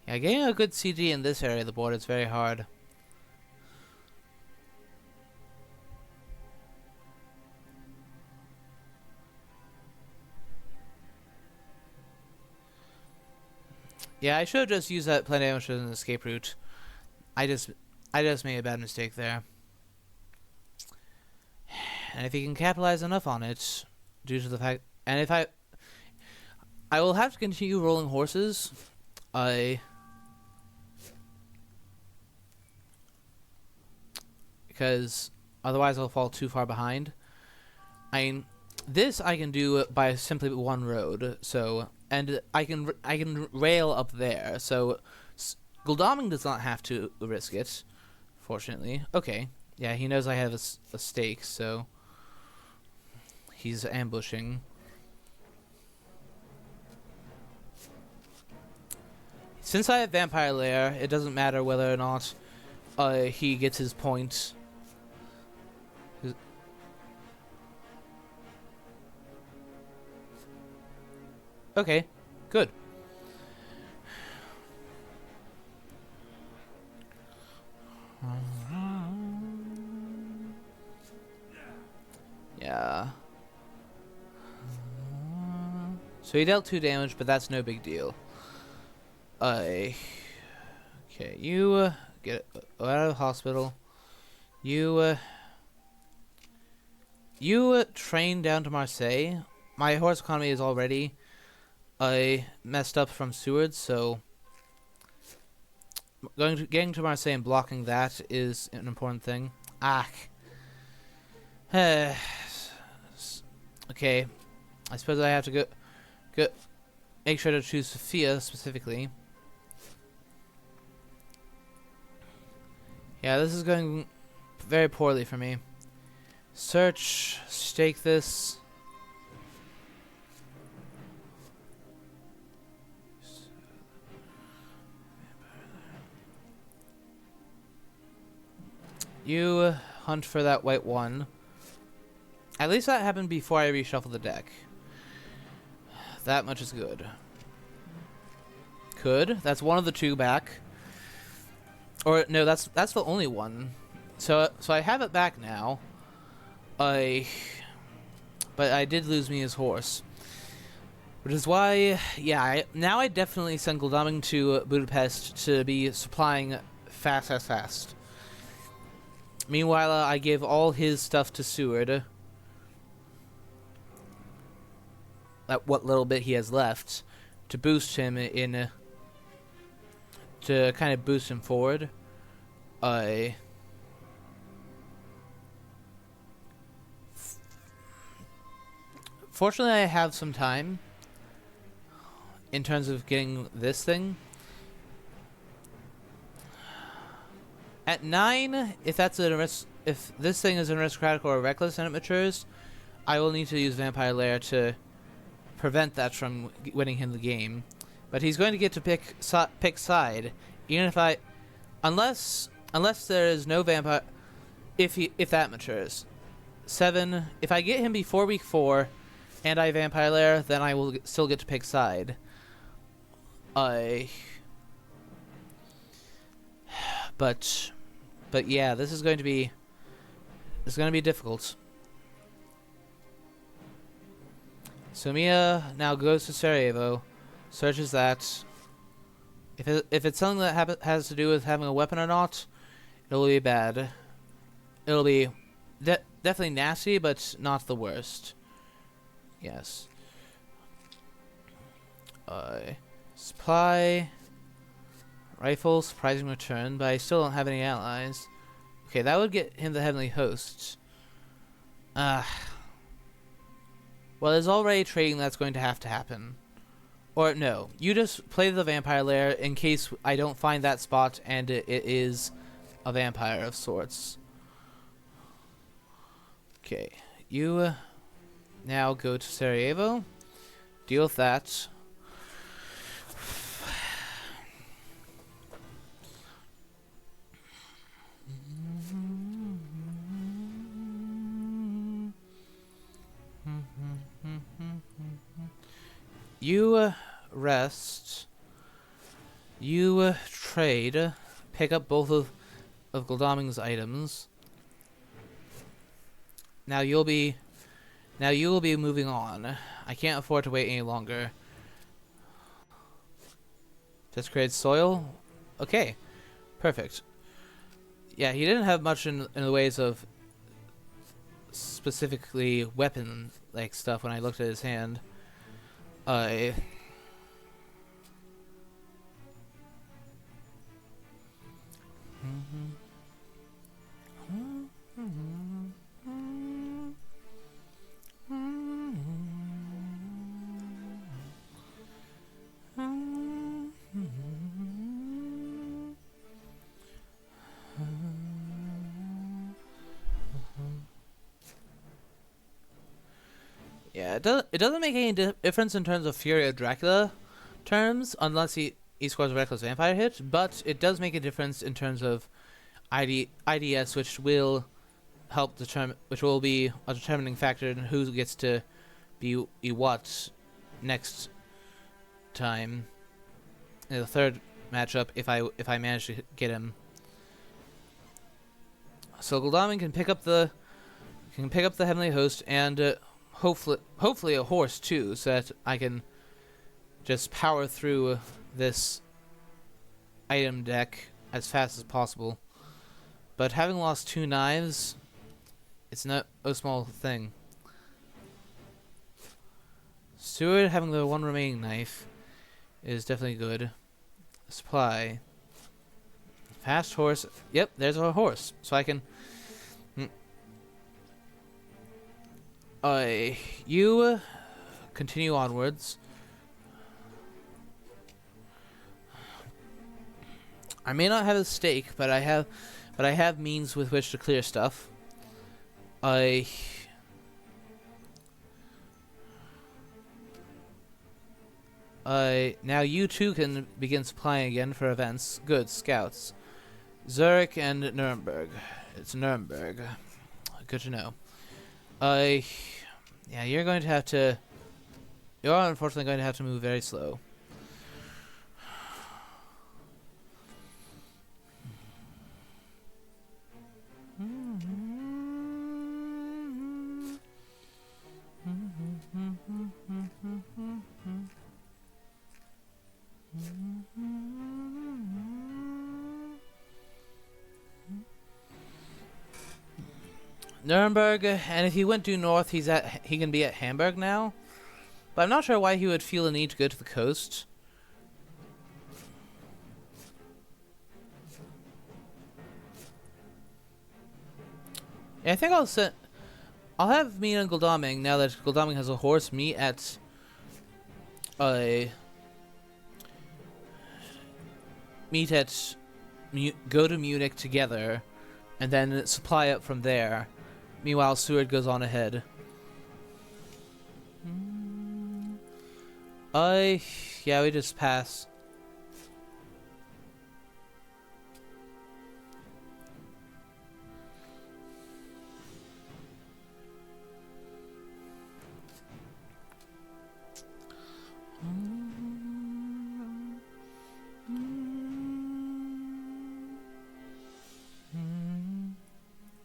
Yeah, getting a good CD in this area of the board is very hard. Yeah, I should have just used that plenty damage as an escape route. I just made a bad mistake there. And if he can capitalize enough on it, due to the fact, and if I will have to continue rolling horses. Because otherwise I'll fall too far behind. I mean, this I can do by simply 1 road. So, and I can rail up there. So, Gul'daming does not have to risk it. Fortunately, okay. Yeah, he knows I have a stake, so he's ambushing. Since I have Vampire Lair, it doesn't matter whether or not he gets his point. Okay, good. Yeah. So he dealt 2 damage, but that's no big deal. Okay, you get out of the hospital. You train down to Marseille. My horse economy is already messed up from Seward, so getting to Marseille and blocking that is an important thing. Ah. Okay. I suppose I have to go make sure to choose Sophia specifically. Yeah, this is going very poorly for me. Search, stake this. You hunt for that white one. At least that happened before I reshuffle the deck. That much is good. Could. That's one of the two back. Or no, that's the only one. So I have it back now. But I did lose me his horse. Which is why, yeah, now I definitely send Gul'daming to Budapest to be supplying fast. Meanwhile, I give all his stuff to Seward. What little bit he has left. To boost him to kind of boost him forward. Fortunately, I have some time in terms of getting this thing. At 9, if this thing is an aristocratic or a reckless and it matures, I will need to use Vampire Lair to prevent that from winning him the game. But he's going to get to pick side, even if unless there is no vampire, if that matures. 7, if I get him before week 4, and I Vampire Lair, then I will still get to pick side. But yeah, this is going to be difficult. So Mia now goes to Sarajevo, searches that. If it's something that has to do with having a weapon or not, it'll be bad. It'll be definitely nasty, but not the worst. Yes. Supply. Rifle, surprising return, but I still don't have any allies. Okay, that would get him the Heavenly Host. Well, there's already trading that's going to happen. Or, no. You just play the Vampire Lair in case I don't find that spot and it is a vampire of sorts. Okay. You now go to Sarajevo. Deal with that. You rest. You trade. Pick up both of Gul'daming's items. Now you will be moving on. I can't afford to wait any longer. Just create soil. Okay, perfect. Yeah, he didn't have much in the ways of specifically weapon like stuff when I looked at his hand. Yeah, it doesn't make any difference in terms of Fury of Dracula terms, unless he scores a Reckless Vampire hit, but it does make a difference in terms of IDS, which will be a determining factor in who gets to be what next time in the third matchup if I manage to get him. So Gul'daming can pick up the Heavenly Host and hopefully a horse too, so that I can just power through this item deck as fast as possible. But having lost 2 knives, it's not a small thing. Steward having the 1 remaining knife is definitely good. Supply. Fast horse. Yep, there's a horse. So I can You continue onwards. I may not have a stake, but I have means with which to clear stuff. Now you too can begin supplying again for events. Good, scouts. Zurich and Nuremberg. It's Nuremberg. Good to know. Yeah, you're unfortunately going to have to move very slow. Nuremberg, and if he went due north, he can be at Hamburg now. But I'm not sure why he would feel the need to go to the coast. Yeah, I think I'll have me and Goldaming, now that Goldaming has a horse, meet at go to Munich together, and then supply up from there. Meanwhile, Seward goes on ahead. Yeah, we just pass.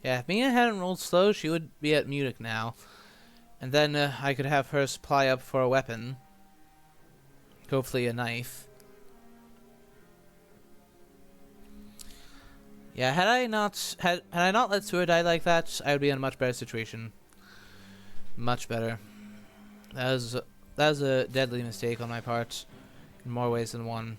Yeah, if Mina hadn't rolled slow, she would be at Munich now. And then I could have her supply up for a weapon. Hopefully a knife. Yeah, had I not let Seward die like that, I would be in a much better situation. Much better. That was a deadly mistake on my part, in more ways than one.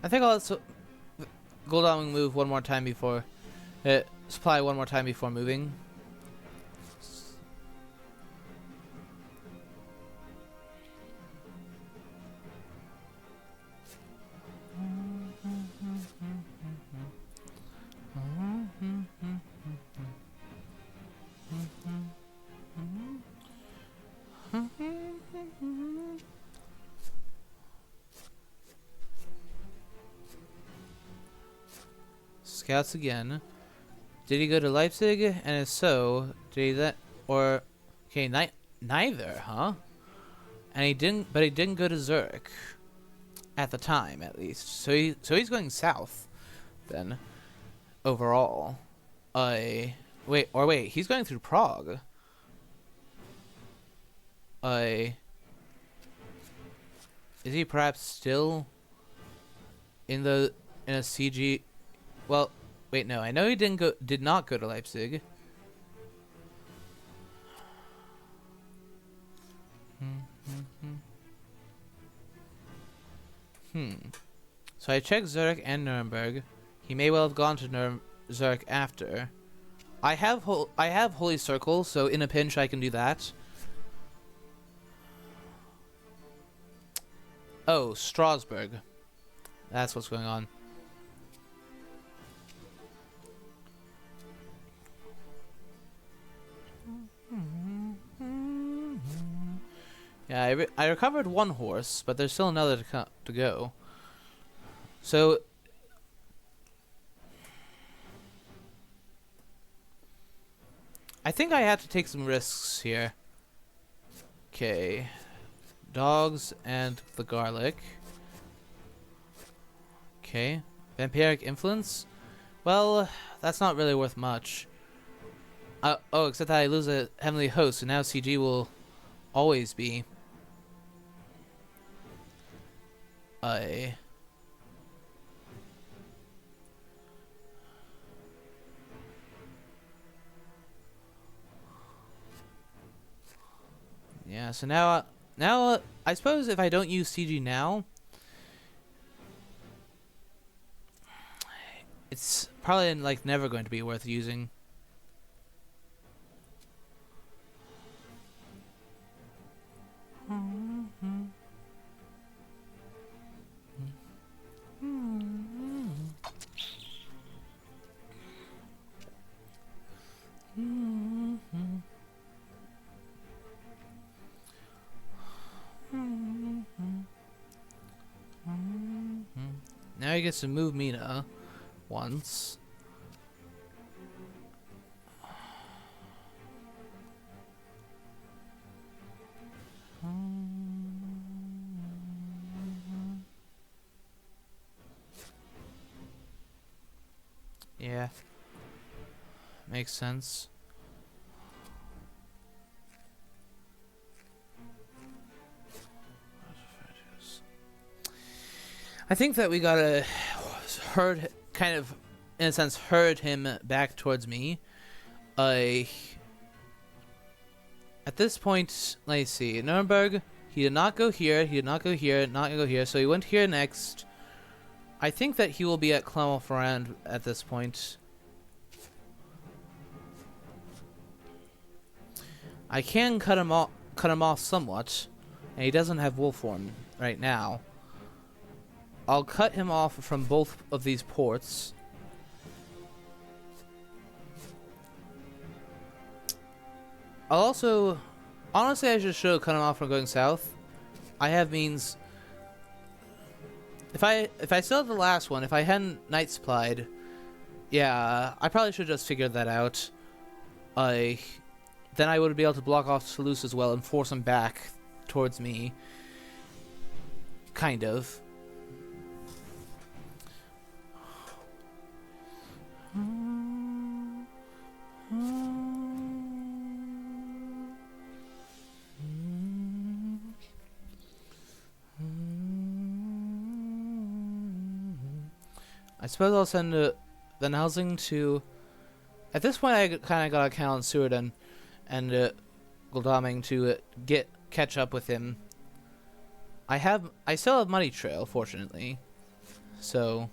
I think I'll let Goldaming move one more time before supply one more time before moving. Scouts again. Did he go to Leipzig? And if so, did he that or okay, neither, huh? And he didn't, but he didn't go to Zurich at the time, at least. So he's going south then overall. Wait, he's going through Prague. Is he perhaps still in a CG? Well, wait, no. I know he did not go to Leipzig. So I checked Zurich and Nuremberg. He may well have gone to Zurich after. I have Holy Circle, so in a pinch I can do that. Oh, Strasbourg. That's what's going on. Yeah, I recovered one horse, but there's still another to go. So I think I have to take some risks here. Okay. Dogs and the garlic. Okay. Vampiric influence? Well, that's not really worth much. Oh, except that I lose a heavenly host, and now CG will always be a... Yeah, so now I suppose if I don't use CG now, it's probably like never going to be worth using. Now he gets to move Mina once. Yeah. Makes sense. I think that we gotta kind of, in a sense, herd him back towards me. At this point, let's see, Nuremberg, he did not go here, he did not go here, not go here, so he went here next. I think that he will be at Clermont-Ferrand at this point. I can cut him off somewhat, and he doesn't have wolf form right now. I'll cut him off from both of these ports. I'll also... Honestly, I should have cut him off from going south. I have means... If I still had the last one, if I hadn't night supplied... Yeah, I probably should have just figured that out. Then I would be able to block off Toulouse as well and force him back towards me. Kind of. I suppose I'll send Van Helsing to... At this point, I kind of got to count on Seward and Goldaming to catch up with him. I still have Money Trail, fortunately. So...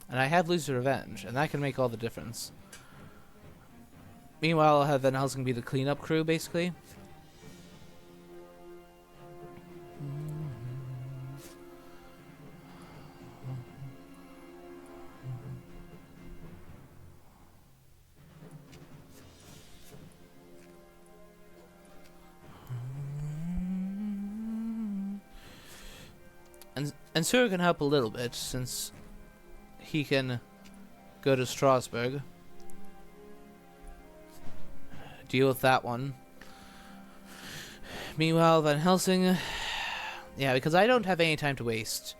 And I have Loser Revenge, and that can make all the difference. Meanwhile, I'll have Van Helsing be the cleanup crew, basically. And Sura can help a little bit, since he can go to Strasbourg. Deal with that one. Meanwhile, Van Helsing... Yeah, because I don't have any time to waste.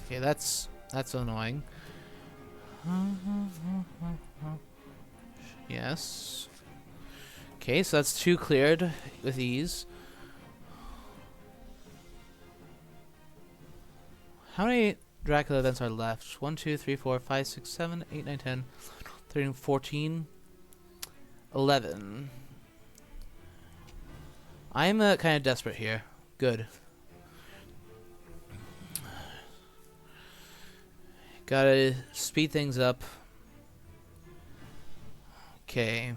Okay, that's annoying. Yes. Okay, so that's 2 cleared with ease. How many Dracula events are left? 1, 2, 3, 4, 5, 6, 7, 8, 9, 10, 13, 14, 11. I'm kind of desperate here. Good. Gotta speed things up. Okay.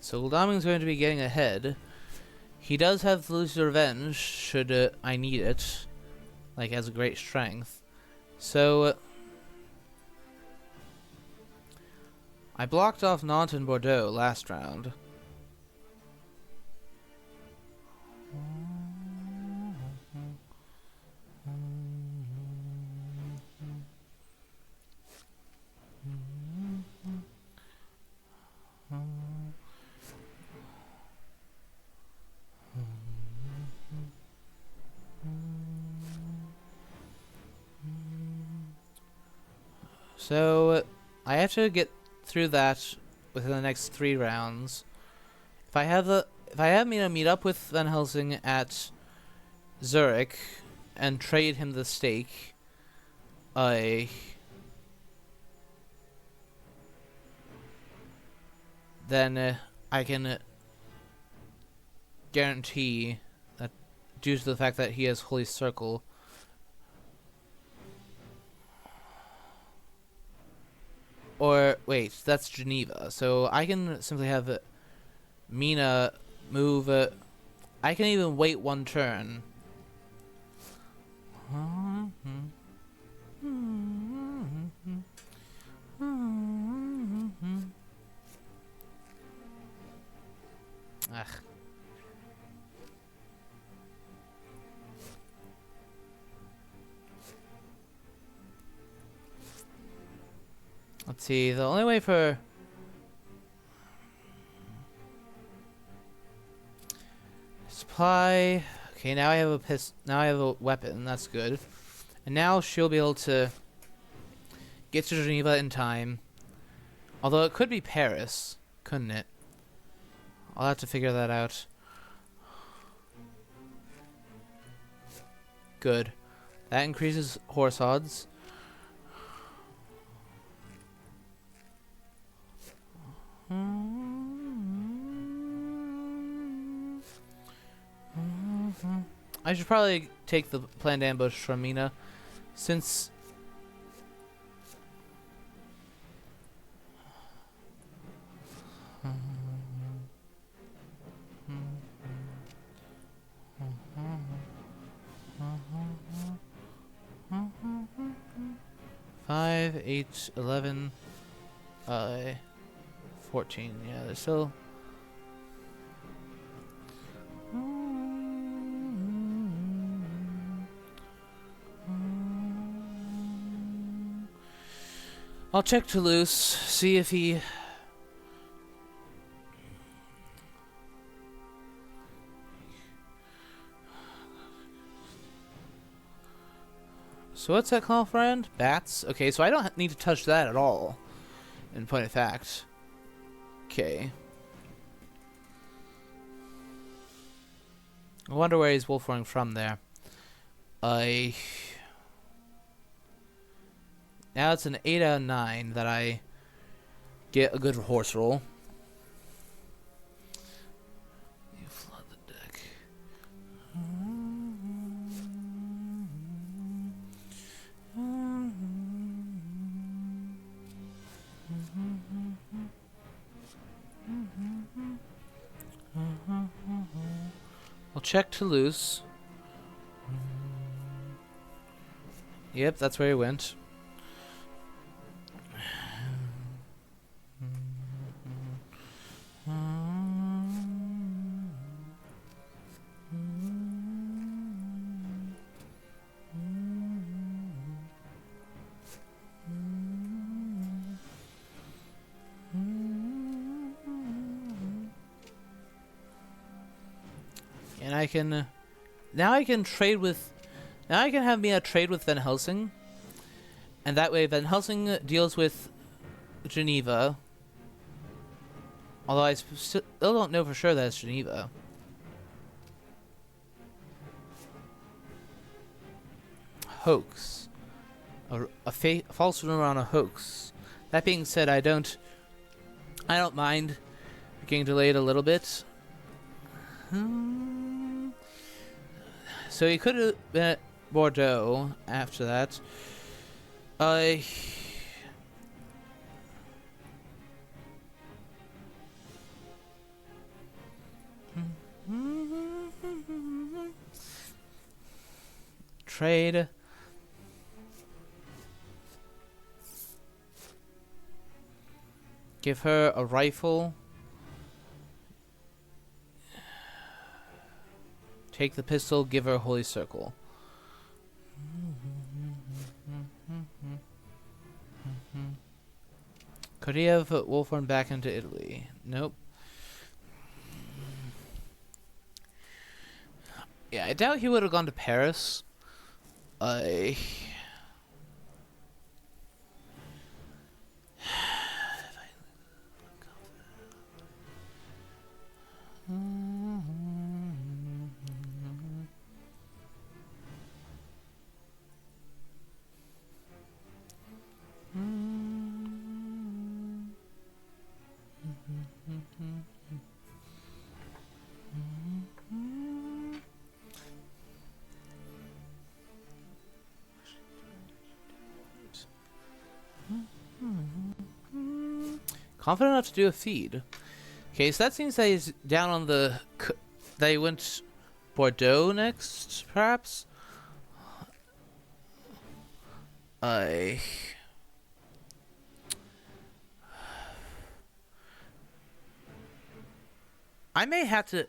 So Gul'daming's going to be getting ahead. He does have Lucy's Revenge, should I need it. Like, has a great strength. So, I blocked off Nantes and Bordeaux last round. So, I have to get through that within the next 3 rounds. If I have Mina meet up with Van Helsing at Zurich and trade him the stake, then I can guarantee that, due to the fact that he has Holy Circle. Or, wait, that's Geneva. So I can simply have Mina move. I can even wait 1 turn. Ugh. Let's see, the only way for supply. Okay, now I have a now I have a weapon, that's good. And now she'll be able to get to Geneva in time. Although it could be Paris, couldn't it? I'll have to figure that out. Good. That increases horse odds. I should probably take the planned ambush from Mina, since five, 8, 11, 14. Yeah, there's still. I'll check Toulouse, see if he. So what's that call, friend? Bats? Okay, so I don't need to touch that at all, in point of fact. Okay. I wonder where he's wolfering from there. Now it's an 8 out of 9 that I get a good horse roll. You flood the deck. I'll check Toulouse. Yep, that's where he went. And I can now I can trade with I can have me a trade with Van Helsing, and that way Van Helsing deals with Geneva. Although I still don't know for sure that it's Geneva. Hoax. A false rumor on a hoax. That being said, I don't mind getting delayed a little bit. So he could have been at Bordeaux after that. Trade. Give her a rifle. Take the pistol, give her a holy circle. Could he have Wolfhorn back into Italy? Nope. Yeah, I doubt he would have gone to Paris. Confident enough to do a feed. Okay, so that seems that he's down on the... that he went Bordeaux next, perhaps? I may have to...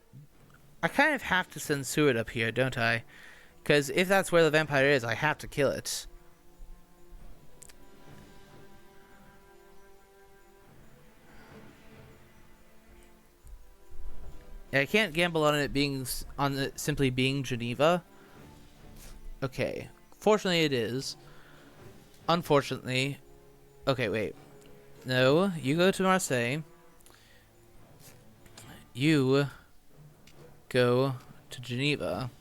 I kind of have to send Seward up here, don't I? Because if that's where the vampire is, I have to kill it. I can't gamble on it being simply being Geneva. Okay, fortunately it is. Unfortunately, okay, wait. No, you go to Marseille. You go to Geneva.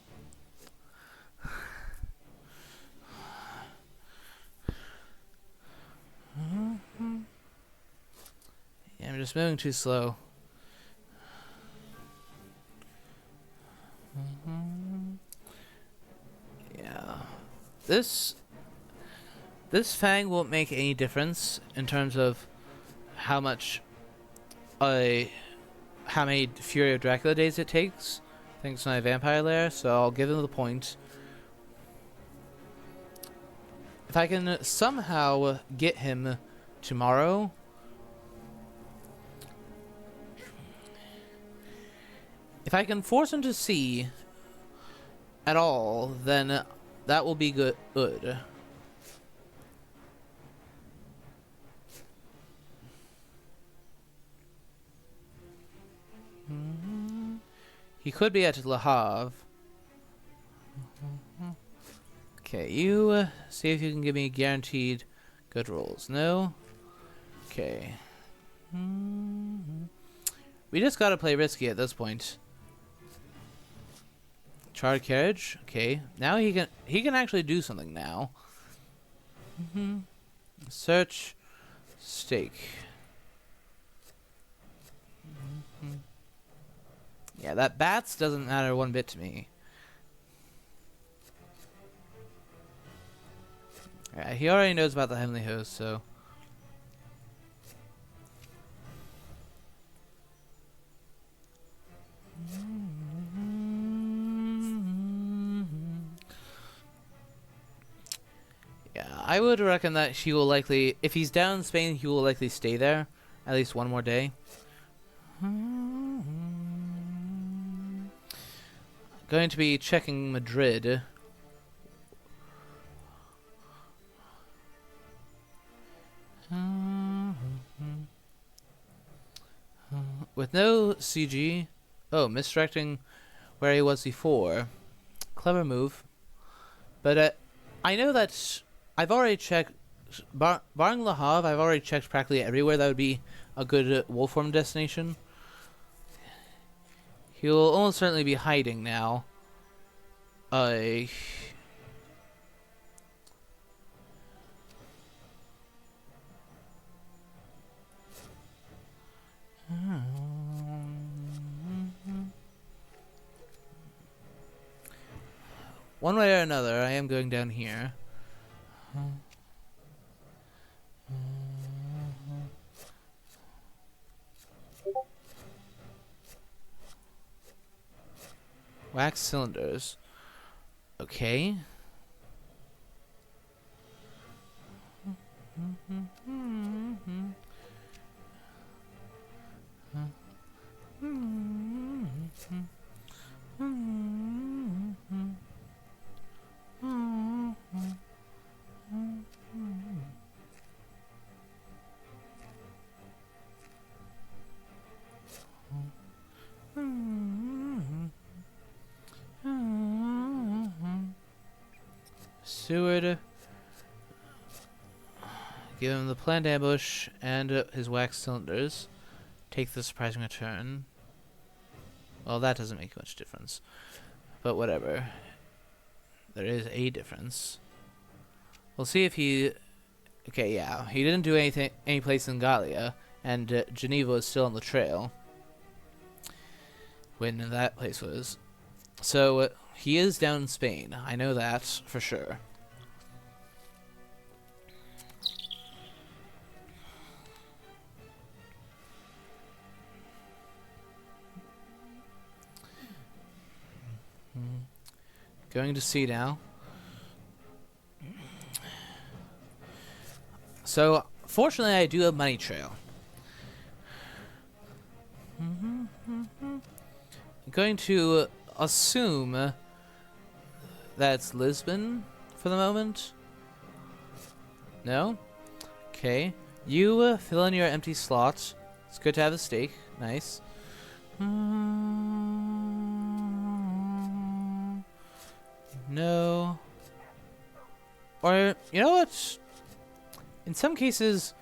Yeah, I'm just moving too slow. Yeah, this fang won't make any difference in terms of how many Fury of Dracula days it takes, thanks to my vampire lair. So I'll give him the point. If I can somehow get him tomorrow. If I can force him to see at all, then that will be good. He could be at Le Havre. Okay, you see if you can give me guaranteed good rolls. No? Okay. We just gotta play risky at this point. Charred carriage. Okay. Now he can actually do something now. Search. Stake. Yeah, that bats doesn't matter one bit to me. Yeah, he already knows about the Heavenly Host, so... Yeah, I would reckon that he will likely... If he's down in Spain, he will likely stay there at least one more day. Going to be checking Madrid. With no CG. Oh, misdirecting where he was before. Clever move. But I know that I've already checked barring Le Havre, I've already checked practically everywhere that would be a good wolf form destination. He'll almost certainly be hiding now. Uh... One way or another, I am going down here. Wax cylinders. Okay. Seward. Give him the planned ambush and his wax cylinders. Take the surprising return. Well, that doesn't make much difference. But whatever. There is a difference. We'll see if he... Okay, yeah. He didn't do any place in Gallia, and Geneva is still on the trail. When that place was. So, he is down in Spain. I know that for sure. Going to sea now. So, fortunately, I do have money trail. I'm going to assume that's Lisbon for the moment. No? Okay. You fill in your empty slot. It's good to have a stake. Nice. No. Or, you know what? In some cases,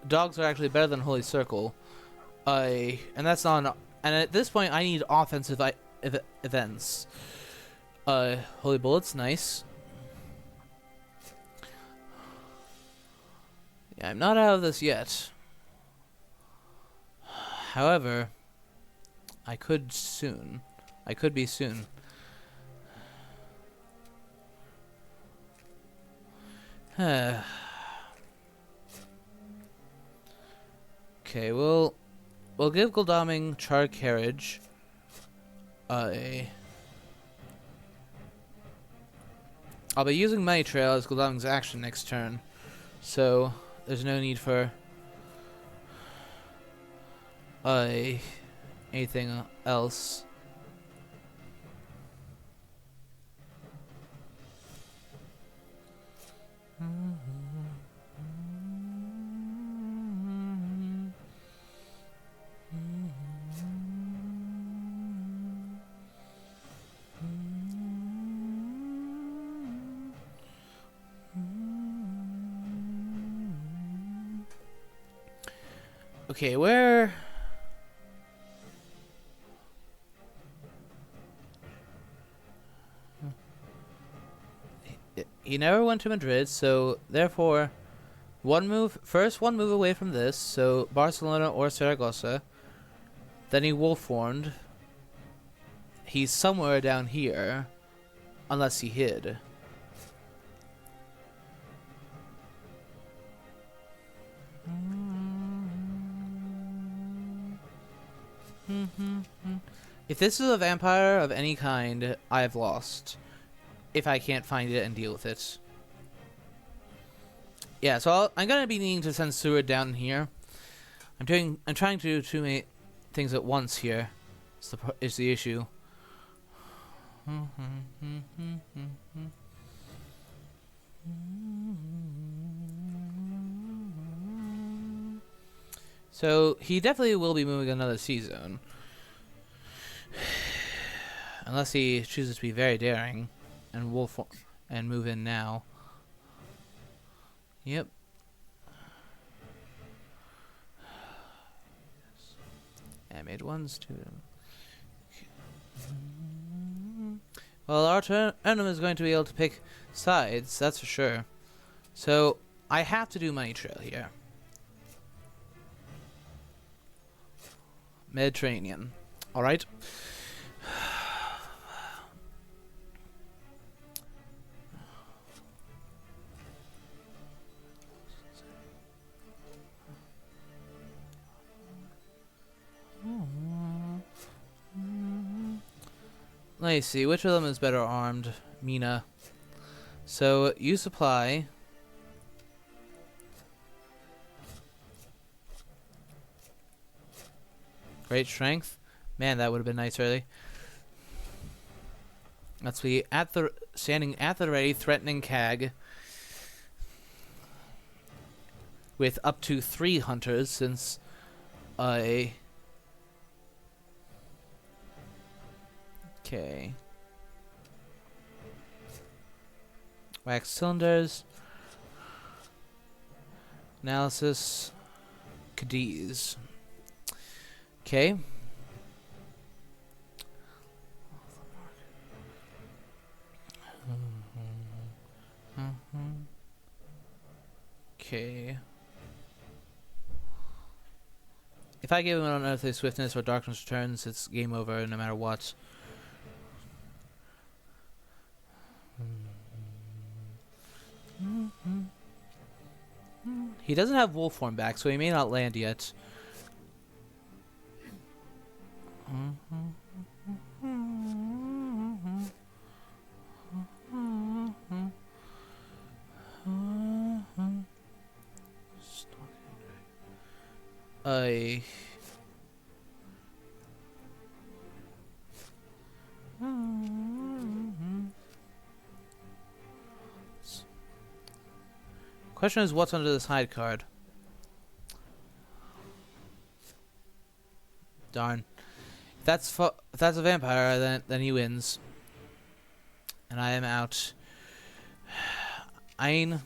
dogs are actually better than Holy Circle. And that's not... And at this point, I need offensive events. Holy Bullets, nice. Yeah, I'm not out of this yet. However, I could soon. I could be soon. Okay, we'll give Goldaming charred carriage. I'll be using Money Trail as Goldaming's action next turn, so there's no need for anything else. Okay, where... He never went to Madrid, so therefore, first one move away from this, so Barcelona or Saragossa. Then he wolf formed. He's somewhere down here, unless he hid. If this is a vampire of any kind, I've lost. If I can't find it and deal with it. Yeah, so I'm gonna be needing to send Seward down here. I'm trying to do too many things at once here. Is the issue. So he definitely will be moving another sea zone. Unless he chooses to be very daring and move in now. Yep. I made ones, two. Well, Arternum is going to be able to pick sides, that's for sure. So, I have to do money trail here. Mediterranean. Alright. Let me see, which of them is better armed? Mina. So, you supply. Great strength. Man, that would have been nice early. Let's be standing at the ready, threatening CAG. With up to 3 hunters, since I... Okay. Wax cylinders. Analysis. Cadiz. Okay. Okay. If I give him an unearthly swiftness or darkness returns, it's game over no matter what. He doesn't have wolf form back, so he may not land yet. Question is, what's under this hide card? Darn. If that's a vampire, then he wins. And I am out. Ein.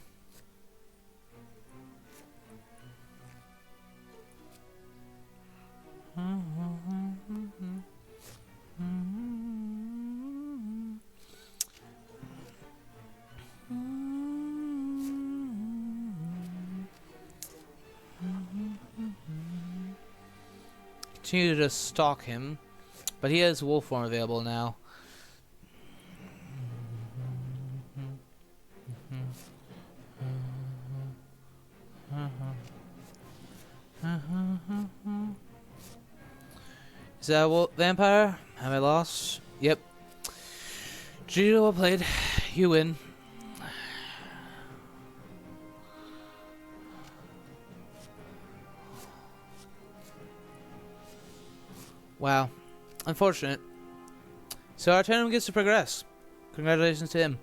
Continue to stalk him, but he has wolf form available now. Is that a wolf vampire? Have I lost? Yep. GG, well played. You win. Wow. Unfortunate. So Arternum gets to progress. Congratulations to him.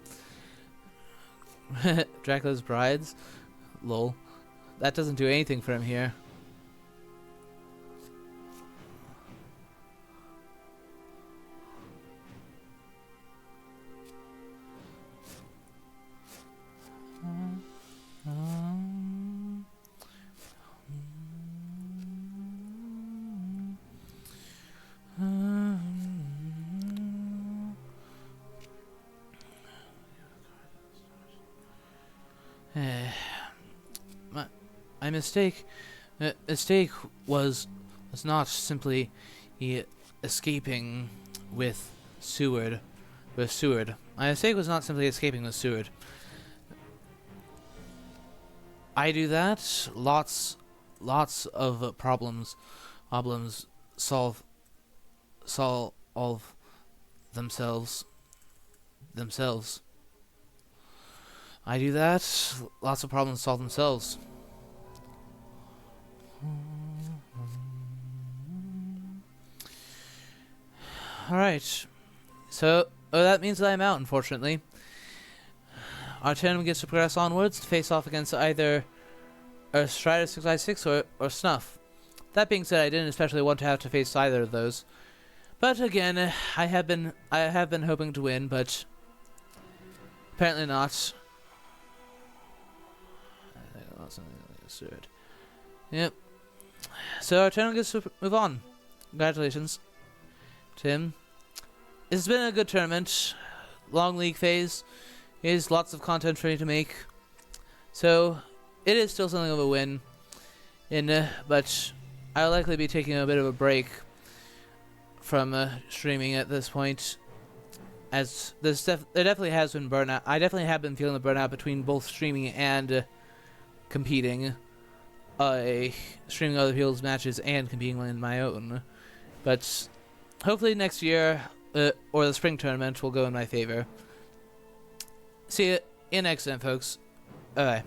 Dracula's brides? Lol. That doesn't do anything for him here. My mistake was not simply escaping with Seward. My mistake was not simply escaping with Seward. I do that. Lots of problems solve themselves. I do that. Lots of problems solve themselves. Alright. So, that means that I'm out, unfortunately. Arternum gets to progress onwards to face off against either Strider 6i6 or Snuff. That being said, I didn't especially want to have to face either of those. But again, I have been hoping to win, but apparently not. I think that's something absurd. Yep. So Arternum gets to move on. Congratulations, Tim. It's been a good tournament. Long league phase. There's lots of content for you to make. So, it is still something of a win. But I'll likely be taking a bit of a break from streaming at this point. As there definitely has been burnout. I definitely have been feeling the burnout between both streaming and competing. Streaming other people's matches and competing in my own. But hopefully next year, or the spring tournament, will go in my favor. See you next time, folks. Bye.